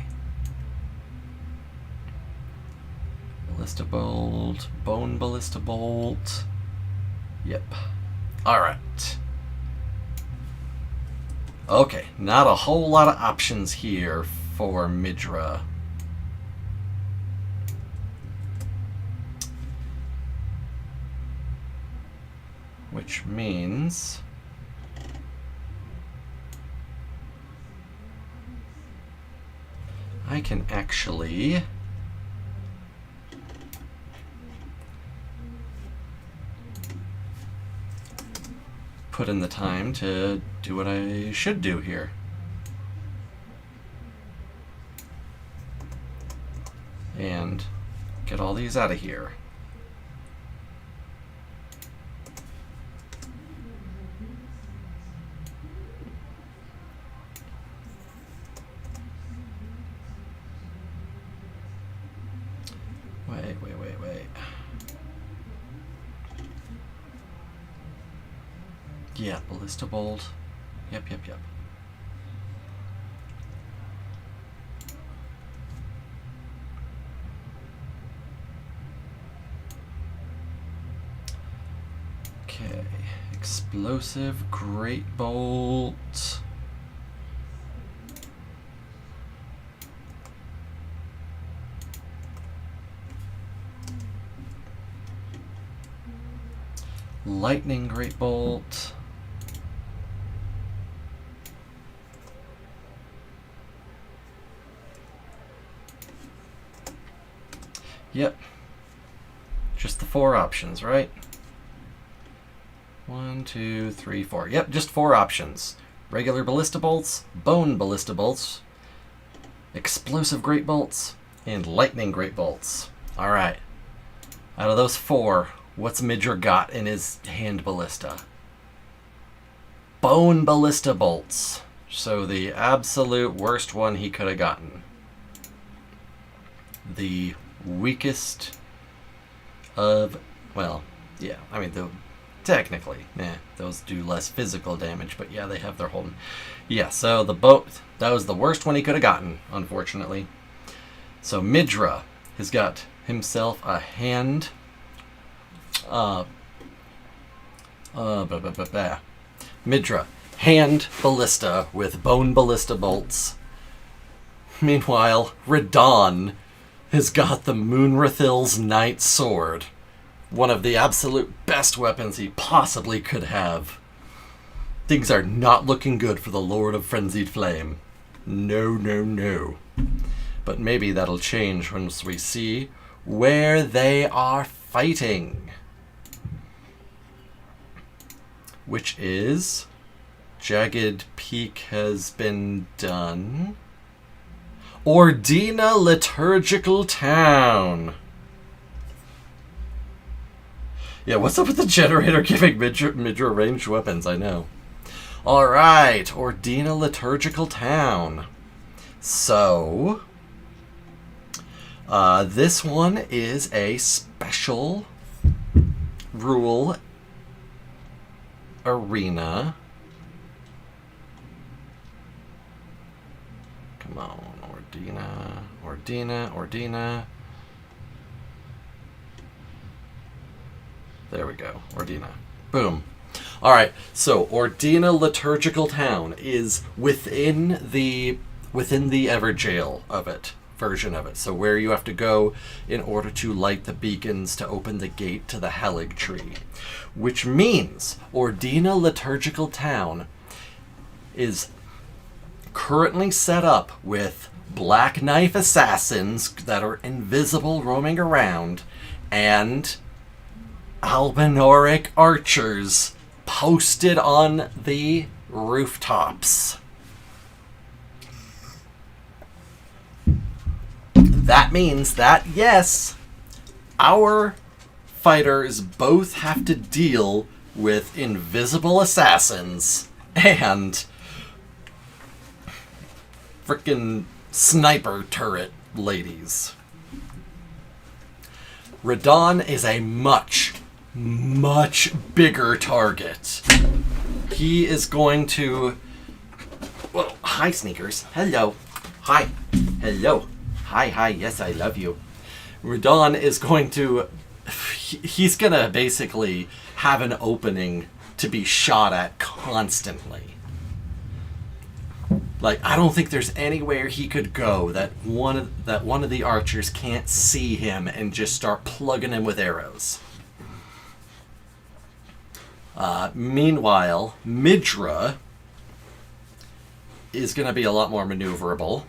Ballista bolt, bone ballista bolt. Yep. Alright. Okay, not a whole lot of options here for Midra. Which means I can actually put in the time to do what I should do here. And get all these out of here. Wait. Yeah, Ballista Bolt. Yep. Okay, Explosive Great Bolt. Lightning Great Bolt. Yep. Just the 4 options, right? 1, 2, 3, 4. Yep, just 4 options. Regular Ballista Bolts, Bone Ballista Bolts, Explosive Great Bolts, and Lightning Great Bolts. Alright. Out of those 4, what's Midra got in his hand ballista? Bone Ballista Bolts. So the absolute worst one he could have gotten. The weakest of, well, yeah, I mean, technically, those do less physical damage, but yeah, they have their whole, yeah, so that was the worst one he could have gotten, unfortunately. So Midra has got himself a hand, Midra, hand ballista with bone ballista bolts. Meanwhile, Radon has got the Moonrathil's Night Sword. One of the absolute best weapons he possibly could have. Things are not looking good for the Lord of Frenzied Flame. No. But maybe that'll change once we see where they are fighting. Which is... Jagged Peak has been done. Ordina Liturgical Town. Yeah, what's up with the generator giving Midra ranged weapons? I know. Alright, Ordina Liturgical Town. So, this one is a special rule arena. Come on, Ordina. There we go, Ordina. Boom. Alright, so Ordina Liturgical Town is within the Everjail version of it. So where you have to go in order to light the beacons to open the gate to the Helig Tree. Which means Ordina Liturgical Town is currently set up with Black Knife assassins that are invisible roaming around and Albinoric archers posted on the rooftops. That means that, yes, our fighters both have to deal with invisible assassins and frickin' sniper turret ladies. Radon is a much bigger target. He is going to... Well, hi, Sneakers. Hello. Hi. Hello. Hi. Yes, I love you. Radon is going to... He's going to basically have an opening to be shot at constantly. Like, I don't think there's anywhere he could go that one of the archers can't see him and just start plugging him with arrows. Meanwhile, Midra is going to be a lot more maneuverable.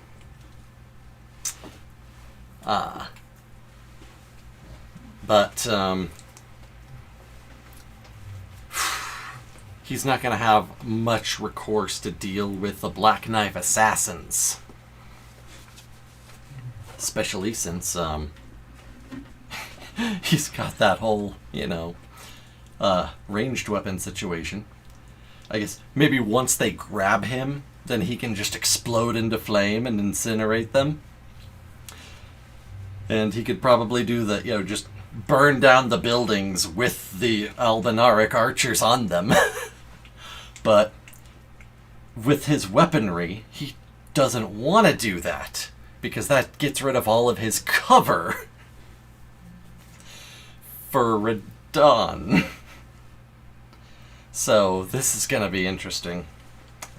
But he's not going to have much recourse to deal with the Black Knife Assassins. Especially since he's got that whole, ranged weapon situation. I guess maybe once they grab him, then he can just explode into flame and incinerate them. And he could probably do the, just burn down the buildings with the Albinaric archers on them. But with his weaponry, he doesn't want to do that, because that gets rid of all of his cover for Radon. So this is going to be interesting.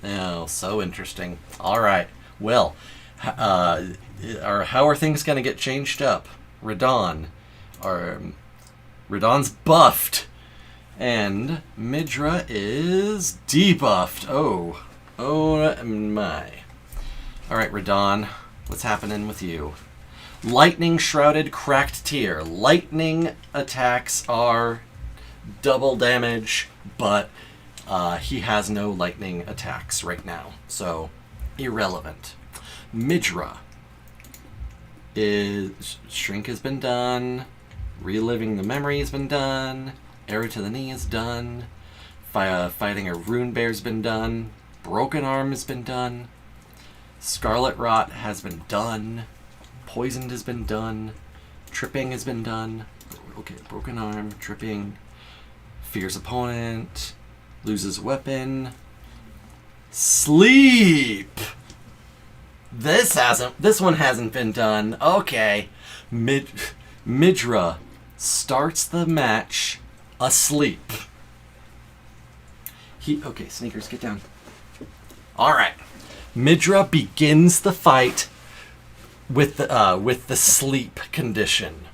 Oh, so interesting. All right. Well, how are things going to get changed up? Radon's buffed, and Midra is debuffed. Oh my. All right, Radon, what's happening with you? Lightning Shrouded Cracked Tear. Lightning attacks are double damage, but he has no lightning attacks right now, so irrelevant. Midra is Shrink has been done. Reliving the Memory has been done. Arrow to the Knee is done. Fighting a Rune Bear's been done. Broken Arm has been done. Scarlet Rot has been done. Poisoned has been done. Tripping has been done. Okay, Broken Arm, Tripping. Fears Opponent. Loses Weapon. Sleep! This one hasn't been done. Okay. Midra starts the match asleep. Okay, Sneakers, get down. Alright. Midra begins the fight with the sleep condition.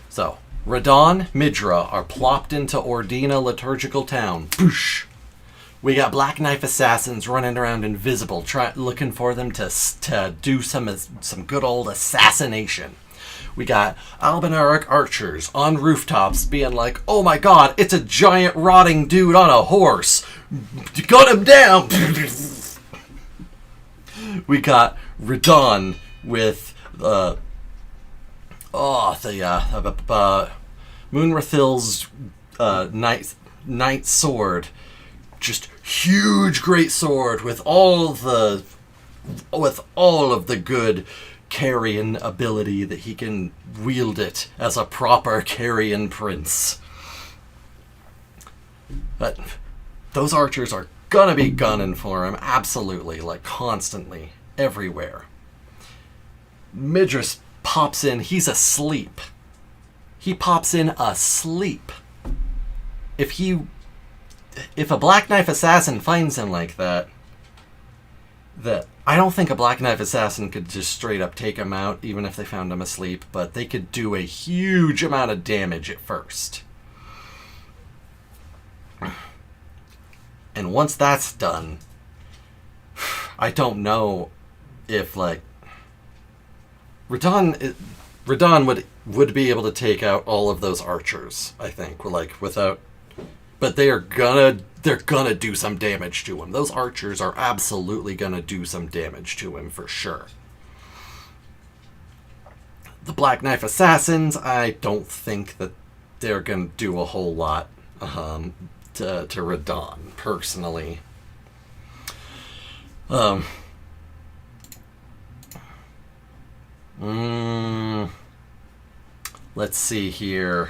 So, Radon, Midra are plopped into Ordina Liturgical Town. Boosh! We got Black Knife Assassins running around invisible, looking for them to do some good old assassination. We got Albinaric archers on rooftops being like, "Oh my god, it's a giant rotting dude on a horse! Gun him down!" We got Radon with Moonrathil's Knight Sword. Just huge, great sword with all of the good carrion ability that he can wield it as a proper carrion prince. But those archers are gonna be gunning for him, absolutely, like constantly, everywhere. Midras pops in, he's asleep. He pops in asleep. If a Black Knife Assassin finds him like that, I don't think a Black Knife Assassin could just straight up take him out, even if they found him asleep, but they could do a huge amount of damage at first. And once that's done, I don't know if, Radon would be able to take out all of those archers, I think, without... But they're gonna do some damage to him. Those archers are absolutely gonna do some damage to him for sure. The Black Knife Assassins, I don't think that they're gonna do a whole lot to Radon, personally. Let's see here.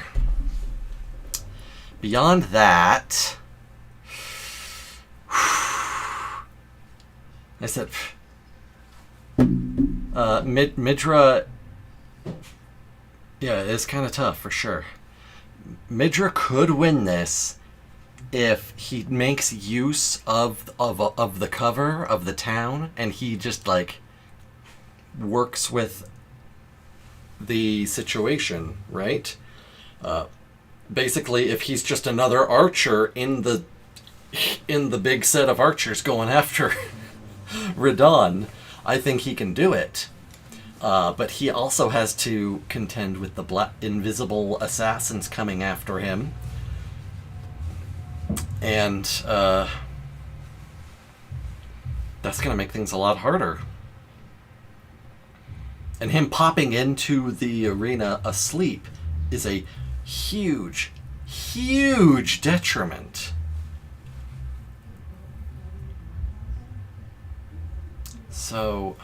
Beyond that, I said, Midra, yeah, it's kind of tough for sure. Midra could win this if he makes use of the cover of the town and he just like works with the situation, right? Basically, if he's just another archer in the big set of archers going after Radahn, I think he can do it. But he also has to contend with the invisible assassins coming after him. And that's going to make things a lot harder. And him popping into the arena asleep is a huge, huge detriment. So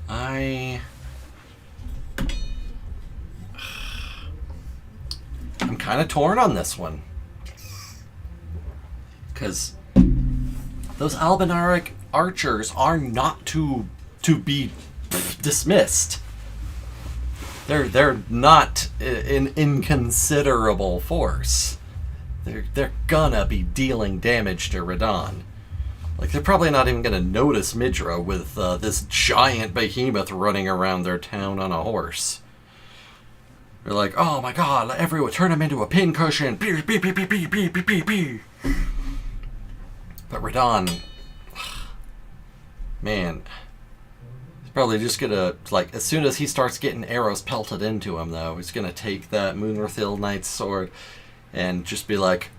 I'm kind of torn on this one. Because those Albinaric archers are not to be dismissed. They're not an inconsiderable force. They're gonna be dealing damage to Radahn. Like, they're probably not even gonna notice Midra with this giant behemoth running around their town on a horse. They're like, oh my god, let everyone turn him into a pincushion. Beep, beep, beep, beep, beep, beep, beep, beep, beep. But Radahn, man, he's probably just gonna, like, as soon as he starts getting arrows pelted into him, though, he's gonna take that Moonrathil Knight's sword and just be like,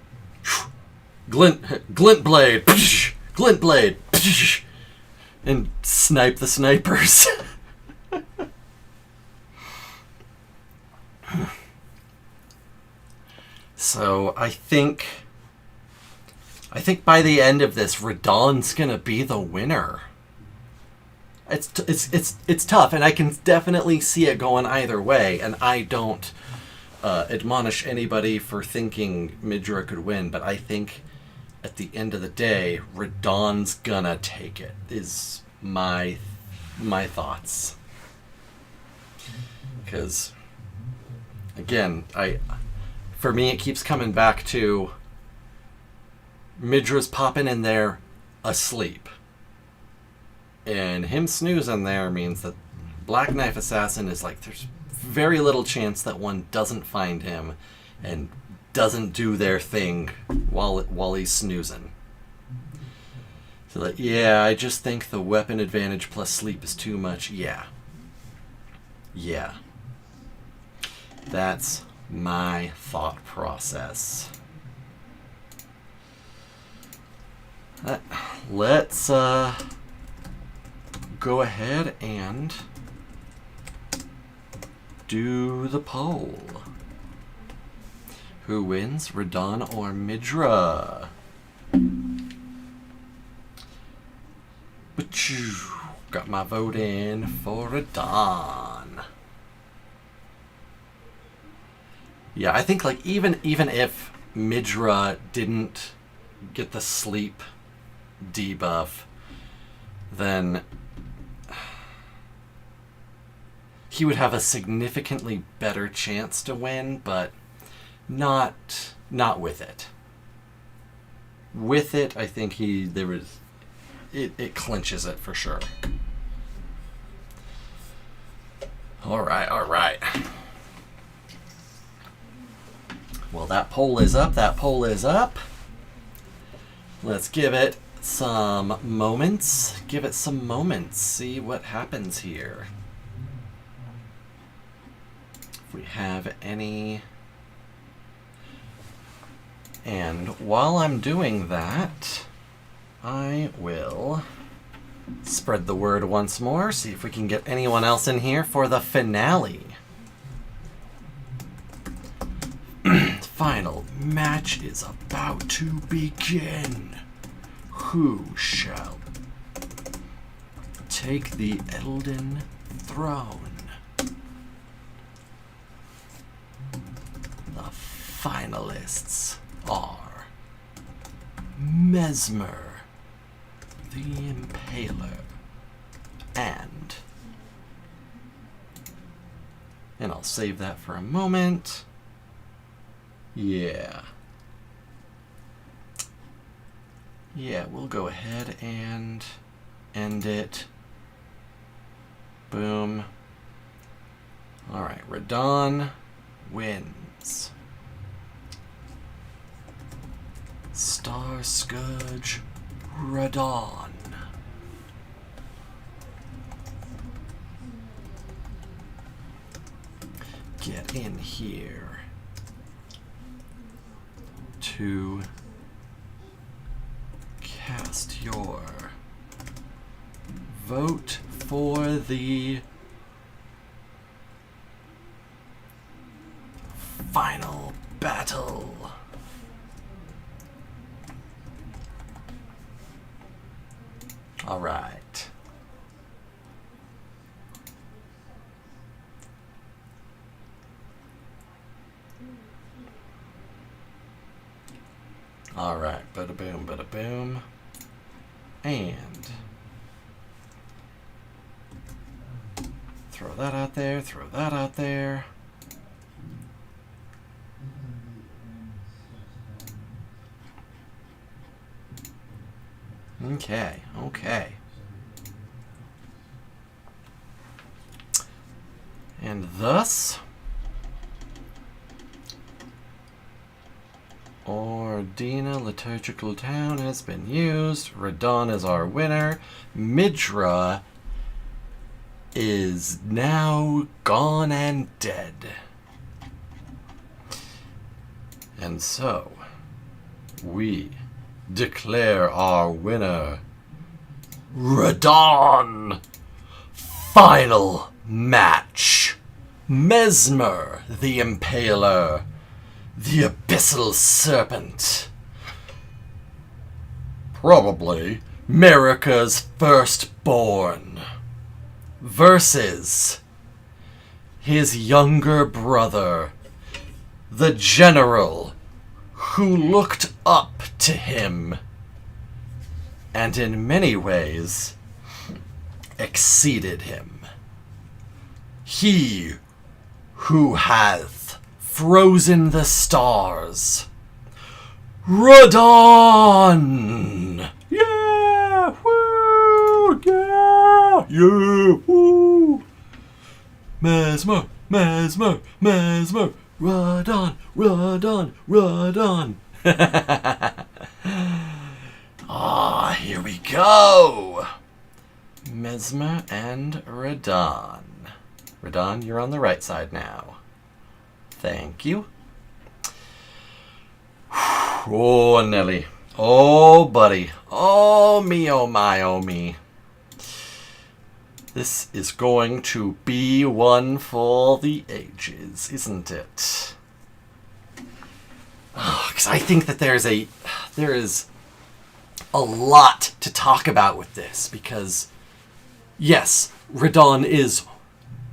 glint blade, glint blade, and snipe the snipers. So I think by the end of this, Radahn's gonna be the winner. It's tough, and I can definitely see it going either way. And I don't admonish anybody for thinking Midra could win, but I think at the end of the day, Radahn's gonna take it. Is my thoughts. Because again, for me, it keeps coming back to Midra's popping in there asleep. And him snoozing there means that Black Knife Assassin is like, there's very little chance that one doesn't find him and doesn't do their thing while he's snoozing. So like, yeah, I just think the weapon advantage plus sleep is too much. Yeah. That's my thought process. Let's go ahead and do the poll. Who wins, Radahn or Midra? Got my vote in for Radahn. Yeah, I think like even if Midra didn't get the sleep debuff, then he would have a significantly better chance to win, but not with it. With it, I think it clinches it for sure. All right. Well, that poll is up. Let's give it some moments. See what happens here. If we have any. And while I'm doing that, I will spread the word once more, see if we can get anyone else in here for the finale. Final match is about to begin. Who shall take the Elden throne? The finalists are Mesmer, the Impaler, and And I'll save that for a moment. Yeah. Yeah, we'll go ahead and end it. Boom. Alright, Radon wins. Star Scourge Radon. Get in here to cast your vote for the final battle. All right. All right, bada boom, bada boom. And throw that out there, throw that out there. Okay, okay. And thus, Ordina Liturgical Town has been used. Radon is our winner. Midra is now gone and dead. And so, we declare our winner, Radon. Final match. Mesmer the Impaler, the Abyssal Serpent, probably America's firstborn, versus his younger brother, the general who looked up to him and in many ways exceeded him. He who hath frozen the stars, Radon! Yeah! Woo! Yeah! Yeah! Woo! Mesmer! Mesmer! Mesmer! Radon! Radon! Radon! Ah, here we go! Mesmer and Radon. Radon, you're on the right side now. Thank you. Oh, Nelly. Oh, buddy. Oh, me, oh, my, oh, me. This is going to be one for the ages, isn't it? Because I think that there is a lot to talk about with this, because, yes, Radon is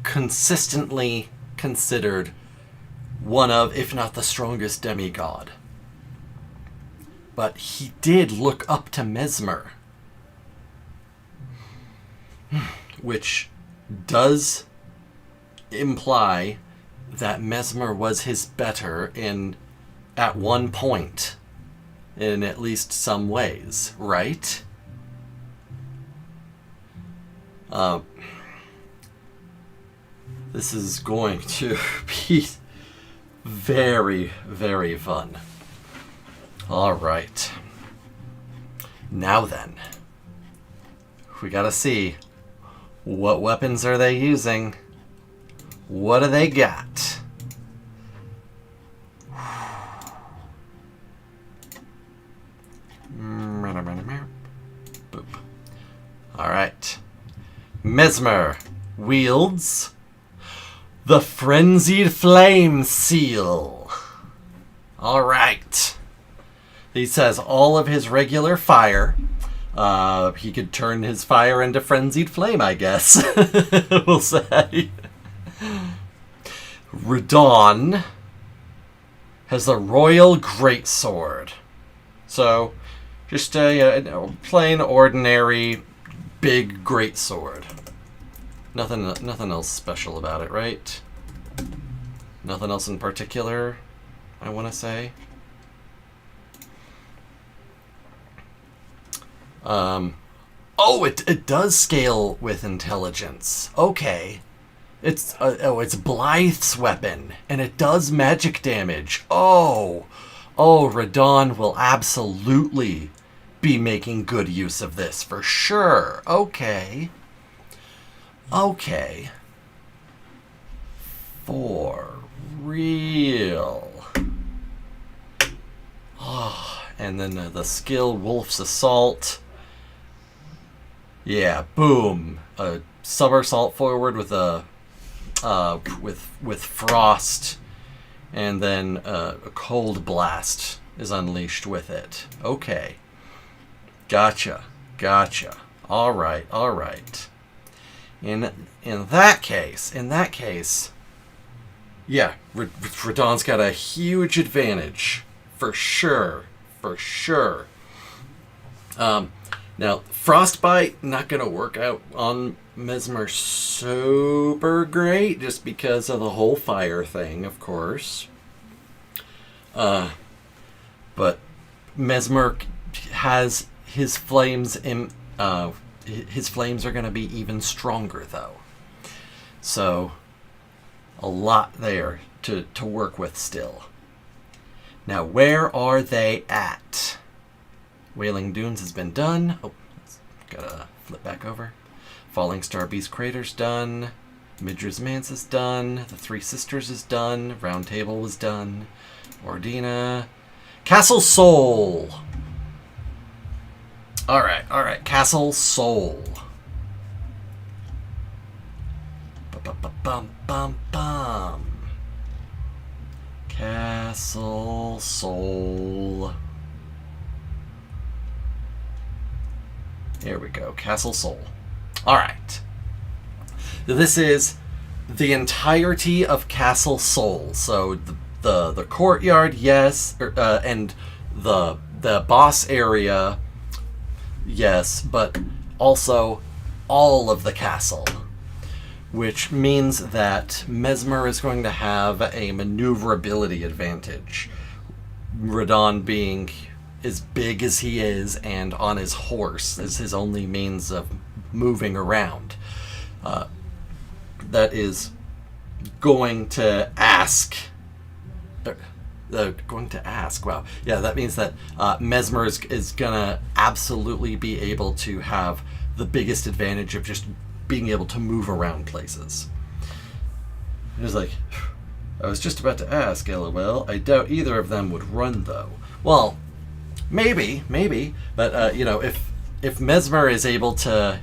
consistently considered one of, if not the strongest demigod. But he did look up to Mesmer, which does imply that Mesmer was his better at one point, in at least some ways, right? This is going to be very, very fun. All right. Now then, we gotta see, what weapons are they using? What do they got? Boop. All right. Mesmer wields the Frenzied Flame Seal. All right. He says all of his regular fire. He could turn his fire into Frenzied Flame, I guess. We'll say. Radon has the Royal Greatsword. So, just a plain, ordinary, big greatsword. Nothing else special about it, right? Nothing else in particular, I want to say. Oh, it does scale with intelligence. Okay. It's Blythe's weapon, and it does magic damage. Oh, Radon will absolutely be making good use of this for sure. Okay. For real. Oh, and then the skill Wolf's Assault. Yeah, boom. A somersault forward with a with frost, and then a cold blast is unleashed with it. Okay. Gotcha. All right. In that case, yeah, Radon's got a huge advantage for sure. Now, Frostbite not gonna work out on Mesmer super great, just because of the whole fire thing, of course. But Mesmer has his flames in. His flames are gonna be even stronger, though. So, a lot there to work with still. Now, where are they at? Wailing Dunes has been done. Oh, gotta flip back over. Falling Star Beast Crater's done. Midra's Manse is done. The Three Sisters is done. Round Table was done. Ordina. Castle Soul. Alright. Castle Soul. Bum. Castle Soul. Here we go. Castle Soul. Alright. This is the entirety of Castle Soul. So the courtyard, yes, and the boss area, yes, but also all of the castle. Which means that Mesmer is going to have a maneuverability advantage. Radon being as big as he is and on his horse is his only means of moving around. That is going to ask. Wow. Yeah, that means that Mesmer is going to absolutely be able to have the biggest advantage of just being able to move around places. It was like, I was just about to ask, LOL. I doubt either of them would run, though. Well, maybe. But, if Mesmer is able to,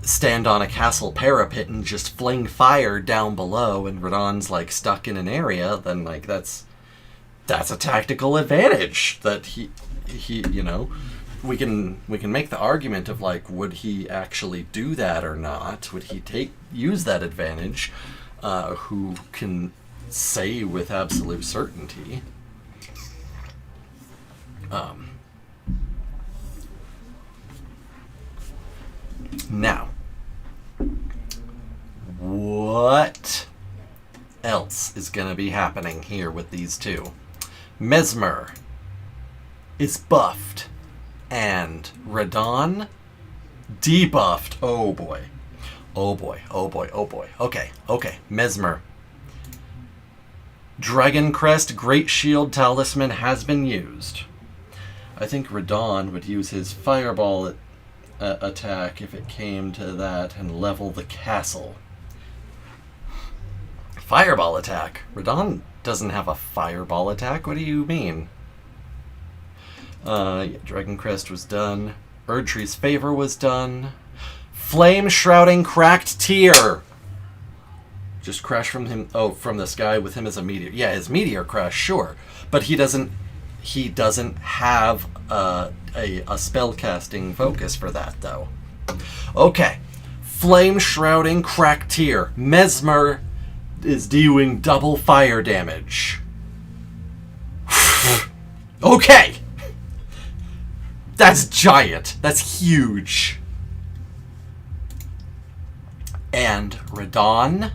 stand on a castle parapet and just fling fire down below, and Radon's, stuck in an area, then, that's a tactical advantage that he we can make the argument of would he actually do that or not? Would he use that advantage? Who can say with absolute certainty? Now, what else is going to be happening here with these two? Mesmer is buffed, and Radon debuffed. Oh boy. Okay. Mesmer. Dragon Crest Great Shield Talisman has been used. I think Radon would use his Fireball attack if it came to that and level the castle. Fireball attack? Radon doesn't have a Fireball attack. What do you mean? Dragon Crest was done. Erdtree's Favor was done. Flame Shrouding Cracked Tear. Just crash from him. Oh, from this guy with him as a meteor. Yeah, his meteor crash, sure, but he doesn't have a spellcasting focus for that, though. Okay, Flame Shrouding Cracked Tear. Mesmer is doing double fire damage. Okay. That's giant. That's huge. And Radon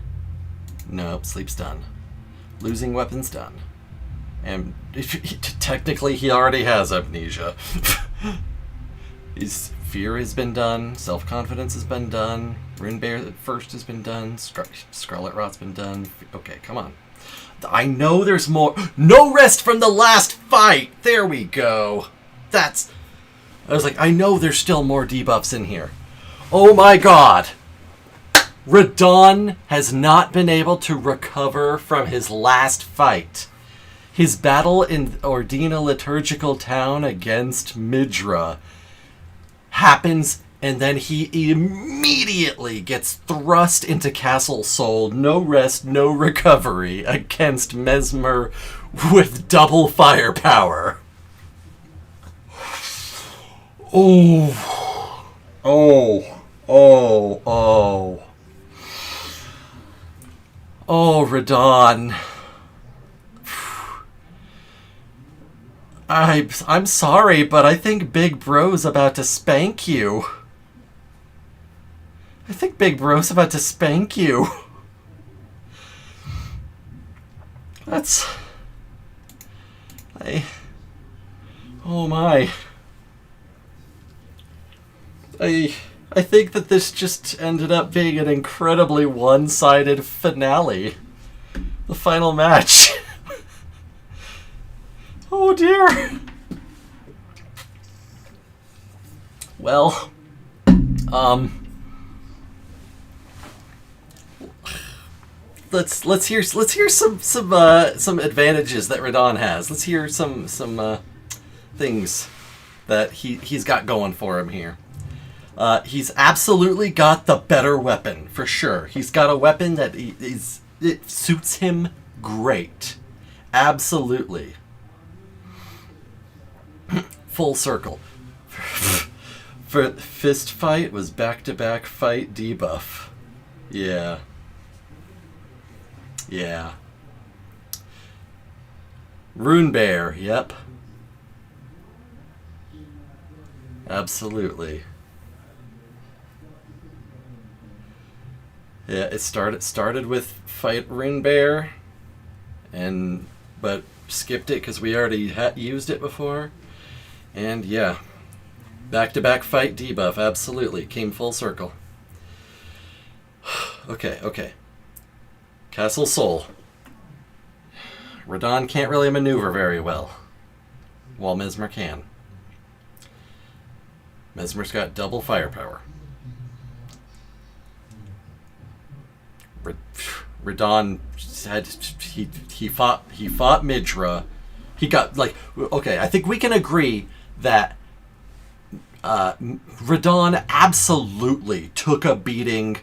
Nope, sleep's done. Losing weapons done. And technically he already has amnesia. His fear has been done, self-confidence has been done, Rune Bear at first has been done, Scarlet Rot's been done. Okay, come on. I know there's more. No rest from the last fight! There we go. I was like, I know there's still more debuffs in here. Oh my god! Radahn has not been able to recover from his last fight. His battle in Ordina Liturgical Town against Midra happens, and then he immediately gets thrust into Castle Sol, no rest, no recovery, against Mesmer with double firepower. Oh. Oh. Oh. Oh. Oh, Radahn. I'm sorry, but I think Big Bro's about to spank you. I think Big Bro's about to spank you. Oh my. I think that this just ended up being an incredibly one-sided finale. The final match. Oh dear. Well, let's hear some advantages that Radahn has. Let's hear some things that he's got going for him here. He's absolutely got the better weapon for sure. He's got a weapon that it suits him great. Absolutely. Full circle. For fist fight was back-to-back fight debuff. Yeah. Yeah. Rune Bear, yep. Absolutely. Yeah, it started with fight Rune Bear, but skipped it because we already used it before. And yeah, back-to-back fight debuff, absolutely. Came full circle. Okay. Castle Sol. Radahn can't really maneuver very well, while Mesmer can. Mesmer's got double firepower. Radahn had he fought Midra. He got okay. I think we can agree that Radahn absolutely took a beating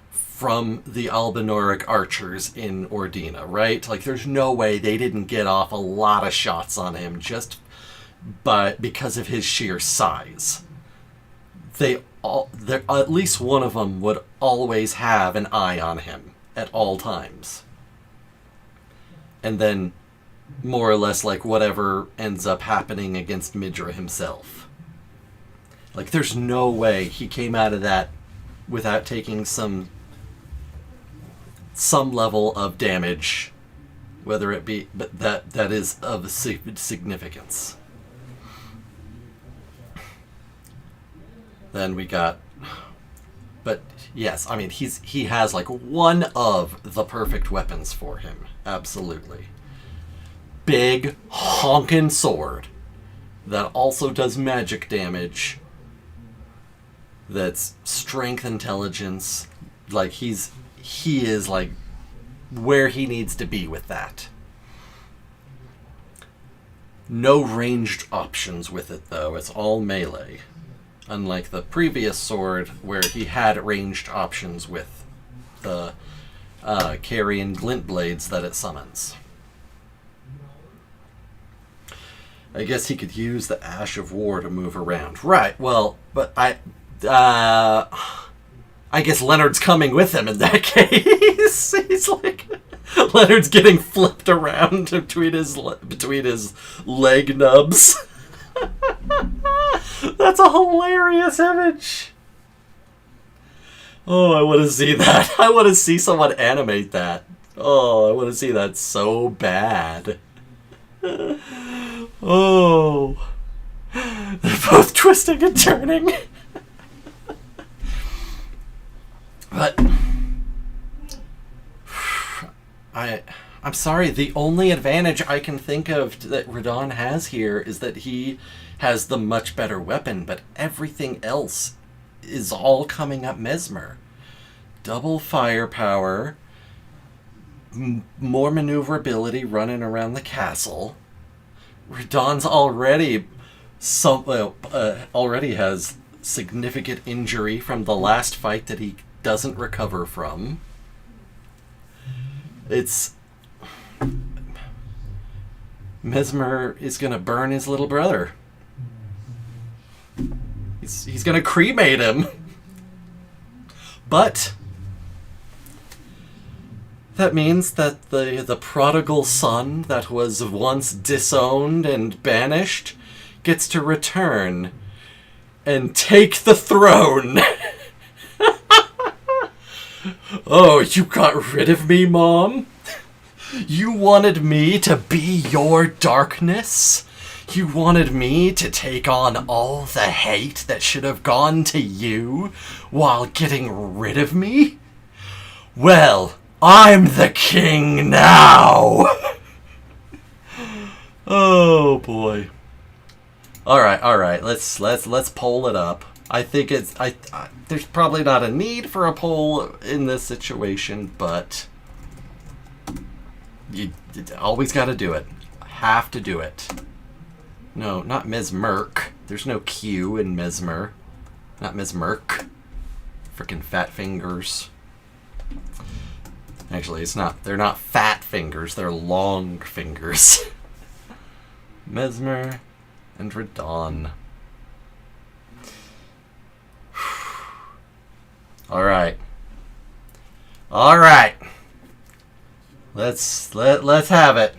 from the Albinauric archers in Ordina, right? Like, there's no way they didn't get off a lot of shots on him because of his sheer size. At least one of them would always have an eye on him at all times. And then, more or less, whatever ends up happening against Midra himself. There's no way he came out of that without taking some level of damage, whether it be, but that is of significance. Then we got, but yes, I mean, he has one of the perfect weapons for him, absolutely. Big honkin' sword that also does magic damage. That's strength, intelligence. He is where he needs to be with that. No ranged options with it though. It's all melee. Unlike the previous sword where he had ranged options with the carry and glint blades that it summons. I guess he could use the Ash of War to move around. Right, well, but I guess Leonard's coming with him in that case. He's Leonard's getting flipped around between his leg nubs. That's a hilarious image. Oh, I want to see that. I want to see someone animate that. Oh, I want to see that so bad. Oh. They're both twisting and turning. But I'm sorry, the only advantage I can think of that Radon has here is that he has the much better weapon, but everything else is all coming up Mesmer. Double firepower, more maneuverability running around the castle. Radon's already already has significant injury from the last fight that he doesn't recover from. It's... Mesmer is gonna burn his little brother. He's gonna cremate him. But that means that the prodigal son that was once disowned and banished gets to return and take the throne. Oh, you got rid of me, Mom? You wanted me to be your darkness? You wanted me to take on all the hate that should have gone to you while getting rid of me? Well, I'm the king now! Oh boy. Alright, let's poll it up. I think it's there's probably not a need for a poll in this situation, but you always got to do it. Have to do it. No, not Ms. Merc. There's no Q in Mesmer. Not Ms. Merc. Frickin' fat fingers. Actually, it's not. They're not fat fingers. They're long fingers. Mesmer and Radon. Alright. Alright. Let's have it.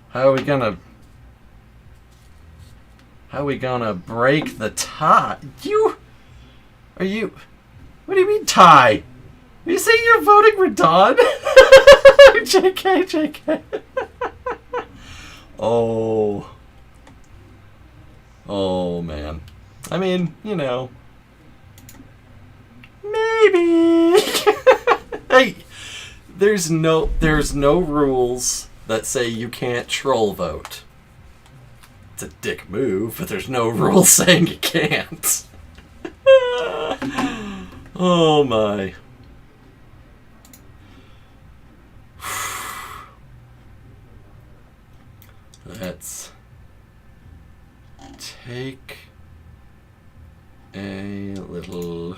How are we gonna break the tie? What do you mean tie? Are you saying you're voting Radon? JK. Oh man. I mean, you know. Maybe. Hey, there's no rules that say you can't troll vote. It's a dick move, but there's no rules saying you can't. Oh my. Let's take a little...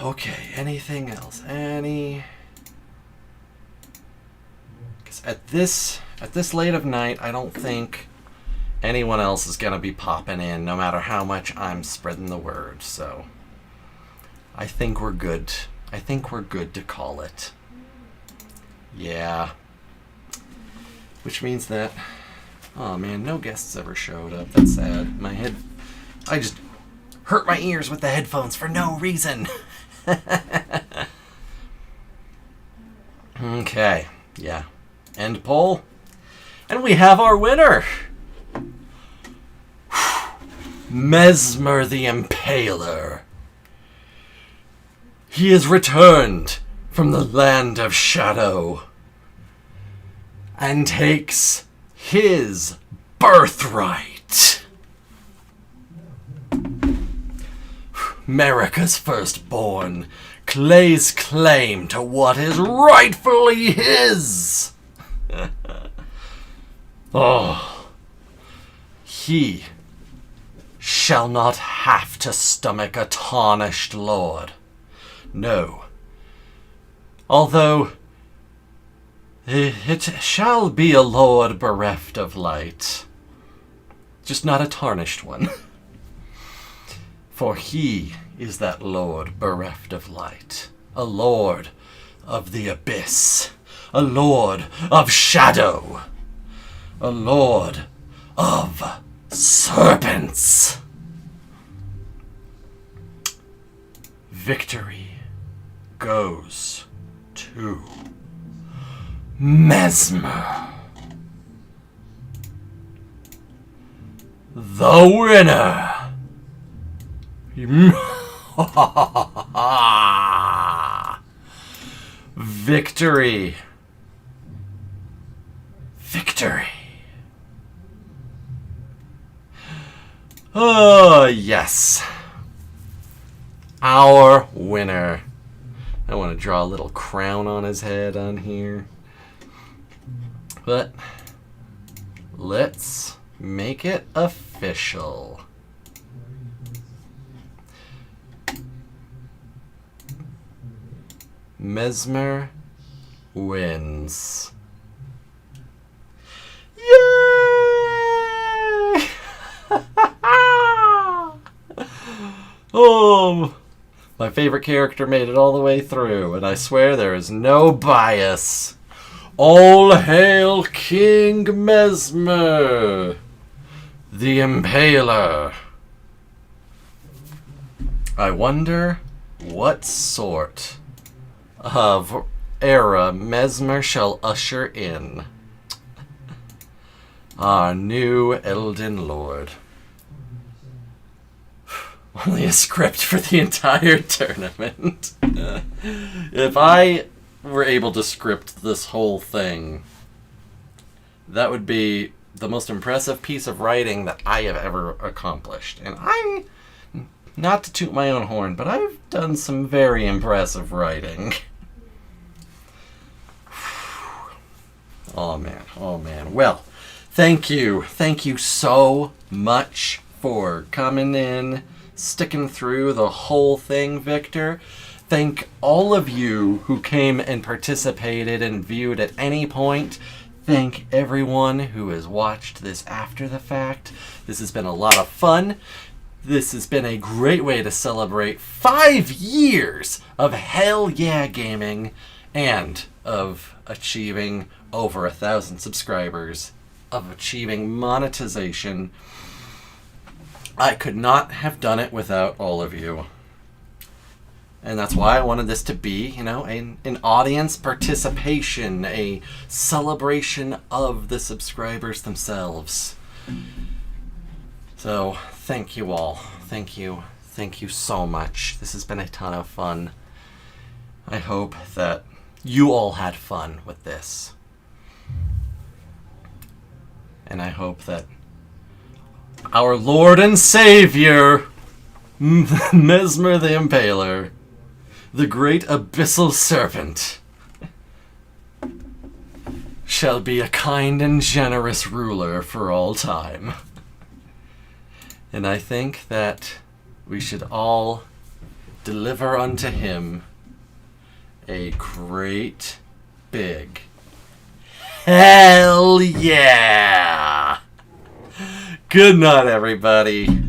Okay, anything else? Because at this late of night, I don't think anyone else is gonna be popping in, no matter how much I'm spreading the word. So I think we're good. I think we're good to call it. Yeah. Which means that... Oh man, no guests ever showed up. That's sad. I just hurt my ears with the headphones for no reason. Okay. Yeah. End poll. And we have our winner. Mesmer the Impaler. He is returned from the land of shadow and takes his birthright. America's firstborn lays claim to what is rightfully his. Oh, he shall not have to stomach a tarnished lord. No. Although it shall be a lord bereft of light, just not a tarnished one. For he is that lord bereft of light, a lord of the abyss, a lord of shadow, a lord of serpents. victory goes to Mesmer. The winner. Victory. Victory. Oh, yes. Our winner. I want to draw a little crown on his head on here. But let's make it official. Mesmer wins. Yay! Oh, my favorite character made it all the way through, and I swear there is no bias. All hail King Mesmer, the Impaler. I wonder what sort of era Mesmer shall usher in. Our new Elden Lord. Only a script for the entire tournament. If I were able to script this whole thing, that would be the most impressive piece of writing that I have ever accomplished. And not to toot my own horn, but I've done some very impressive writing. Oh man, oh man. Well, thank you. Thank you so much for coming in, sticking through the whole thing, Victor. Thank all of you who came and participated and viewed at any point. Thank everyone who has watched this after the fact. This has been a lot of fun. This has been a great way to celebrate 5 years of hell yeah gaming and of achieving over 1,000 subscribers, of achieving monetization. I could not have done it without all of you. And that's why I wanted this to be, an audience participation, a celebration of the subscribers themselves. So, thank you all. Thank you. Thank you so much. This has been a ton of fun. I hope that you all had fun with this. And I hope that our Lord and Savior, Mesmer the Impaler, the great abyssal serpent, shall be a kind and generous ruler for all time. And I think that we should all deliver unto him a great big hell yeah! Good night, everybody.